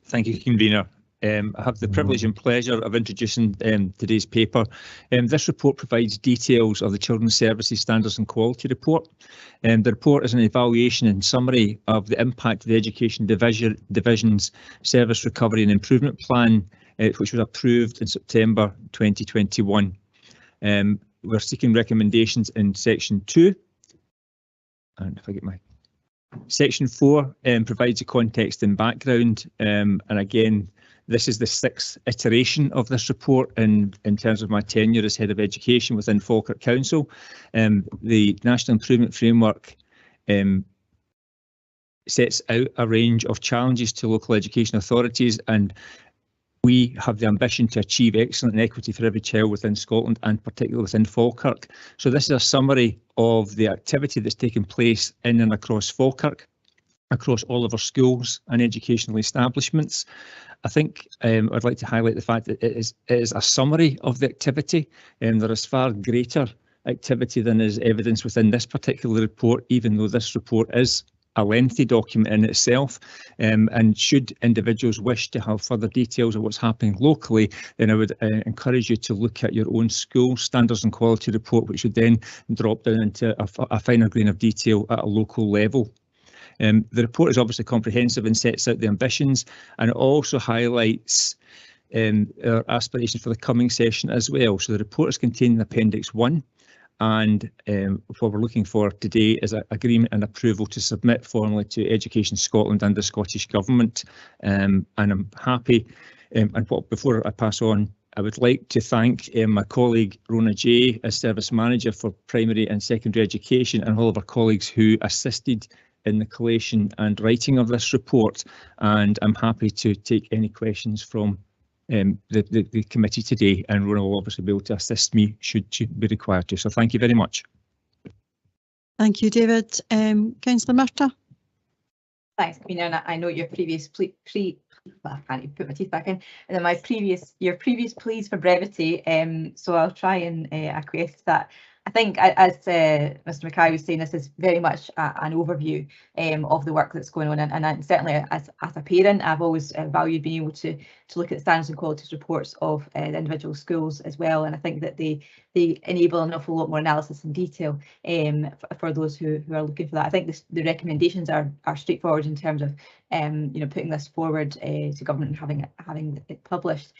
Thank you, convener. I have the privilege and pleasure of introducing today's paper. This report provides details of the Children's Services Standards and Quality Report. The report is an evaluation and summary of the impact of the Education Division's Service Recovery and Improvement Plan, which was approved in September 2021. We're seeking recommendations in Section 2. And if I get my Section 4 provides the context and background, and again, this is the 6th iteration of this report in terms of my tenure as Head of Education within Falkirk Council. The National Improvement Framework sets out a range of challenges to local education authorities, and we have the ambition to achieve excellent and equity for every child within Scotland, and particularly within Falkirk. So this is a summary of the activity that's taken place in and across Falkirk, across all of our schools and educational establishments. I think I'd like to highlight the fact that it is a summary of the activity, and there is far greater activity than is evidenced within this particular report, even though this report is a lengthy document in itself, and should individuals wish to have further details of what's happening locally, then I would encourage you to look at your own school standards and quality report, which would then drop down into a finer grain of detail at a local level. The report is obviously comprehensive and sets out the ambitions, and it also highlights our aspirations for the coming session as well. So the report is contained in Appendix 1, and what we're looking for today is an agreement and approval to submit formally to Education Scotland and the Scottish Government. And I'm happy, before I pass on, I would like to thank my colleague Rona Jay as Service Manager for Primary and Secondary Education, and all of our colleagues who assisted in the collation and writing of this report. And I'm happy to take any questions from the committee today, and Rona will obviously be able to assist me should she be required to. So thank you very much. Thank you, David. Councillor Murtagh. Thanks, Convener. And I know your previous well, I can't even put my teeth back in. And then your previous pleas for brevity. So I'll try and acquiesce to that. I think, as Mr. Mackay was saying, this is very much an overview of the work that's going on, and certainly as a parent, I've always valued being able to look at standards and qualities reports of the individual schools as well, and I think that they enable an awful lot more analysis and detail for those who are looking for that. I think the recommendations are straightforward in terms of putting this forward to government and having it published.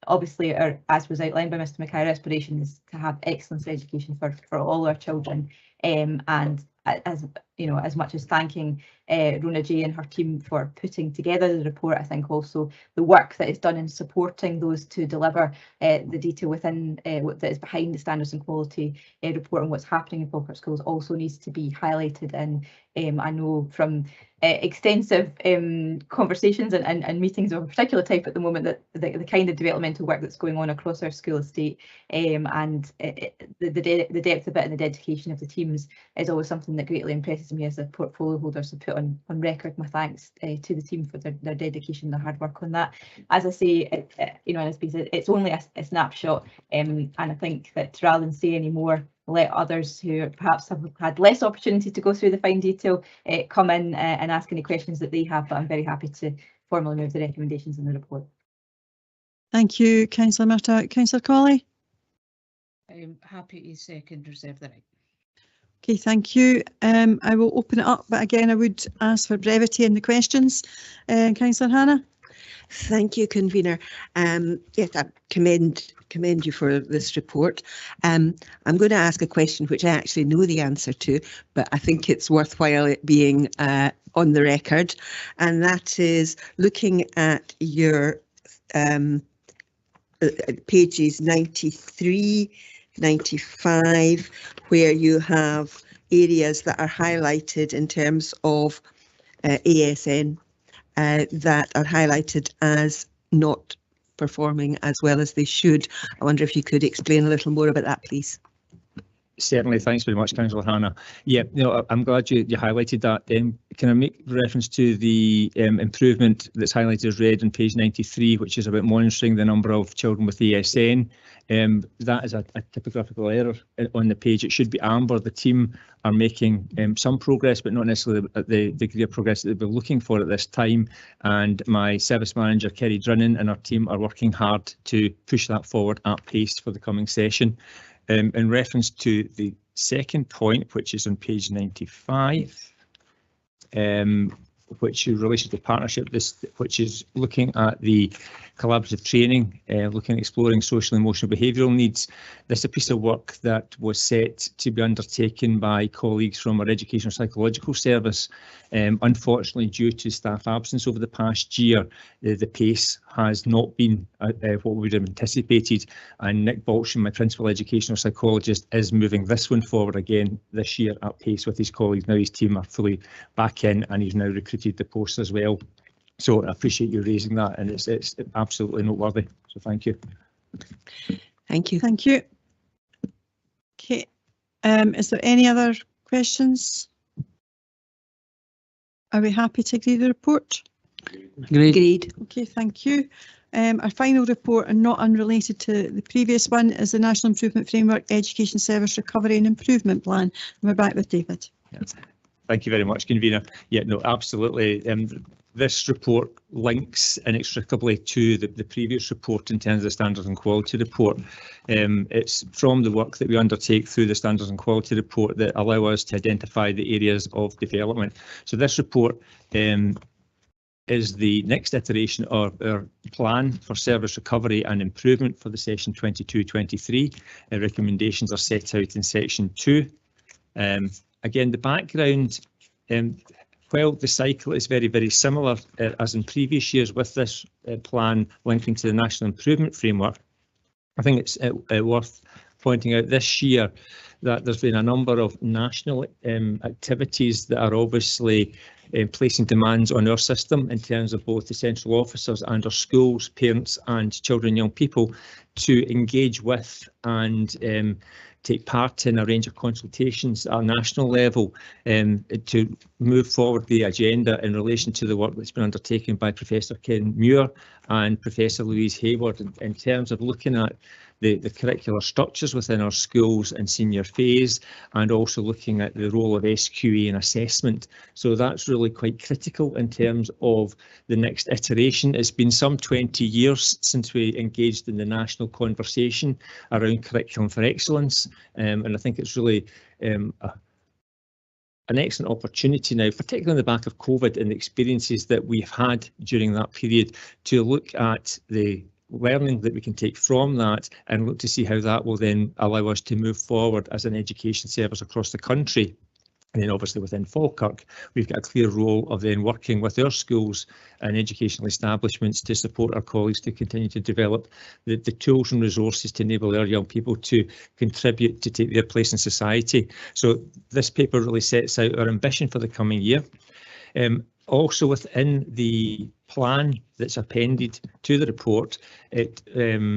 Obviously, as was outlined by Mr. Mackay, our aspiration is to have excellence education for all our children, and as much as thanking Rona Jay and her team for putting together the report, I think also the work that is done in supporting those to deliver the detail within that is behind the standards and quality report and what's happening in Falkirk schools also needs to be highlighted. And I know from extensive conversations and meetings of a particular type at the moment that the kind of developmental work that's going on across our school estate and the depth of it and the dedication of the teams is always something that greatly impresses me as a portfolio holder. So put on record my thanks to the team for their dedication, their hard work on that. As I say, it's only a snapshot, and I think that rather than say any more, let others who perhaps have had less opportunity to go through the fine detail come in and ask any questions that they have, but I'm very happy to formally move the recommendations in the report. Thank you, Councillor Murtagh. Councillor Colley. I'm happy to second, reserve the right. Okay, thank you. I will open it up, but again, I would ask for brevity in the questions. Councillor Hannah. Thank you, Convener. Yes, I commend you for this report. I'm going to ask a question which I actually know the answer to, but I think it's worthwhile it being on the record, and that is looking at your pages 93, 95, where you have areas that are highlighted in terms of ASN that are highlighted as not performing as well as they should. I wonder if you could explain a little more about that, please. Certainly, thanks very much, Councillor Hannah. Yeah, I'm glad you highlighted that. Can I make reference to the improvement that's highlighted as red on page 93, which is about monitoring the number of children with ASN? That is a typographical error on the page. It should be amber. The team are making some progress, but not necessarily at the degree of progress that they've been looking for at this time. And my service manager, Kerry Drinnan, and our team are working hard to push that forward at pace for the coming session. In reference to the second point, which is on page 95, which in relation to partnership, which is looking at the collaborative training, looking at exploring social and emotional behavioural needs. This is a piece of work that was set to be undertaken by colleagues from our educational psychological service. Unfortunately, due to staff absence over the past year, the pace has not been what we would have anticipated, and Nick Balshan, my principal educational psychologist, is moving this one forward again this year at pace with his colleagues. Now his team are fully back in, and he's now recruited the post as well. So I appreciate you raising that, and it's absolutely noteworthy. So thank you. Thank you. Thank you. Okay. Is there any other questions? Are we happy to agree the report? Agreed. Okay, thank you. Our final report, and not unrelated to the previous one, is the National Improvement Framework Education Service Recovery and Improvement Plan. And we're back with David. Yes. Thank you very much, convener. Yeah, no, absolutely. This report links inextricably to the previous report in terms of the standards and quality report. It's from the work that we undertake through the standards and quality report that allow us to identify the areas of development. So this report is the next iteration of our plan for service recovery and improvement for the session 22-23. Recommendations are set out in section 2. Again, the background, while the cycle is very, very similar as in previous years with this plan linking to the National Improvement Framework, I think it's worth pointing out this year that there's been a number of national activities that are obviously placing demands on our system in terms of both the central officers and our schools, parents and children and young people to engage with and take part in a range of consultations at a national level to move forward the agenda in relation to the work that's been undertaken by Professor Ken Muir and Professor Louise Hayward in terms of looking at the curricular structures within our schools and senior phase, and also looking at the role of SQA in assessment. So that's really quite critical in terms of the next iteration. It's been some 20 years since we engaged in the national conversation around curriculum for excellence, and I think it's really an excellent opportunity now, particularly on the back of COVID and the experiences that we've had during that period, to look at the learning that we can take from that and look to see how that will then allow us to move forward as an education service across the country. And then obviously within Falkirk, we've got a clear role of then working with our schools and educational establishments to support our colleagues to continue to develop the tools and resources to enable our young people to contribute to take their place in society. So this paper really sets out our ambition for the coming year. Also within the plan that's appended to the report, it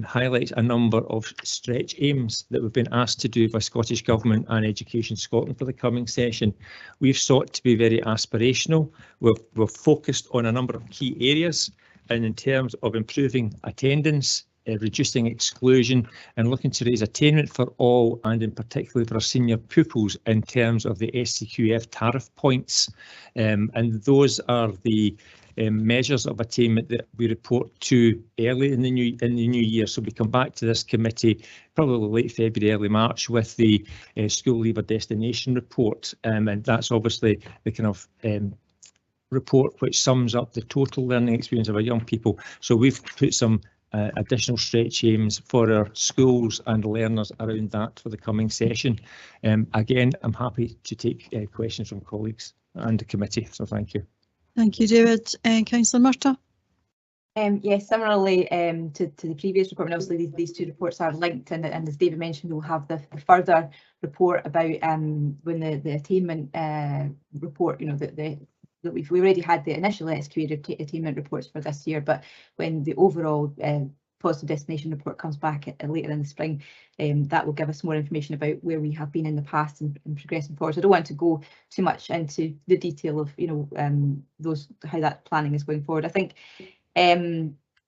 highlights a number of stretch aims that we've been asked to do by Scottish Government and Education Scotland for the coming session. We've sought to be very aspirational. We're focused on a number of key areas, and in terms of improving attendance, reducing exclusion and looking to raise attainment for all, and in particular for our senior pupils in terms of the SCQF tariff points. And those are the measures of attainment that we report to early in the new year. So we come back to this committee probably late February, early March with the school leaver destination report, and that's obviously the kind of report which sums up the total learning experience of our young people. So we've put some additional stretch aims for our schools and learners around that for the coming session. Again, I'm happy to take questions from colleagues and the committee, so thank you. Thank you, David. Councillor Murtagh. Yes, similarly to the previous report, and obviously these two reports are linked, and as David mentioned, we'll have the further report about when the attainment report, you know, that we've already had the initial SQA attainment reports for this year, but when the overall positive destination report comes back later in the spring, that will give us more information about where we have been in the past and progressing forward. So I don't want to go too much into the detail of, you know, how that planning is going forward. I think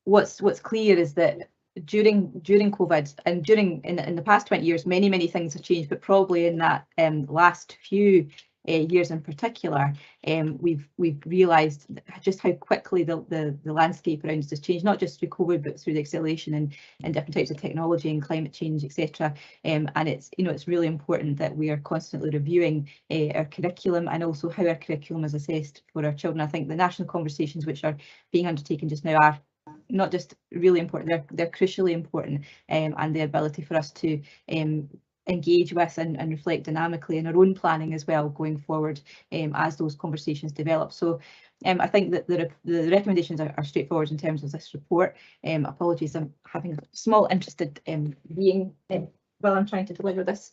what's clear is that during COVID and in the past 20 years, many things have changed, but probably in that last few years in particular, we've realised just how quickly the landscape around us has changed, not just through COVID, but through the acceleration and different types of technology and climate change, etc. And it's really important that we are constantly reviewing our curriculum and also how our curriculum is assessed for our children. I think the national conversations which are being undertaken just now are not just really important, they're crucially important, and the ability for us to engage with and reflect dynamically in our own planning as well going forward as those conversations develop. So I think that the recommendations are straightforward in terms of this report. Apologies, I'm having a small interested being while I'm trying to deliver this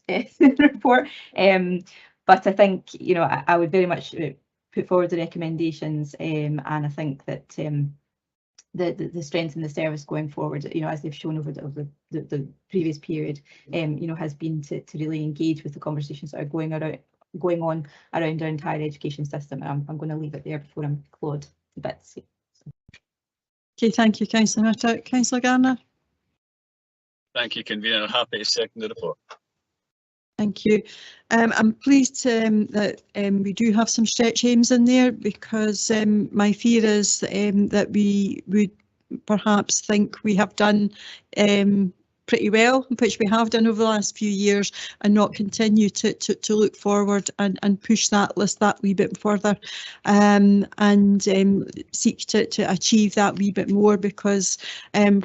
report. But I think, you know, I would very much put forward the recommendations, and I think that the strength in the service going forward, you know, as they've shown over the previous period, you know, has been to really engage with the conversations that are going on around our entire education system. And I'm going to leave it there before I'm clawed to bits. Okay, thank you, Councillor Murtagh. Councillor Garner. Thank you, convener. Happy to second the report. Thank you. I'm pleased that we do have some stretch aims in there, because my fear is that we would perhaps think we have done pretty well, which we have done over the last few years, and not continue to look forward and push that list that wee bit further, and seek to achieve that wee bit more, because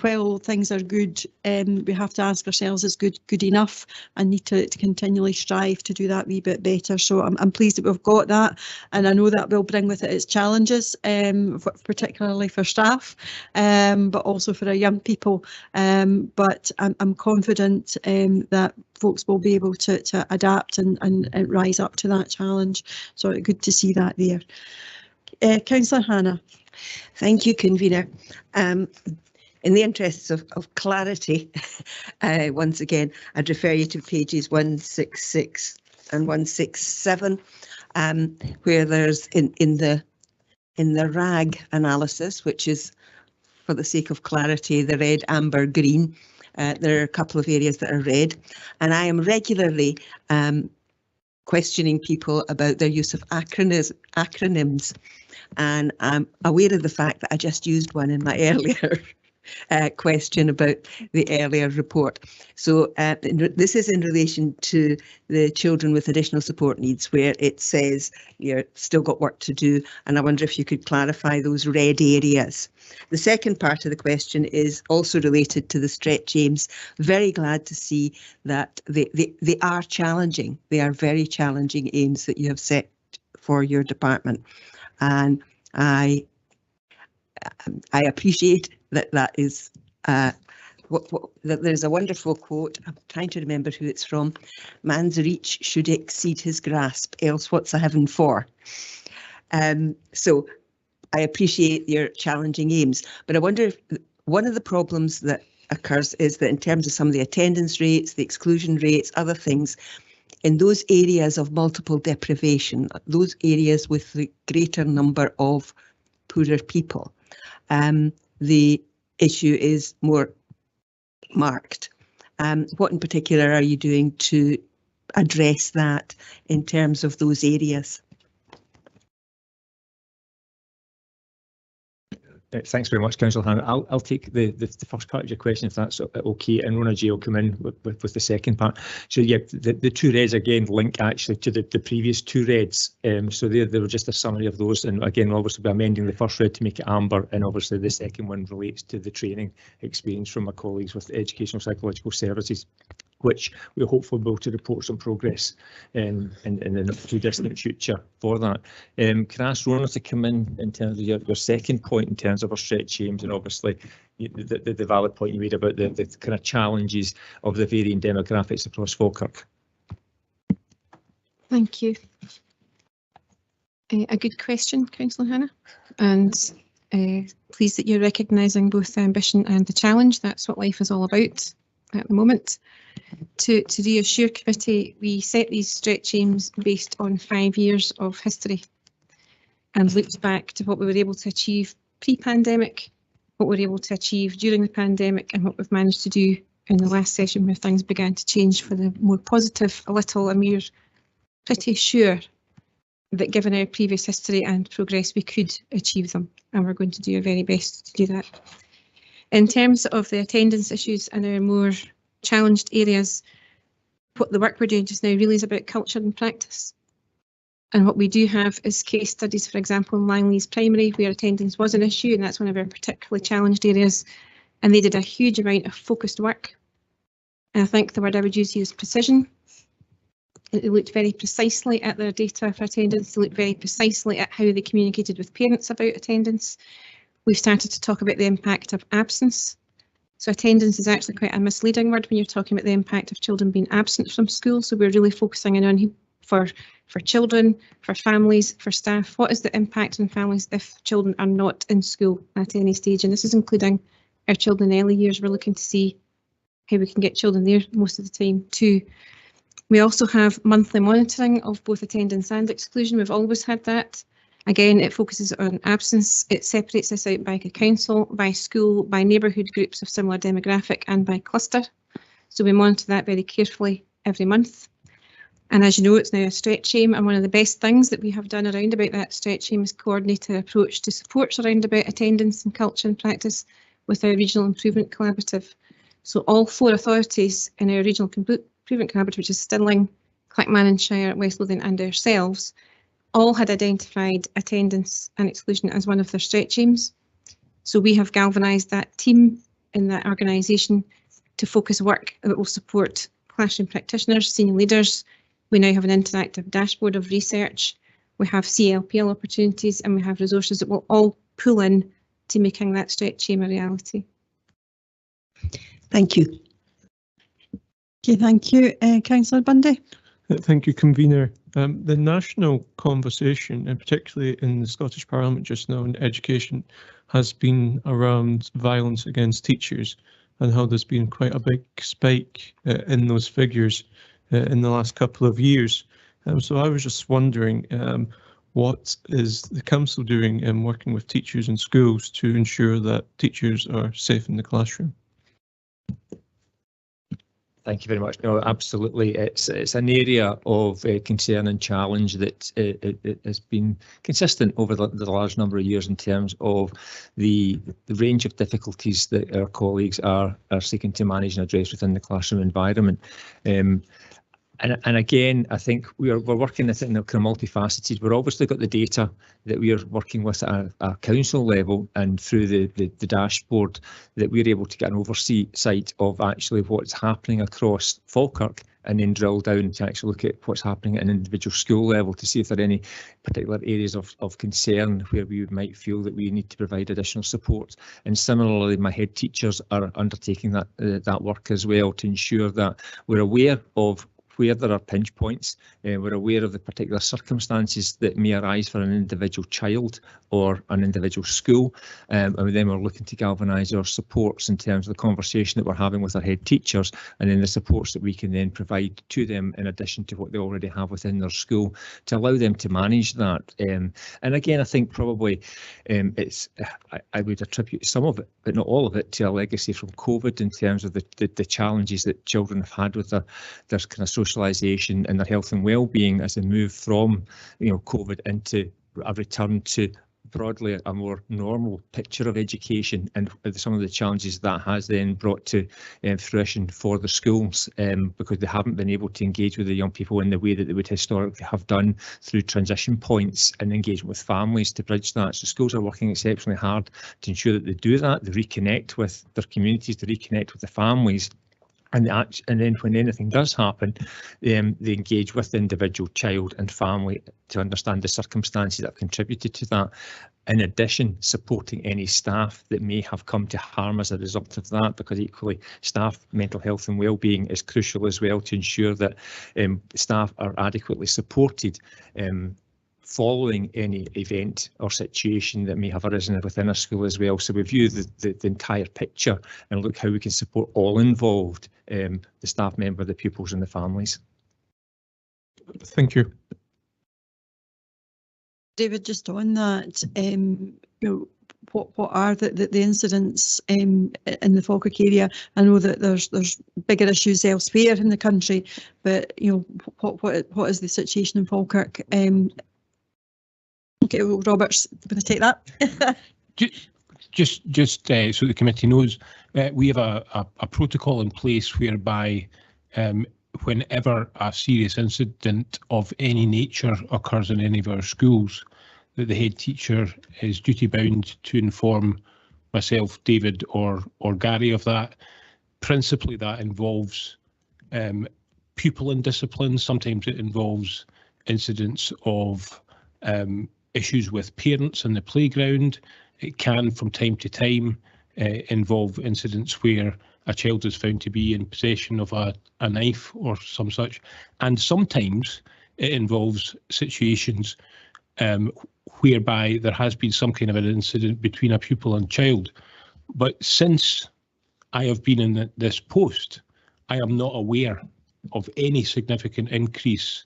while things are good, we have to ask ourselves, is good enough, and need to continually strive to do that wee bit better. So I'm pleased that we've got that, and I know that will bring with it its challenges, particularly for staff, but also for our young people, but I'm confident that folks will be able to adapt and rise up to that challenge. So good to see that there. Councillor Hannah. Thank you, convener. In the interests of clarity, once again, I'd refer you to pages 166 and 167, where there's in the RAG analysis, which is, for the sake of clarity, the red, amber, green. There are a couple of areas that are red, and I am regularly questioning people about their use of acronyms, and I'm aware of the fact that I just used one in my earlier question about the earlier report. So this is in relation to the children with additional support needs, where it says you've still got work to do, and I wonder if you could clarify those red areas. The second part of the question is also related to the stretch aims. Very glad to see that they are challenging. They are very challenging aims that you have set for your department, and I appreciate that is that there's a wonderful quote. I'm trying to remember who it's from. Man's reach should exceed his grasp, else what's a heaven for? So I appreciate your challenging aims, but I wonder if one of the problems that occurs is that in terms of some of the attendance rates, the exclusion rates, other things, in those areas of multiple deprivation, those areas with the greater number of poorer people, the issue is more marked. What in particular are you doing to address that in terms of those areas? Thanks very much, Councillor Hannah. I'll take the first part of your question, if that's okay, and Rona J will come in with the second part. So yeah, the two reds again link actually to the previous two reds. So they were just a summary of those, and again, obviously we're amending the first red to make it amber, and obviously the second one relates to the training experience from my colleagues with Educational Psychological Services, which we hopefully will be able to report some progress in the not too distant future for that. Can I ask Rona to come in terms of your second point in terms of our stretch aims, and obviously the valid point you made about the kind of challenges of the varying demographics across Falkirk. Thank you. A good question, Councillor Hannah, and pleased that you're recognising both the ambition and the challenge. That's what life is all about at the moment. To reassure committee, we set these stretch aims based on 5 years of history and looked back to what we were able to achieve pre-pandemic, what we were able to achieve during the pandemic, and what we've managed to do in the last session where things began to change for the more positive a little, and we're pretty sure that given our previous history and progress we could achieve them, and we're going to do our very best to do that. In terms of the attendance issues and our more challenged areas, what the work we're doing just now really is about culture and practice. And what we do have is case studies, for example, in Langley's Primary, where attendance was an issue, and that's one of our particularly challenged areas. And they did a huge amount of focused work. And I think the word I would use here is precision. They looked very precisely at their data for attendance. They looked very precisely at how they communicated with parents about attendance. We've started to talk about the impact of absence. So attendance is actually quite a misleading word when you're talking about the impact of children being absent from school. So we're really focusing in on for children, for families, for staff. What is the impact on families if children are not in school at any stage? And this is including our children in early years. We're looking to see how we can get children there most of the time too. We also have monthly monitoring of both attendance and exclusion. We've always had that. Again, it focuses on absence. It separates us out by council, by school, by neighbourhood groups of similar demographic, and by cluster. So we monitor that very carefully every month. And as you know, it's now a stretch aim, and one of the best things that we have done around about that stretch aim is coordinated approach to supports around about attendance and culture and practice with our Regional Improvement Collaborative. So all 4 authorities in our Regional Improvement Collaborative, which is Stirling, Clackmannanshire, West Lothian and ourselves, all had identified attendance and exclusion as one of their stretch aims. So we have galvanised that team in that organisation to focus work that will support classroom practitioners, senior leaders. We now have an interactive dashboard of research. We have CLPL opportunities, and we have resources that will all pull in to making that stretch aim a reality. Thank you. Okay, thank you. Councillor Bundy. Thank you, Convener. The national conversation, and particularly in the Scottish Parliament just now in education, has been around violence against teachers and how there's been quite a big spike in those figures in the last couple of years. So I was just wondering, what is the council doing in working with teachers in schools to ensure that teachers are safe in the classroom? Thank you very much. No, absolutely. It's an area of concern and challenge that it has been consistent over the large number of years in terms of the range of difficulties that our colleagues are seeking to manage and address within the classroom environment. And again, I think we're working at it in a kind of multifaceted. We're obviously got the data that we are working with at a council level, and through the dashboard that we're able to get an oversight of actually what's happening across Falkirk, and then drill down to actually look at what's happening at an individual school level to see if there are any particular areas of concern where we might feel that we need to provide additional support. And similarly, my head teachers are undertaking that work as well to ensure that we're aware of where there are pinch points, we're aware of the particular circumstances that may arise for an individual child or an individual school, and then we're looking to galvanise our supports in terms of the conversation that we're having with our head teachers, and then the supports that we can then provide to them in addition to what they already have within their school to allow them to manage that. And again, I think probably I would attribute some of it, but not all of it, to a legacy from COVID in terms of the challenges that children have had with their kind of socialisation and their health and well-being as they move from COVID into a return to broadly a more normal picture of education, and some of the challenges that has then brought to fruition for the schools, because they haven't been able to engage with the young people in the way that they would historically have done through transition points and engagement with families to bridge that. So schools are working exceptionally hard to ensure that they do that, they reconnect with their communities, they reconnect with the families. And then when anything does happen, they engage with the individual child and family to understand the circumstances that have contributed to that. In addition, supporting any staff that may have come to harm as a result of that, because equally staff mental health and well-being is crucial as well to ensure that staff are adequately supported following any event or situation that may have arisen within a school as well. So we view the entire picture and look how we can support all involved, the staff member, the pupils and the families. Thank you. David, just on that, what are the incidents in the Falkirk area? I know that there's bigger issues elsewhere in the country, but what is the situation in Falkirk? Okay, well, Robert's going to take that. Just so the committee knows, we have a protocol in place whereby whenever a serious incident of any nature occurs in any of our schools, that the head teacher is duty bound to inform myself, David or Gary of that. Principally that involves pupil indiscipline. Sometimes it involves incidents of issues with parents in the playground. It can, from time to time, involve incidents where a child is found to be in possession of a knife or some such. And sometimes it involves situations whereby there has been some kind of an incident between a pupil and child. But since I have been in this post, I am not aware of any significant increase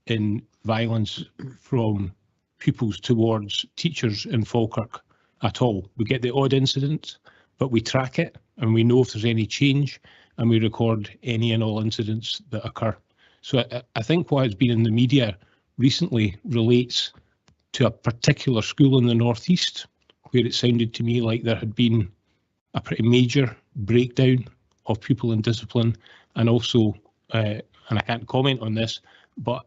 in violence from pupils towards teachers in Falkirk at all. We get the odd incident, but we track it and we know if there's any change and we record any and all incidents that occur. So I think what has been in the media recently relates to a particular school in the northeast, where it sounded to me like there had been a pretty major breakdown of pupil and discipline, and also, and I can't comment on this, but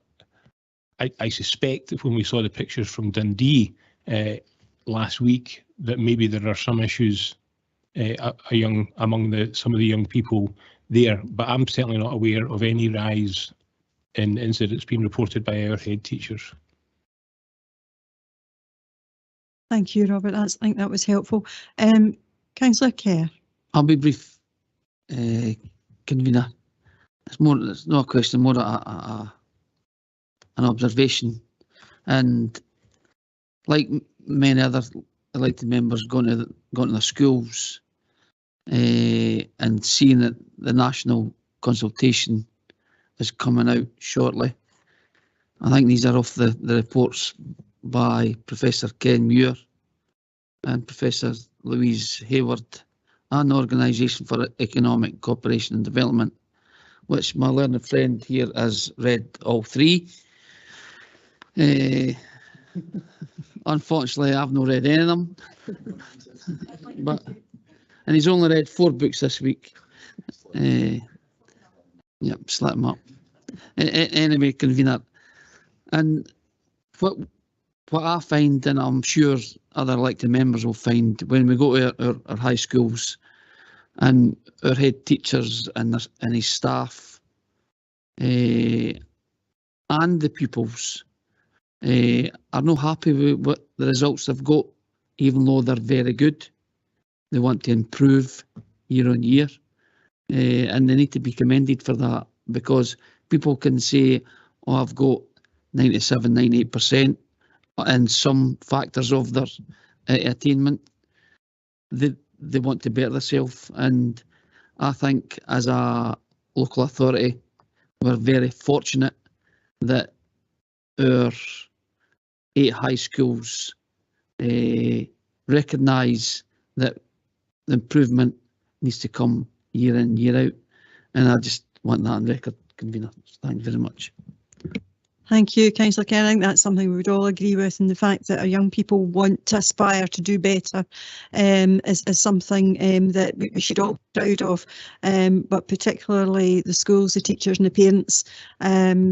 I suspect that when we saw the pictures from Dundee last week, that maybe there are some issues among some of the young people there, but I'm certainly not aware of any rise in incidents being reported by our head teachers. Thank you, Robert. I think that was helpful. Councillor Kerr. I'll be brief, convener. It's not a question, more an observation. And like many other elected members going to the schools and seeing that the national consultation is coming out shortly. I think these are off the reports by Professor Ken Muir and Professor Louise Hayward and the Organisation for Economic Cooperation and Development, which my learned friend here has read all three. Unfortunately, I've not read any of them, and he's only read 4 books this week. Yep, slap him up. Anyway, convener, and what I find, and I'm sure other elected members will find, when we go to our high schools and our head teachers and his staff and the pupils are not happy with what the results they've got, even though they're very good. They want to improve year on year, and they need to be commended for that, because people can say, oh, I've got 97, 98% in some factors of their attainment. They want to better themselves, and I think as a local authority, we're very fortunate that our 8 high schools recognise that the improvement needs to come year in, year out, and I just want that on record, convener. Thank you very much. Thank you, Councillor Kerr. I think that's something we would all agree with, and the fact that our young people want to aspire to do better is something that we should all be proud of, but particularly the schools, the teachers and the parents,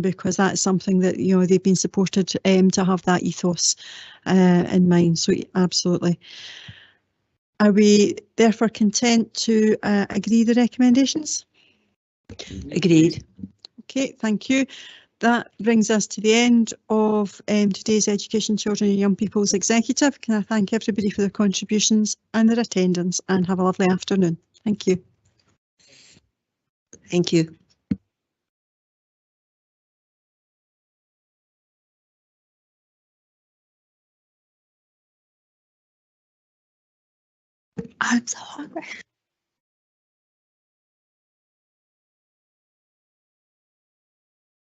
because that's something that, you know, they've been supported to have that ethos in mind. So absolutely. Are we therefore content to agree the recommendations? Agreed. Okay, thank you. That brings us to the end of today's Education, Children and Young People's Executive. Can I thank everybody for their contributions and their attendance, and have a lovely afternoon. Thank you. Thank you. I'm so hungry.